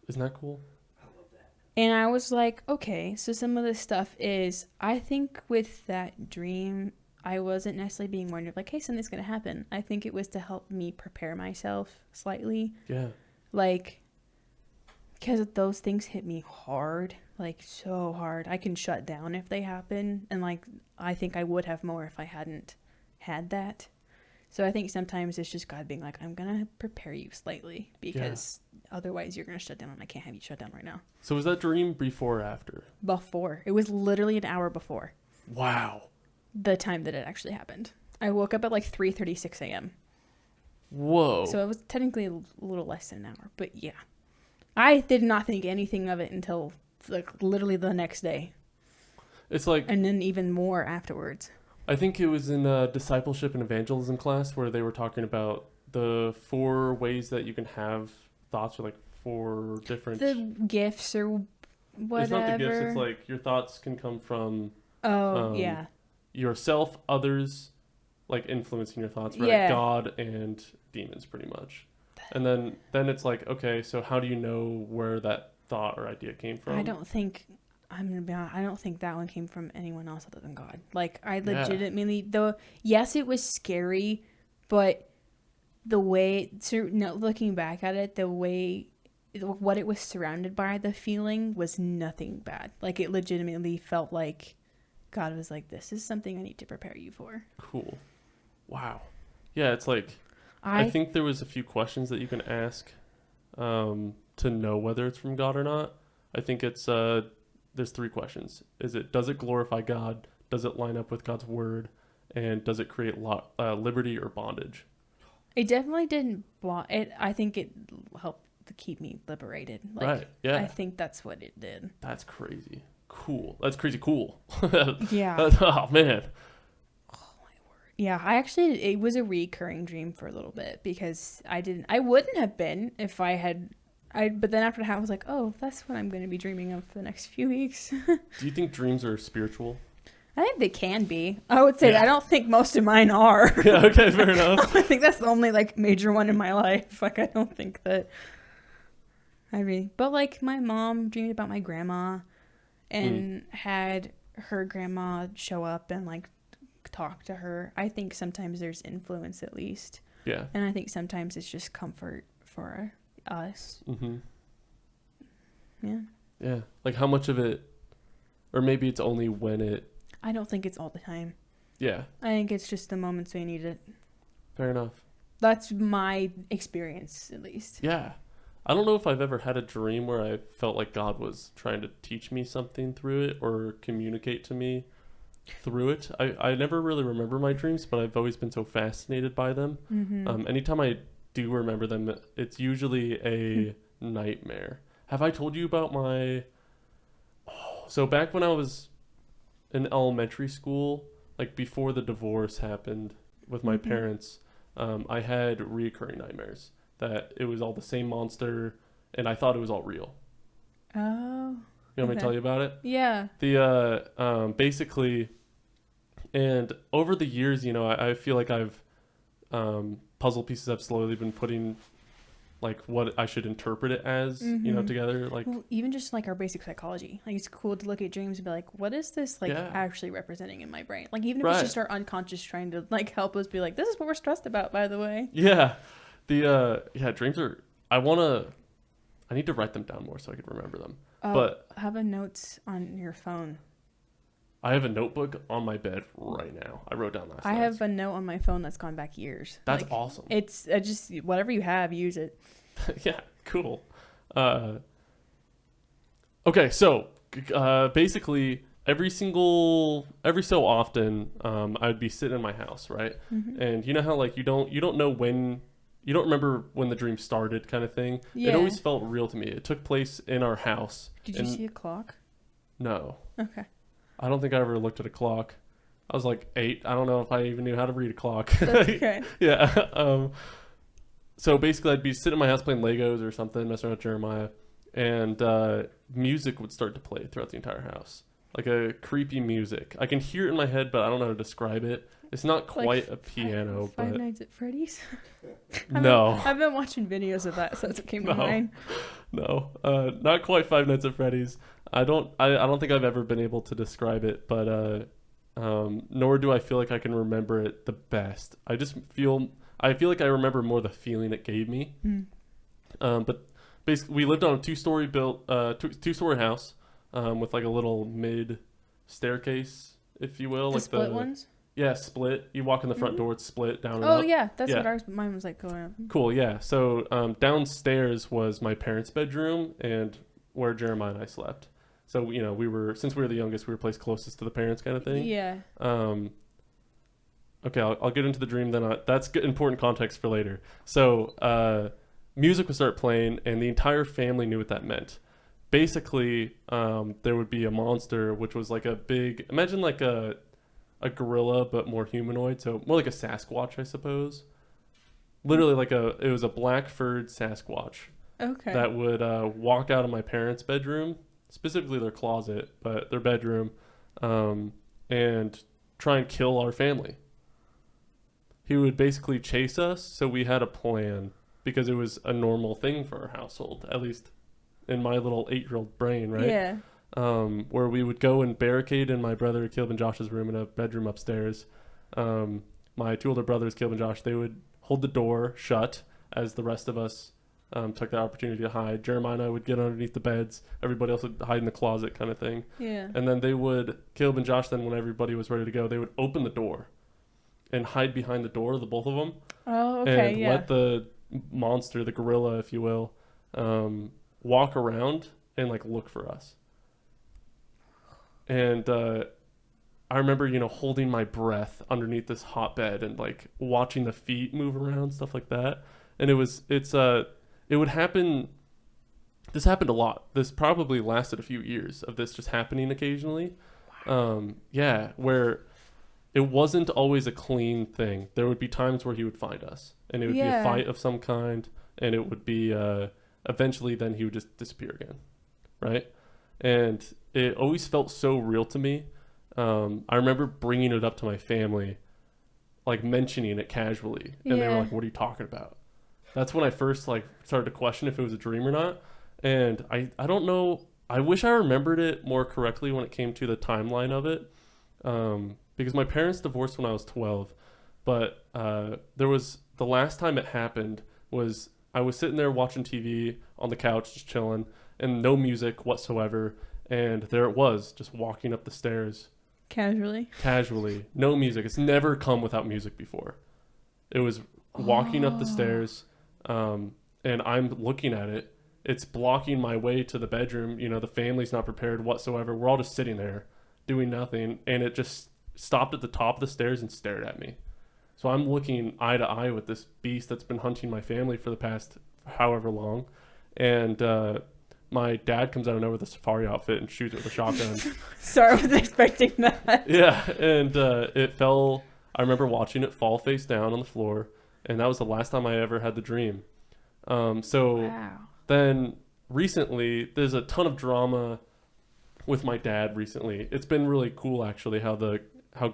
Isn't that cool? I love that. And I was like, okay, so some of this stuff is, I think with that dream, I wasn't necessarily being warned of like, hey, something's going to happen. I think it was to help me prepare myself slightly. Yeah. Like, because those things hit me hard, like so hard. I can shut down if they happen. And like, I think I would have more if I hadn't had that. So I think sometimes it's just God being like, I'm going to prepare you slightly because otherwise you're going to shut down, and I can't have you shut down right now. So was that dream before or after? Before. It was literally an hour before. Wow. The time that it actually happened. I woke up at like 3:36 a.m. Whoa. So it was technically a little less than an hour. But yeah. I did not think anything of it until like literally the next day. It's like... And then even more afterwards. I think it was in a discipleship and evangelism class where they were talking about the 4 ways that you can have thoughts, or like 4 different... The gifts or whatever. It's not the gifts, it's like your thoughts can come from... yeah. Yourself, others, like influencing your thoughts, right? Yeah. God and demons, pretty much. And then it's like, okay, so how do you know where that thought or idea came from? I don't think... I'm going to be honest, I don't think that one came from anyone else other than God. Like, I legitimately, yes, it was scary, but the way, looking back at it, the way what it was surrounded by, the feeling was nothing bad. Like, it legitimately felt like God was like, this is something I need to prepare you for. Cool. Wow. Yeah, it's like, I think there was a few questions that you can ask to know whether it's from God or not. I think it's, there's 3 questions. Does it glorify God? Does it line up with God's word? And does it create liberty or bondage? It definitely didn't. I think it helped to keep me liberated. Like, right. Yeah. I think that's what it did. That's crazy. Cool. That's crazy cool. Yeah. Oh, man. Oh, my word. Yeah. It was a recurring dream for a little bit because I wouldn't have been if I had, but then after that, I was like, oh, that's what I'm going to be dreaming of for the next few weeks. Do you think dreams are spiritual? I think they can be. I would say I don't think most of mine are. Yeah, okay, fair enough. I think that's the only like major one in my life. Like, I don't think that. But like, my mom dreamed about my grandma and had her grandma show up and like talk to her. I think sometimes there's influence, at least. Yeah. And I think sometimes it's just comfort for us. Mm-hmm. Yeah. Yeah. Like, how much of it, or maybe it's only when it. I don't think it's all the time. Yeah. I think it's just the moments we need it. Fair enough. That's my experience, at least. Yeah. I don't know if I've ever had a dream where I felt like God was trying to teach me something through it or communicate to me through it. I never really remember my dreams, but I've always been so fascinated by them. Mm-hmm. Anytime I do remember them, it's usually a nightmare. Have I told you about my... So back when I was in elementary school, like before the divorce happened with my parents, I had reoccurring nightmares that it was all the same monster and I thought it was all real. Oh. You want me to tell you about it? Yeah. The basically, and over the years, I feel like I've puzzle pieces I've slowly been putting like what I should interpret it as, together. Like, well, even just like our basic psychology, like it's cool to look at dreams and be like, what is this actually representing in my brain? Like, even if it's just our unconscious trying to like help us be like, this is what we're stressed about, by the way. Yeah. Dreams are, I need to write them down more so I can remember them. But have a notes on your phone. I have a notebook on my bed right now. I wrote down last night. I have a note on my phone that's gone back years. That's awesome. It's just whatever you have, use it. Yeah, cool. Okay, so basically every so often I'd be sitting in my house, right? Mm-hmm. And you know how like you don't know when, you don't remember when the dream started, kind of thing. Yeah. It always felt real to me. It took place in our house. Did you see a clock? No. Okay. I don't think I ever looked at a clock. I was like 8. I don't know if I even knew how to read a clock. That's okay. Yeah. So basically I'd be sitting in my house playing Legos or something, messing around with Jeremiah, and music would start to play throughout the entire house. Like a creepy music. I can hear it in my head, but I don't know how to describe it. It's not quite like a piano, but... Five Nights at Freddy's? No. I've been watching videos of that, so that's what came to mind. No. Not quite Five Nights at Freddy's. I don't think I've ever been able to describe it, but nor do I feel like I can remember it the best. I feel like I remember more the feeling it gave me. But basically, we lived on a two-story house with like a little mid staircase, if you will, the like split ones. Yeah, split. You walk in the front door, it's split down and up. up. Yeah, that's what mine was like going up. Cool, yeah. So downstairs was my parents' bedroom and where Jeremiah and I slept. So, since we were the youngest, we were placed closest to the parents kind of thing. Yeah. Okay, I'll get into the dream then. That's good, important context for later. So music would start playing and the entire family knew what that meant. Basically, there would be a monster, which was like a big, imagine like a gorilla, but more humanoid. So more like a Sasquatch, I suppose. Literally it was a black furred Sasquatch. Okay. That would walk out of my parents' bedroom, specifically their closet, but their bedroom, and try and kill our family. He would basically chase us, so we had a plan because it was a normal thing for our household, at least in my little 8-year-old brain, right? Yeah. Where we would go and barricade in my brother Caleb and Josh's room in a bedroom upstairs. My 2 older brothers, Caleb and Josh, they would hold the door shut as the rest of us took the opportunity to hide. Jeremiah and I would get underneath the beds. Everybody else would hide in the closet kind of thing. Yeah. And then Caleb and Josh, then when everybody was ready to go, they would open the door and hide behind the door, the both of them. Oh, okay, and yeah. let the monster, the gorilla, if you will, walk around and like look for us. And I remember, holding my breath underneath this hot bed and like watching the feet move around, stuff like that. And it would happen. This happened a lot. This probably lasted a few years of this just happening occasionally. Wow. Where it wasn't always a clean thing. There would be times where he would find us, and it would be a fight of some kind, and it would be eventually then he would just disappear again, right? And it always felt so real to me. I remember bringing it up to my family, like mentioning it casually, and they were like, "What are you talking about?" That's when I first like started to question if it was a dream or not. And I don't know. I wish I remembered it more correctly when it came to the timeline of it, because my parents divorced when I was 12. But there was the last time it happened was I was sitting there watching TV on the couch, just chilling, and no music whatsoever. And there it was, just walking up the stairs. Casually. No music. It's never come without music before. It was walking up the stairs, and I'm looking at it. It's blocking my way to the bedroom. The family's not prepared whatsoever. We're all just sitting there doing nothing. And it just stopped at the top of the stairs and stared at me. So I'm looking eye to eye with this beast that's been hunting my family for the past however long. And my dad comes out of nowhere with a safari outfit and shoots it with a shotgun. Sorry, I wasn't expecting that. Yeah, and it fell. I remember watching it fall face down on the floor, and that was the last time I ever had the dream. Wow. Then recently, there's a ton of drama with my dad recently. It's been really cool, actually, how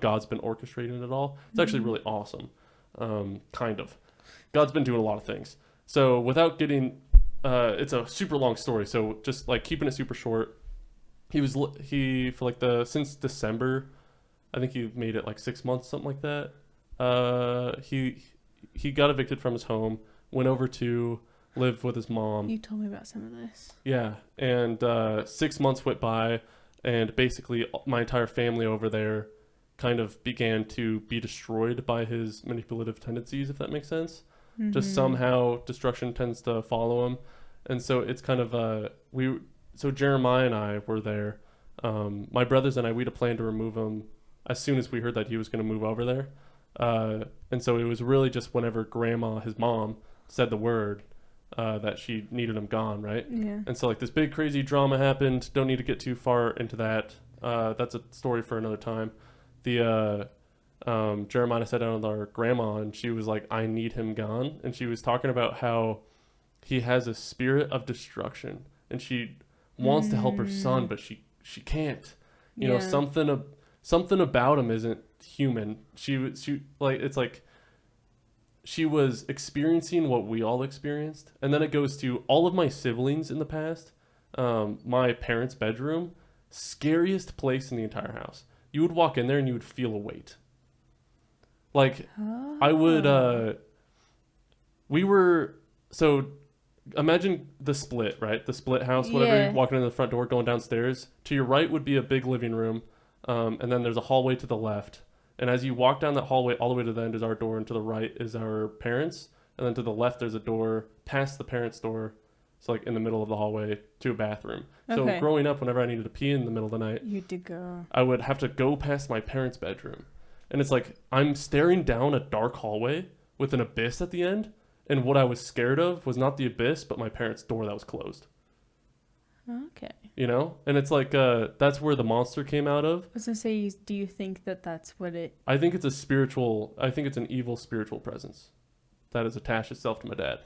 God's been orchestrating it all. It's actually really awesome, kind of. God's been doing a lot of things. So without getting... it's a super long story, so just like keeping it super short. Since December, I think he made it like 6 months, something like that. He got evicted from his home, went over to live with his mom. You told me about some of this. Yeah, and 6 months went by, and basically my entire family over there kind of began to be destroyed by his manipulative tendencies, if that makes sense. Mm-hmm. Just somehow destruction tends to follow him. And so it's kind of so Jeremiah and I were there. My brothers and I, we had a plan to remove him as soon as we heard that he was going to move over there. And so it was really just whenever grandma, his mom, said the word that she needed him gone, right? Yeah. And so like this big crazy drama happened. Don't need to get too far into that. That's a story for another time. Jeremiah sat down with our grandma, and she was like, "I need him gone." And she was talking about how he has a spirit of destruction, and she wants to help her son, but she can't. You know, something about him isn't human. She was experiencing what we all experienced. And then it goes to all of my siblings in the past. My parents' bedroom, scariest place in the entire house. You would walk in there and you would feel a weight. Like, I would, so imagine the split, right? The split house, whatever, you're walking in the front door, going downstairs. To your right would be a big living room, and then there's a hallway to the left. And as you walk down that hallway, all the way to the end is our door, and to the right is our parents. And then to the left, there's a door past the parents' door. It's like in the middle of the hallway to a bathroom. Okay. So growing up, whenever I needed to pee in the middle of the night, I would have to go past my parents' bedroom. And it's like I'm staring down a dark hallway with an abyss at the end. And what I was scared of was not the abyss, but my parents' door that was closed. Okay. You know? And it's like, that's where the monster came out of. I was going to say, do you think that that's what it... I think it's an evil spiritual presence that has attached itself to my dad.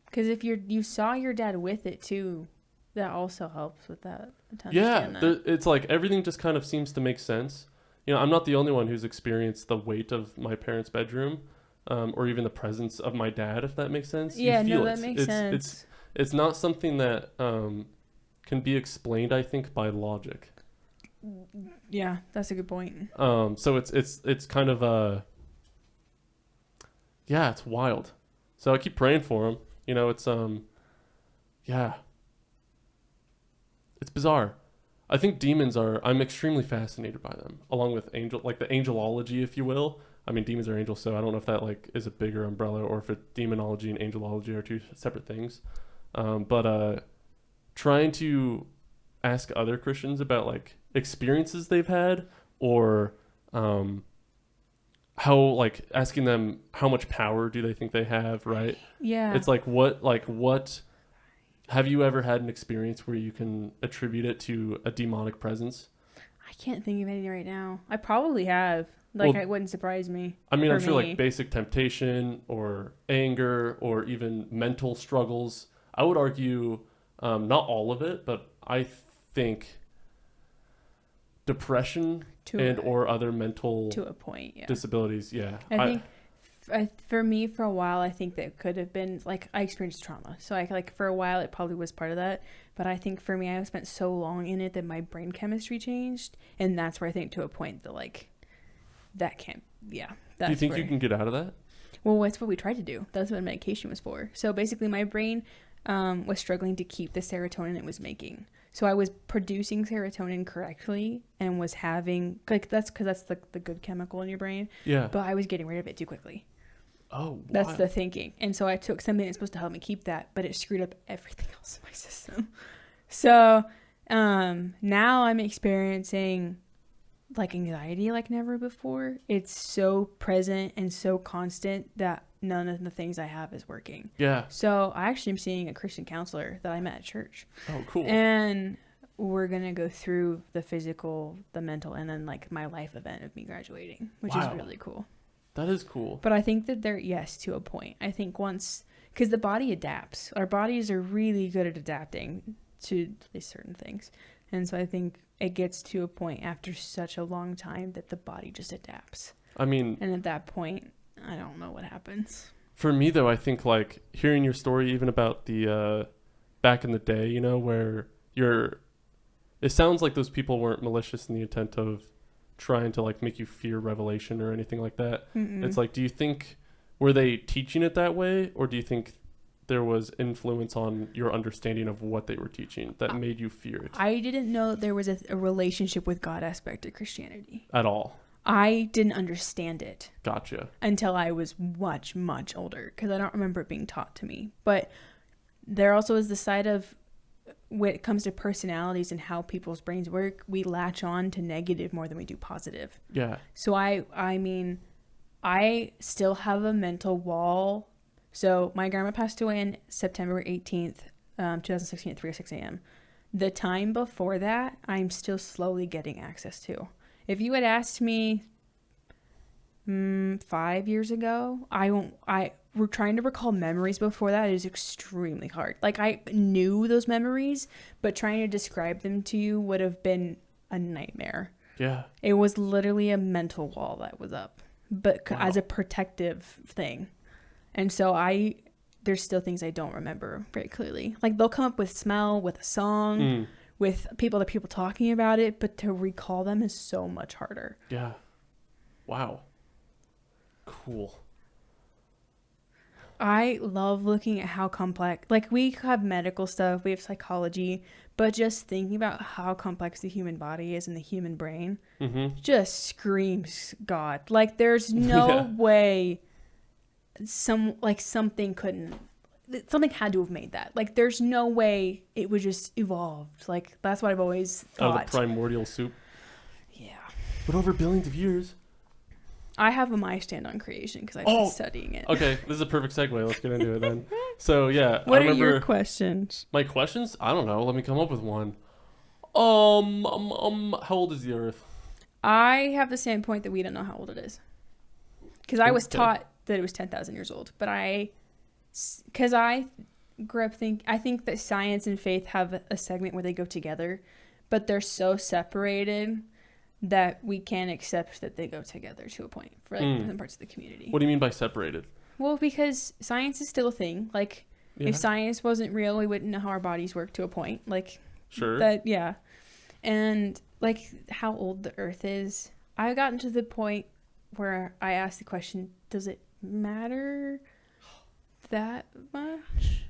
Because if you saw your dad with it too, that also helps with that. It's like everything just kind of seems to make sense. You know, I'm not the only one who's experienced the weight of my parents' bedroom, or even the presence of my dad, if that makes sense. Yeah, that makes sense. It's not something that can be explained, I think, by logic. Yeah, that's a good point. So it's kind of it's wild. So I keep praying for him. You know, it's Yeah. It's bizarre. I think demons I'm extremely fascinated by them, along with the angelology, if you will. I mean, demons are angels, so I don't know if that like is a bigger umbrella or if demonology and angelology are two separate things. But trying to ask other Christians about like experiences they've had, or how, like, asking them how much power do they think they have, right? Yeah. It's like what have you ever had an experience where you can attribute it to a demonic presence? I can't think of any right now. I probably have. Like, Well, it wouldn't surprise me. I mean, I'm sure me. like basic temptation or anger or even mental struggles. I would argue not all of it, but I think depression or other mental to a point, yeah. disabilities. Yeah. I think for me, for a while, I think that could have been like I experienced trauma. So I like for a while it probably was part of that. But I think for me, I spent so long in it that my brain chemistry changed, and that's where I think to a point that like that can't. Yeah. Do you think you can get out of that? Well, that's what we tried to do. That's what medication was for. So basically, my brain was struggling to keep the serotonin it was making. So I was producing serotonin correctly and was having like that's because that's the good chemical in your brain. Yeah. But I was getting rid of it too quickly. Oh, that's the thinking. And so I took something that's supposed to help me keep that, but it screwed up everything else in my system. So now I'm experiencing like anxiety like never before. It's so present and so constant that none of the things I have is working. Yeah. So I actually am seeing a Christian counselor that I met at church. Oh, cool. And we're going to go through the physical, the mental, and then like my life event of me graduating, which is really cool. That is cool. But I think that yes, to a point. I think because the body adapts. Our bodies are really good at adapting to these certain things. And so I think it gets to a point after such a long time that the body just adapts. I mean... And at that point, I don't know what happens. For me, though, I think, like, hearing your story even about the back in the day, you know, where it sounds like those people weren't malicious in the intent of trying to, like, make you fear revelation or anything like that. Mm-mm. It's like, do you think, were they teaching it that way, or do you think there was influence on your understanding of what they were teaching that made you fear it? I didn't know there was a relationship with God aspect of Christianity. At all? I didn't understand it. Gotcha. Until I was much, much older, because I don't remember it being taught to me. But there also is the side of when it comes to personalities and how people's brains work, we latch on to negative more than we do positive. Yeah. So I mean, I still have a mental wall. So my grandma passed away on September 18th, 2016 at 3 or 6 a.m. The time before that, I'm still slowly getting access to. If you had asked me 5 years ago, we're trying to recall memories before that is extremely hard. Like I knew those memories, but trying to describe them to you would have been a nightmare. Yeah. It was literally a mental wall that was up, but as a protective thing. And so there's still things I don't remember very clearly. Like they'll come up with smell, with a song, with people talking about it, but to recall them is so much harder. Yeah. Wow. Cool. I love looking at how complex, like we have medical stuff, we have psychology, but just thinking about how complex the human body is and the human brain just screams God. Like there's no way something had to have made that. Like there's no way it would just evolved. Like that's what I've always thought. Out of the primordial soup. Yeah. But over billions of years. I have my stand on creation because I've been studying it. Okay, this is a perfect segue. Let's get into it then. So yeah, what are your questions? My questions? I don't know. Let me come up with one. How old is the Earth? I have the standpoint that we don't know how old it is, because I was taught that it was 10,000 years old. But because I grew up I think that science and faith have a segment where they go together, but they're so separated that we can't accept that they go together to a point for like different parts of the community. What do you mean by separated? Well, because science is still a thing. Like if science wasn't real, we wouldn't know how our bodies work to a point. Like sure. That, yeah. And like how old the Earth is. I've gotten to the point where I ask the question, does it matter that much?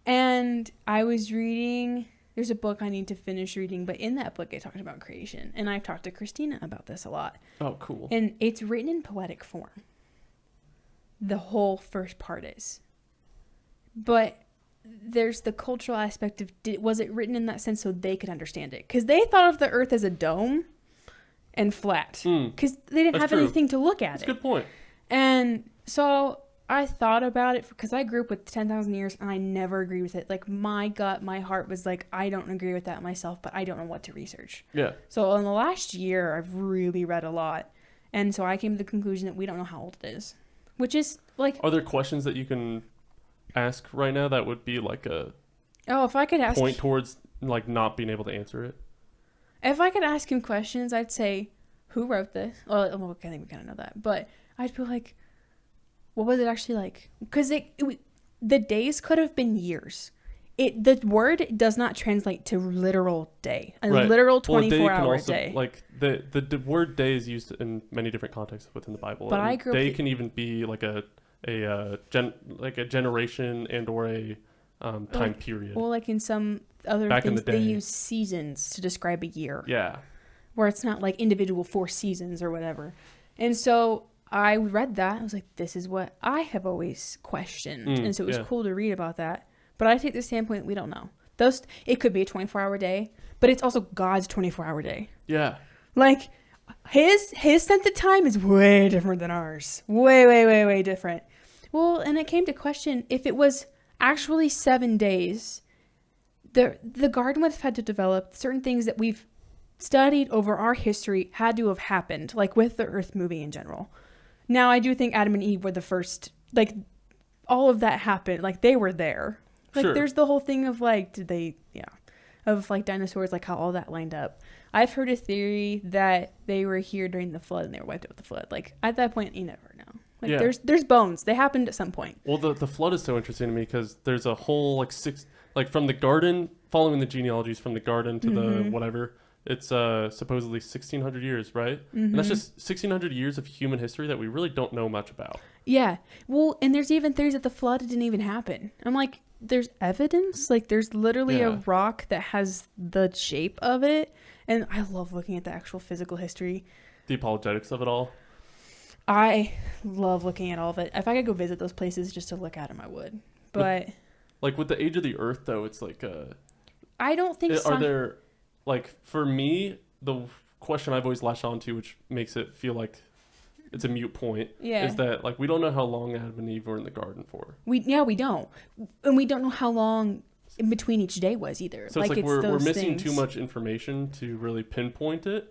And I was reading, there's a book I need to finish reading, but in that book it talked about creation. And I've talked to Christina about this a lot. Oh, cool. And it's written in poetic form. The whole first part is. But there's the cultural aspect of, was it written in that sense so they could understand it? Because they thought of the earth as a dome and flat. Because they didn't have anything to look at. That's a good point. And so I thought about it because I grew up with 10,000 years and I never agreed with it. Like my gut, my heart was like, I don't agree with that myself, but I don't know what to research. Yeah. So in the last year, I've really read a lot. And so I came to the conclusion that we don't know how old it is. Which is like... Are there questions that you can ask right now that would be like a... Oh, if I could ask... Point towards like not being able to answer it? If I could ask him questions, I'd say, who wrote this? Well, I think we kind of know that. But I'd be like, what was it actually like? Because the days could have been years. The word does not translate to literal day. A literal 24-hour day. Like the word day is used in many different contexts within the Bible. But I grew up... Day can even be like a generation and or a time period. Well, like in some other Back things, in the they day. use seasons to describe a year. Yeah. Where it's not like individual 4 seasons or whatever. And so I read that. I was like, this is what I have always questioned. And so it was cool to read about that. But I take the standpoint, we don't know. It could be a 24-hour day, but it's also God's 24-hour day. Yeah. Like, his sense of time is way different than ours. Way, way, way, way different. Well, and it came to question, if it was actually 7 days, the garden would have had to develop certain things that we've studied over our history had to have happened, like with the earth moving in general. Now, I do think Adam and Eve were the first, like, all of that happened. Like, they were there. Like, Sure. There's the whole thing of, like, of, like, dinosaurs, like, how all that lined up. I've heard a theory that they were here during the flood and they were wiped out with the flood. Like, at that point, you never know. Like, there's bones. They happened at some point. Well, the flood is so interesting to me because there's a whole, like, from the garden, following the genealogies from the garden to the whatever, it's supposedly 1,600 years, right? And that's just 1,600 years of human history that we really don't know much about. Yeah. Well, and there's even theories that the flood didn't even happen. I'm like, there's evidence. Like, there's literally a rock that has the shape of it. And I love looking at the actual physical history. The apologetics of it all. I love looking at all of it. If I could go visit those places just to look at them, I would. But... With the age of the earth, though, it's like... I don't think so. Are there... Like, for me, the question I've always latched onto, which makes it feel like it's a moot point, is that, like, we don't know how long Adam and Eve were in the garden for. We don't. And we don't know how long in between each day was either. So it's like we're missing too much information to really pinpoint it.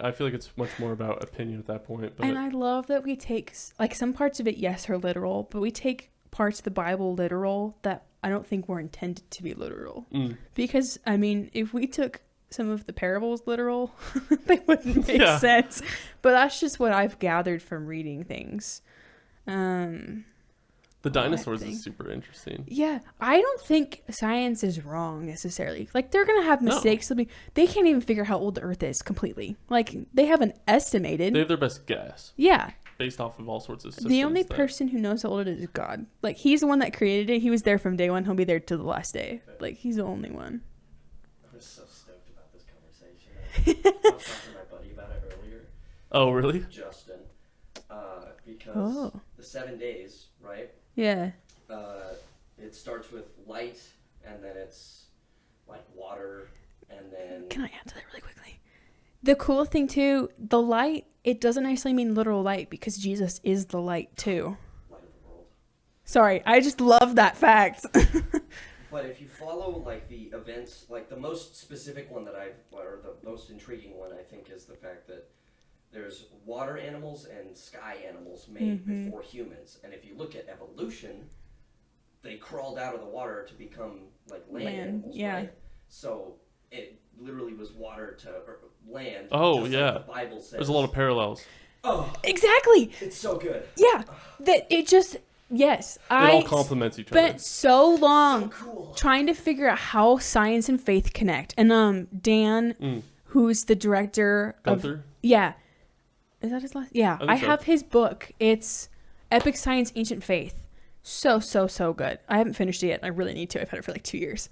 I feel like it's much more about opinion at that point. But... And I love that we take, like, some parts of it, yes, are literal, but we take parts of the Bible literal that I don't think were intended to be literal. Because, I mean, if we took some of the parables literal, they wouldn't make sense. But that's just what I've gathered from reading things. The dinosaurs is super interesting. Yeah, I don't think science is wrong necessarily. Like, they're gonna have mistakes. No. They can't even figure out how old the Earth is completely. Like, they haven't estimated. They have their best guess. Yeah. Based off of all sorts of systems. The only person who knows how old it is God. Like, he's the one that created it. He was there from day one. He'll be there till the last day. Like, he's the only one. I was so stoked about this conversation. I was talking to my buddy about it earlier. Oh, really? Justin. Because the 7 days, right? Yeah. It starts with light, and then it's like water, and then... Can I add to that really quickly? The cool thing, too, the light, it doesn't necessarily mean literal light, because Jesus is the light, too. Light of the world. Sorry, I just love that fact. But if you follow, like, the events, like, the most specific one that or the most intriguing one, I think, is the fact that there's water animals and sky animals made before humans. And if you look at evolution, they crawled out of the water to become, like, land animals, right? So it literally was water to land. Oh, just yeah. like the Bible says. There's a lot of parallels. Oh, exactly. it's so good. Yeah. That it just... Yes, it all complements each other. Spent so long So cool. trying to figure out how science and faith connect. And Dan, who's the director Gunther? Is that his last? Yeah, I so. have his book. It's Epic Science, Ancient Faith. So good. I haven't finished it yet. I really need to. I've had it for like 2 years.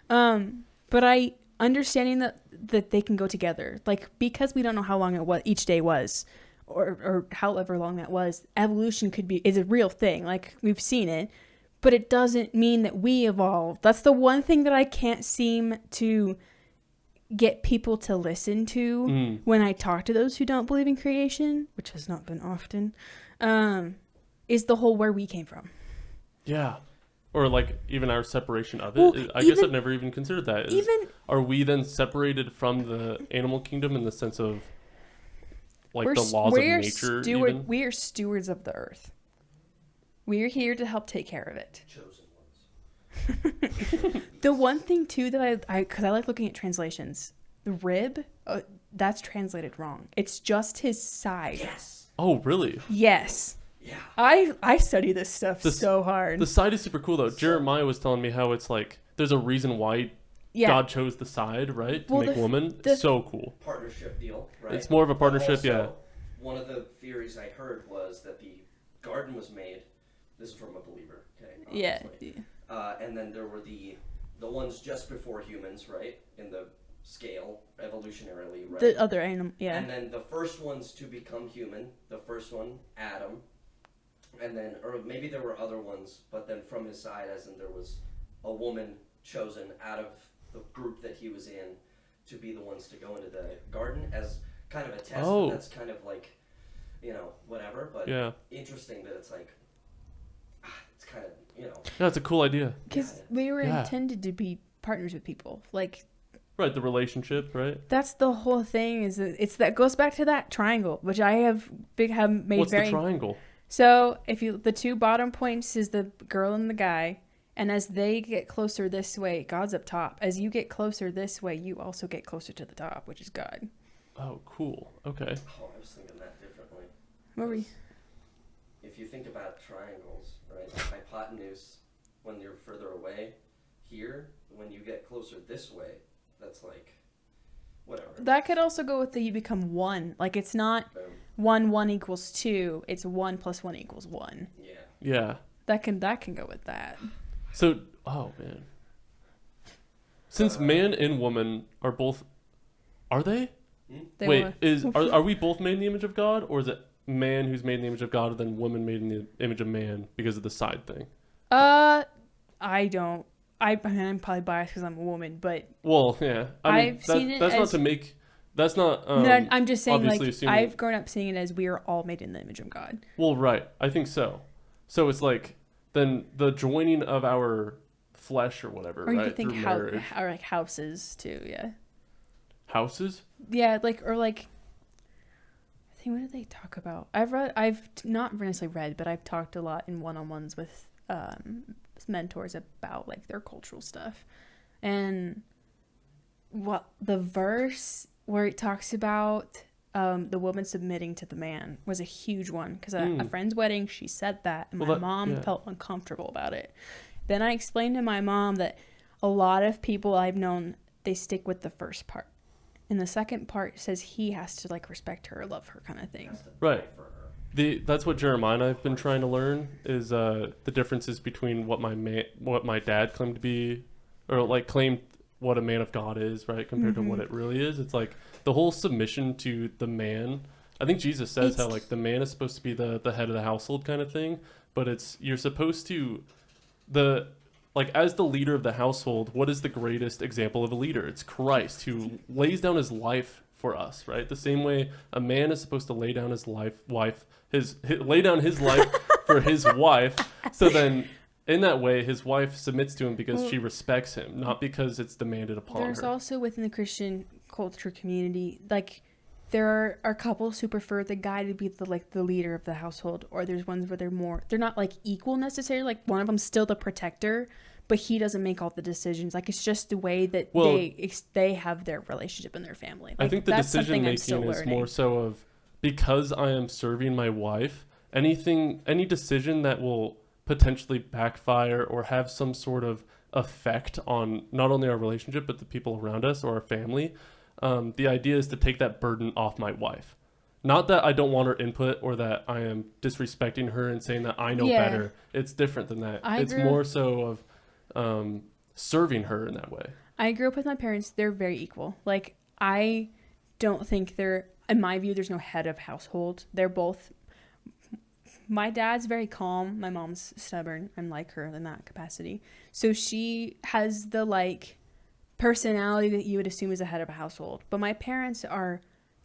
But I understanding that they can go together. Like, because we don't know how long each day was, or however long that was, evolution is a real thing. Like, we've seen it, but it doesn't mean that we evolved. That's the one thing that I can't seem to get people to listen to when I talk to those who don't believe in creation, which has not been often, is the whole where we came from. Yeah. Or like even our separation of it. Well, I guess I've never even considered that. Are we then separated from the animal kingdom in the sense of like the laws of nature? We are stewards of the earth. We are here to help take care of it. Chosen ones. The one thing too that because I like looking at translations, the rib, that's translated wrong. It's just his side. Yes. Oh, really? Yes. Yeah. I study this stuff so hard. The side is super cool though. Jeremiah was telling me how it's like there's a reason why God chose the side, right? To make woman. So cool. Partnership deal, right? It's more of a partnership, also, one of the theories I heard was that the garden was made. This is from a believer, okay? Obviously. Yeah. And then there were the ones just before humans, right? In the scale, evolutionarily, right? The other animal, yeah. And then the first ones to become human, the first one, Adam. And then, or maybe there were other ones, but then from his side, as in there was a woman chosen out of the group that he was in to be the ones to go into the garden as kind of a test. Oh. That's kind of like, whatever. But interesting that it's like, it's kind of, Yeah, it's a cool idea. Because we were intended to be partners with people. Like, right, the relationship, right? That's the whole thing. That goes back to that triangle, which I have made. What's the triangle? So the two bottom points is the girl and the guy, and as they get closer this way, God's up top. As you get closer this way, you also get closer to the top, which is God. Oh, cool. Okay. Oh, I was thinking that differently. What were you? If you think about triangles, right? Hypotenuse, when you're further away, here, when you get closer this way, that's like, whatever. That could also go with you become one. Like, it's not 1 equals 2. It's 1 + 1 = 1. Yeah. Yeah. That can go with that. So, oh man. Since man and woman are both, are they? Wait, are we both made in the image of God, or is it man who's made in the image of God and then woman made in the image of man because of the side thing? I don't. I'm probably biased because I'm a woman, but well, yeah. I've seen it. That's not. No, I'm just saying. Like, assuming, I've grown up seeing it as we are all made in the image of God. Well, right. I think so. So it's like then the joining of our flesh or whatever. Or you right, could think or like houses too. Yeah. Houses. Yeah, like I think what did they talk about? I've not necessarily read, but I've talked a lot in one-on-ones with mentors about like their cultural stuff, and what the verse where it talks about the woman submitting to the man was a huge one because at a friend's wedding she said that, and my mom felt uncomfortable about it. Then I explained to my mom that a lot of people I've known, they stick with the first part, and the second part says he has to like respect her or love her kind of thing. Right. That's what Jeremiah and I've been trying to learn is the differences between what my dad claimed to be, or like claimed what a man of God is, right, compared to what it really is. It's like the whole submission to the man. I think Jesus says how like the man is supposed to be the head of the household kind of thing, but you're supposed to as the leader of the household, what is the greatest example of a leader? It's Christ, who lays down his life for us, right? The same way a man is supposed to lay down his life for his wife. So then in that way, his wife submits to him because she respects him, not because it's demanded upon her. There's also within the Christian culture community, like there are couples who prefer the guy to be the leader of the household, or there's ones where they're not like equal necessarily. Like one of them's still the protector, but he doesn't make all the decisions. Like it's just the way that they have their relationship in their family. Like, I think the decision making is more so of, because I am serving my wife, any decision that will potentially backfire or have some sort of effect on not only our relationship but the people around us or our family, the idea is to take that burden off my wife, not that I don't want her input or that I am disrespecting her and saying that I know better. It's different than that. It's more so of serving her in that way. I grew up with my parents. They're very equal. Like, I don't think in my view, there's no head of household. They're both, my dad's very calm. My mom's stubborn. I'm like her in that capacity. So she has the, like, personality that you would assume is a head of a household. But my parents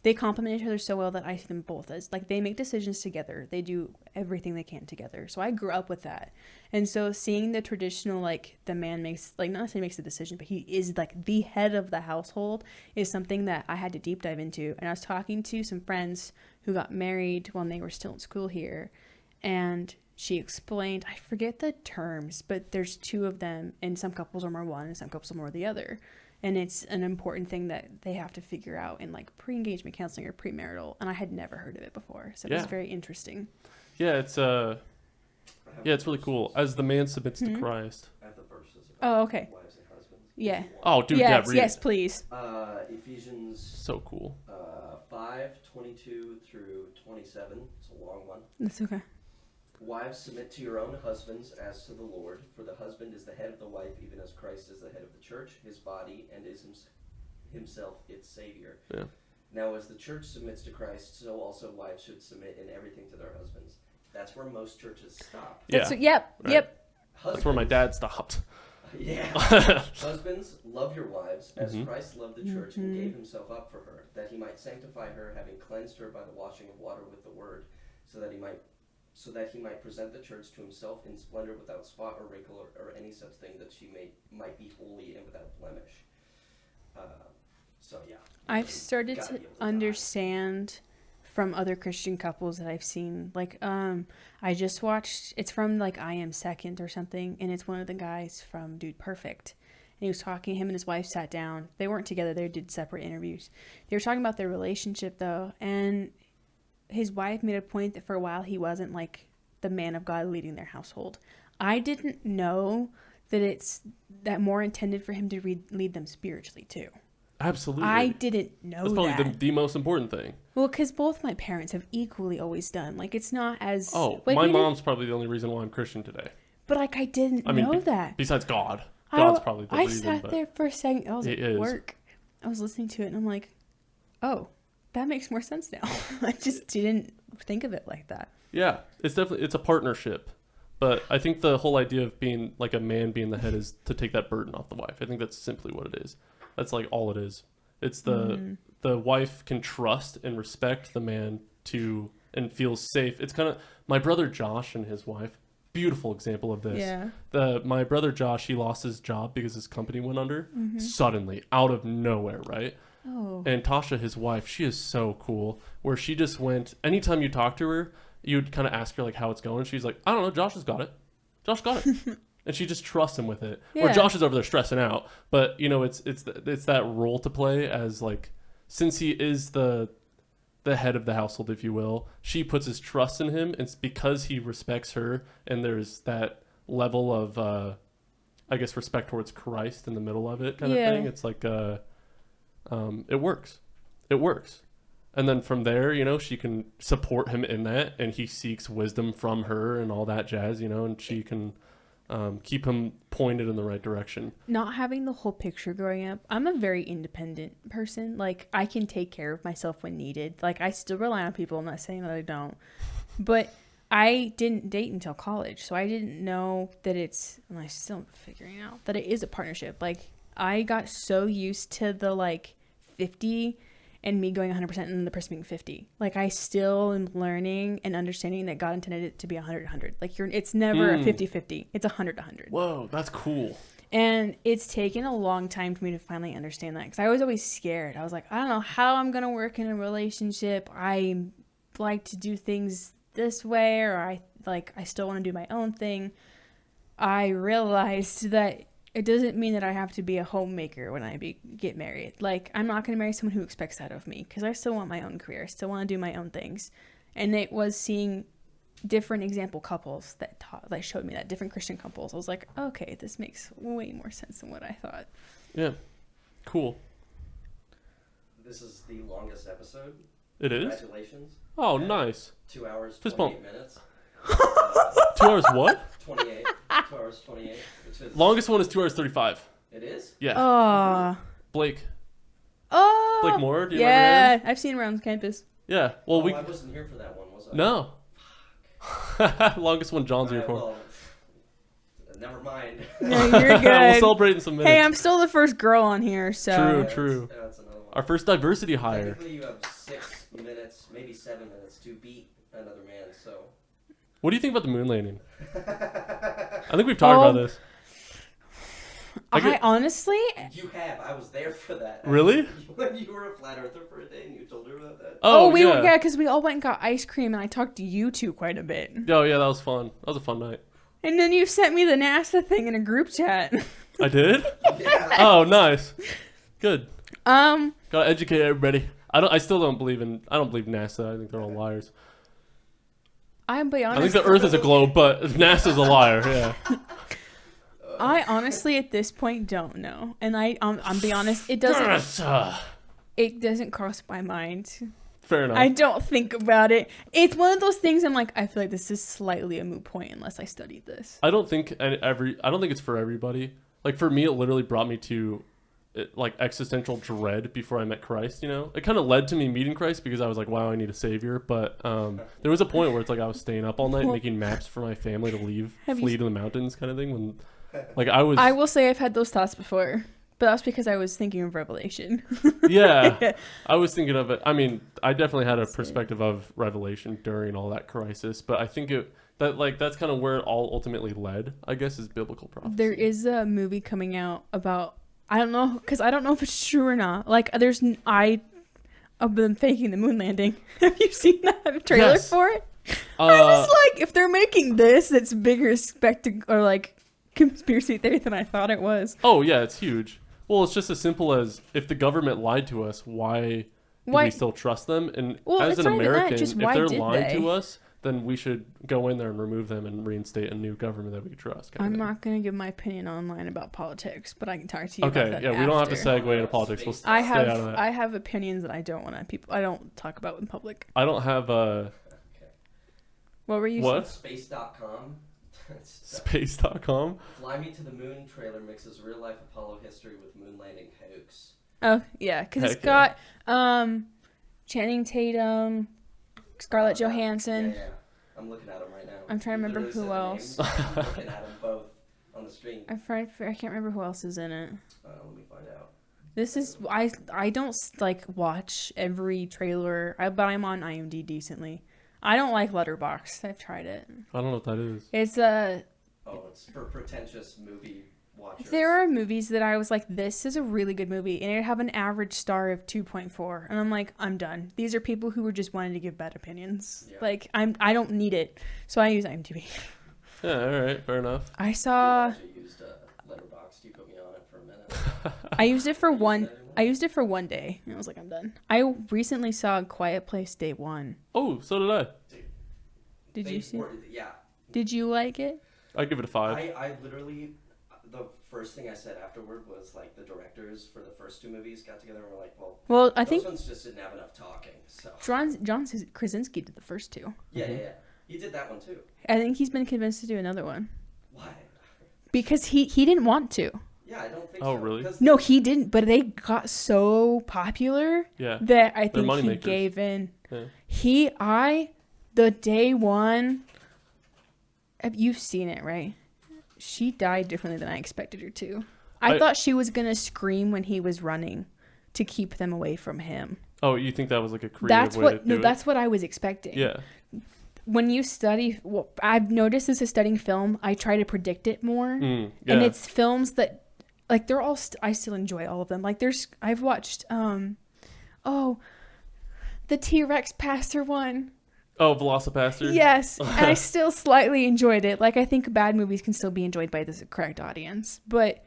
they complement each other so well that I see them both as, like, they make decisions together. They do everything they can together. So I grew up with that. And so seeing the traditional, like, the man makes, like, not necessarily makes the decision, but he is, like, the head of the household is something that I had to deep dive into. And I was talking to some friends who got married when they were still in school here. And she explained, I forget the terms, but there's two of them, and some couples are more one and some couples are more the other. And it's an important thing that they have to figure out in, like, pre-engagement counseling or premarital. And I had never heard of it before. So it was very interesting. Yeah, it's really cool. As the man submits to Christ. I have the verses about okay. wives and husbands. Yeah. Oh, dude, read it. Please. Ephesians. So cool. 5:22 through 27. It's a long one. That's okay. Wives, submit to your own husbands as to the Lord, for the husband is the head of the wife, even as Christ is the head of the church, his body, and is himself its Savior. Yeah. Now, as the church submits to Christ, so also wives should submit in everything to their husbands. That's where most churches stop. Yeah. Yep. Husbands, that's where my dad stopped. Yeah. Husbands, love your wives, as Christ loved the church and gave himself up for her, that he might sanctify her, having cleansed her by the washing of water with the word, so that he might present the church to himself in splendor, without spot or wrinkle or any such thing, that she might be holy and without blemish. I've started to understand from other Christian couples that I've seen. Like, I just watched, it's from, like, I Am Second or something, and it's one of the guys from Dude Perfect. And he was talking, him and his wife sat down. They weren't together, they did separate interviews. They were talking about their relationship, though, and his wife made a point that for a while he wasn't, like, the man of God leading their household. I didn't know that it's that more intended for him to lead them spiritually, too. Absolutely. I didn't know that. That's probably the most important thing. Well, because both my parents have equally always done. Like, it's not as... Oh, like, my mom's probably the only reason why I'm Christian today. But, like, I didn't know that. Besides God. God's probably the reason. I sat there for a second. I was at work. I was listening to it, and I'm like, oh, that makes more sense now. I just didn't think of it like that. Yeah, it's a partnership. But I think the whole idea of being, like, a man being the head is to take that burden off the wife. I think that's simply what it is. That's, like, all it is. It's the wife can trust and respect the man and feels safe. It's kind of my brother Josh and his wife. Beautiful example of this. Yeah. My brother Josh, he lost his job because his company went under suddenly, out of nowhere, right? Oh. And Tasha, his wife, she is so cool. Where she just went. Anytime you talk to her, you'd kind of ask her, like, how it's going. She's like, I don't know. Josh has got it. Josh got it. And she just trusts him with it. Yeah. Or Josh is over there stressing out. But, you know, it's that role to play as, like, since he is the head of the household, if you will, she puts his trust in him. It's because he respects her. And there's that level of, I guess, respect towards Christ in the middle of it kind of thing. It's like, it works. It works. And then from there, you know, she can support him in that. And he seeks wisdom from her and all that jazz, you know, and she can... keep him pointed in the right direction. Not having the whole picture growing up, I'm a very independent person. Like, I can take care of myself when needed. Like, I still rely on people. I'm not saying that I don't. But I didn't date until college, so I didn't know that and I'm still figuring out, that it is a partnership. Like, I got so used to the, like, 50 and me going 100% and the person being 50. Like, I still am learning and understanding that God intended it to be 100-100. Like, it's never a 50-50. It's 100-100. Whoa, that's cool. And it's taken a long time for me to finally understand that, because I was always scared. I was like, I don't know how I'm going to work in a relationship. I like to do things this way, or I still want to do my own thing. I realized that it doesn't mean that I have to be a homemaker when I get married. Like, I'm not going to marry someone who expects that of me, because I still want my own career. I still want to do my own things. And it was seeing different example couples that showed me that, different Christian couples. I was like, okay, this makes way more sense than what I thought. Yeah. Cool. This is the longest episode. It is? Congratulations. Oh, nice. 2 hours, Fist 28 bump. minutes. 2 hours what? 28. 2 hours, 28. Which is... Longest one is 2 hours 35. It is? Yeah. Oh. Blake. Oh. Blake Moore, do you remember him? Yeah, I've seen him around campus. Yeah. Well, I wasn't here for that one, was I? No. Longest one John's here for. Well, never mind. No, you're good. We'll celebrate in some minutes. Hey, I'm still the first girl on here, so. True. That's another one. Our first diversity hire. Technically, you have 6 minutes, maybe 7 minutes to beat another man, so. What do you think about the moon landing? I think we've talked about this. I honestly... You have. I was there for that. Really? When you were a flat earther for a day and you told her about that. Oh, we were, yeah, because we all went and got ice cream, and I talked to you two quite a bit. Oh, yeah, that was fun. That was a fun night. And then you sent me the NASA thing in a group chat. I did? Yeah. Oh, nice. Good. Gotta educate everybody. I still don't believe NASA. I think they're all liars. I'll be honest. I think the Earth is a globe, but NASA's a liar. Yeah. I honestly, at this point, don't know. And I'm be honest, it doesn't cross my mind. Fair enough. I don't think about it. It's one of those things I'm like, I feel like this is slightly a moot point unless I studied this. I don't think it's for everybody. Like for me, it literally brought me to like existential dread before I met Christ, you know? It kind of led to me meeting Christ because I was like, wow, I need a savior. But there was a point where it's like I was staying up all night making maps for my family to flee to the mountains kind of thing. When like I will say I've had those thoughts before, but that's because I was thinking of Revelation. Yeah, I was thinking of it. I mean, I definitely had a perspective of Revelation during all that crisis, but I think that's kind of where it all ultimately led, I guess, is biblical prophecy. There is a movie coming out about, I don't know, because I don't know if it's true or not. Like, of them faking the moon landing. Have you seen that trailer for it? I was like, if they're making this, it's bigger spectacle or like conspiracy theory than I thought it was. Oh yeah, it's huge. Well, it's just as simple as if the government lied to us, why do we still trust them? And as an American, if they're lying to us, then we should go in there and remove them and reinstate a new government that we trust. I'm not going to give my opinion online about politics, but I can talk to you about that after. We don't have to segue into politics. We'll stay out of that. I have opinions that I don't want I don't talk about in public. I don't have What were you saying? Space.com. Space.com. Fly Me to the Moon trailer mixes real life Apollo history with moon landing hoax. Oh, yeah, because it's got Channing Tatum, Scarlett Johansson. Yeah. I'm looking at them right now. I'm trying to remember who else. I'm looking at them both on the screen. I can't remember who else is in it. Let me find out. This is I don't like watch every trailer, but I'm on IMDb decently. I don't like Letterboxd. I've tried it. I don't know what that is. It's it's for pretentious movie watchers. There are movies that I was like, this is a really good movie, and it'd have an average star of 2.4, and I'm like, I'm done. These are people who were just wanting to give bad opinions. Yeah. Like I don't need it, so I use IMDb. Yeah, all right, fair enough. I used Letterboxd. You put me on it for a minute. I used it for one day, and I was like, I'm done. I recently saw Quiet Place Day 1. Oh, so did I. Did you see it? Yeah. Did you like it? I'd give it a 5. I literally, the first thing I said afterward was like the directors for the first 2 movies got together and were like, well I think those ones just didn't have enough talking. So John Krasinski did the first 2. Yeah. He did that one too. I think he's been convinced to do another one. Why? Because he didn't want to. Yeah, I don't think so. Oh, really? No, he didn't, but they got so popular that I think he gave in. Yeah. The day one, you've seen it, right? She died differently than I expected her to. I thought she was going to scream when he was running to keep them away from him. Oh, you think that was like a creative way to do it? That's what I was expecting. Yeah. When you study, I've noticed as a studying film, I try to predict it more. Yeah. And it's films that, like, they're all, I still enjoy all of them. Like, I've watched, the T-Rex Pastor one. Oh, Velocipaster? Yes, and I still slightly enjoyed it. Like, I think bad movies can still be enjoyed by the correct audience. But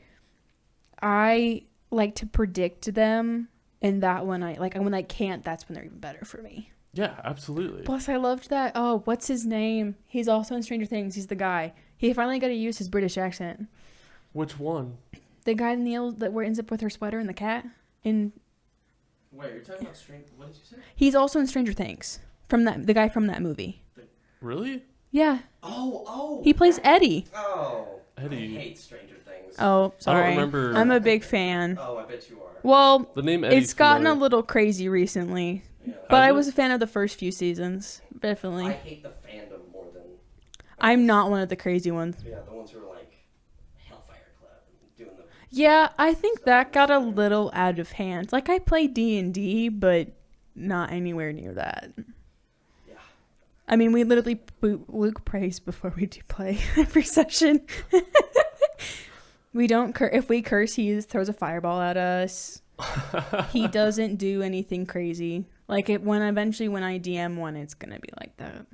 I like to predict them, and that when I can't, that's when they're even better for me. Yeah, absolutely. Plus, I loved that. Oh, what's his name? He's also in Stranger Things. He's the guy. He finally got to use his British accent. Which one? The guy in the that ends up with her sweater and the cat. Wait, you're talking about Stranger... What did you say? He's also in Stranger Things. The guy from that movie. Really? Yeah. Oh. He plays Eddie. Oh. Eddie. I hate Stranger Things. Oh, sorry. I don't remember. I'm a big fan. Oh, I bet you are. Well, The name Eddie's it's gotten familiar. a little crazy recently. Yeah. But Has I it? was a fan of the first few seasons. Definitely. I hate the fandom more than... I'm not one of the crazy ones. Yeah, the ones who are like Hellfire Club and doing the... Yeah, I think that got a little out of hand. Like, I play D&D, but not anywhere near that. Yeah. I mean, we literally boot Luke prays before we do play every session. We don't if we curse, he throws a fireball at us. He doesn't do anything crazy. Like, when I DM one, it's gonna be like that.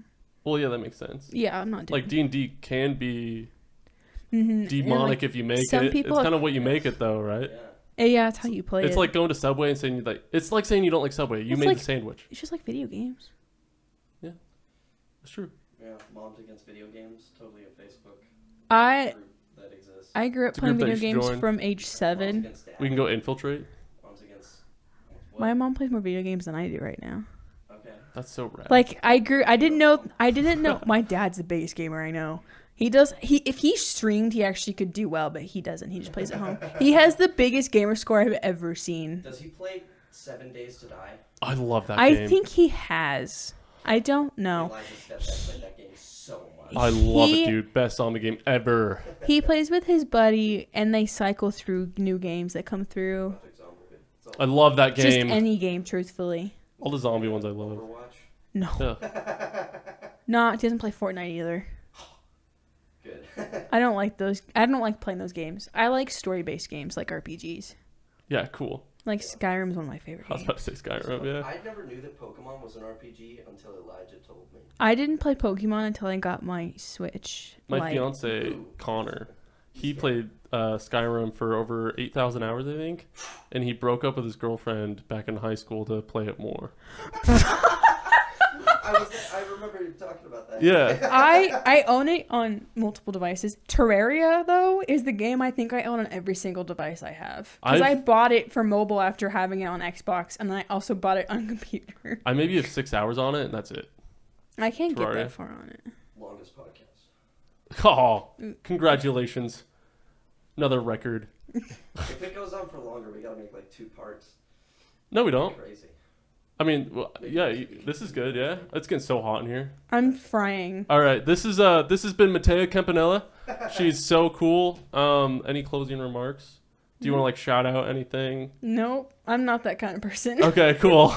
Well, yeah, that makes sense. Yeah, I'm not doing Like, D&D can be mm-hmm. demonic if you make some it. people It's kind of what you make it, though, right? Yeah. Yeah, that's how you play It's it. like going to Subway and saying it's like saying you don't like Subway. You It's made like- the sandwich. It's just like video games. It's true. Yeah, Moms Against Video Games, totally a Facebook I group that exists. grew up It's a playing group that video you should games join. from age Moms 7. Against Dad. We can go infiltrate. Moms Against... What? My mom plays more video games than I do right now. Okay. That's so rad. Like, I didn't know my dad's the biggest gamer I know. If he streamed, he actually could do well, but he doesn't. He just plays at home. He has the biggest gamer score I've ever seen. Does he play 7 Days to Die? I love that I game. think he has. I don't know. Elijah's stepdad played that game so much. I love He- it, dude. Best zombie game ever. He plays with his buddy, and they cycle through new games that come through. Project Zombie. It's all I love that Just game. any game, truthfully. All the zombie ones I love. Overwatch. No. Yeah. No, he doesn't play Fortnite either. Good. I don't like those. I don't like playing those games. I like story-based games like RPGs. Yeah, cool. Like Skyrim is one of my favorite I was games. about to say Skyrim, yeah. I never knew that Pokemon was an RPG until Elijah told me. I didn't play Pokemon until I got my Switch. My Lite. fiance, Connor, he played Skyrim for over 8,000 hours, I think. And he broke up with his girlfriend back in high school to play it more. I remember you talking about that. Yeah. I own it on multiple devices. Terraria, though, is the game I think I own on every single device I have. Because I bought it for mobile after having it on Xbox, and I also bought it on computer. I maybe have 6 hours on it, and that's it. I can't get Terraria. that far on it. Longest podcast. Oh, congratulations. Another record. If it goes on for longer, we gotta make like 2 parts. No, we don't. Crazy. I mean, well, yeah, this is good, yeah? It's getting so hot in here. I'm frying. All right, this has been Mattea Campanella. She's so cool. Any closing remarks? Do you want to like shout out anything? Nope, I'm not that kind of person. Okay, cool.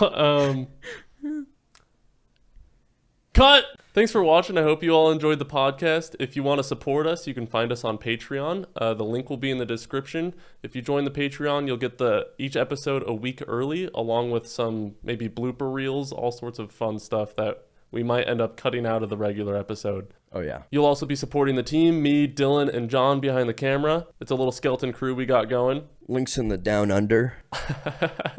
Cut! Thanks for watching. I hope you all enjoyed the podcast. If you want to support us, you can find us on Patreon. The link will be in the description. If you join the Patreon, you'll get each episode a week early, along with some maybe blooper reels, all sorts of fun stuff that we might end up cutting out of the regular episode. Oh, yeah. You'll also be supporting the team, me, Dylan, and John behind the camera. It's a little skeleton crew we got going. Links in the down under.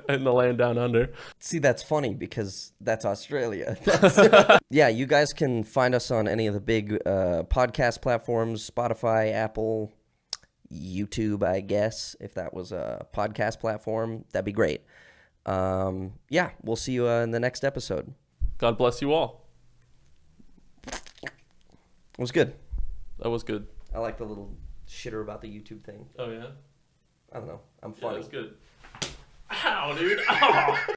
In the land down under. See, that's funny because that's Australia. Yeah, you guys can find us on any of the big podcast platforms, Spotify, Apple, YouTube, I guess. If that was a podcast platform, that'd be great. Yeah, we'll see you in the next episode. God bless you all. It was good. That was good. I like the little shitter about the YouTube thing. Oh, yeah? I don't know. I'm Yeah, funny. it was good. Ow, dude. Ow.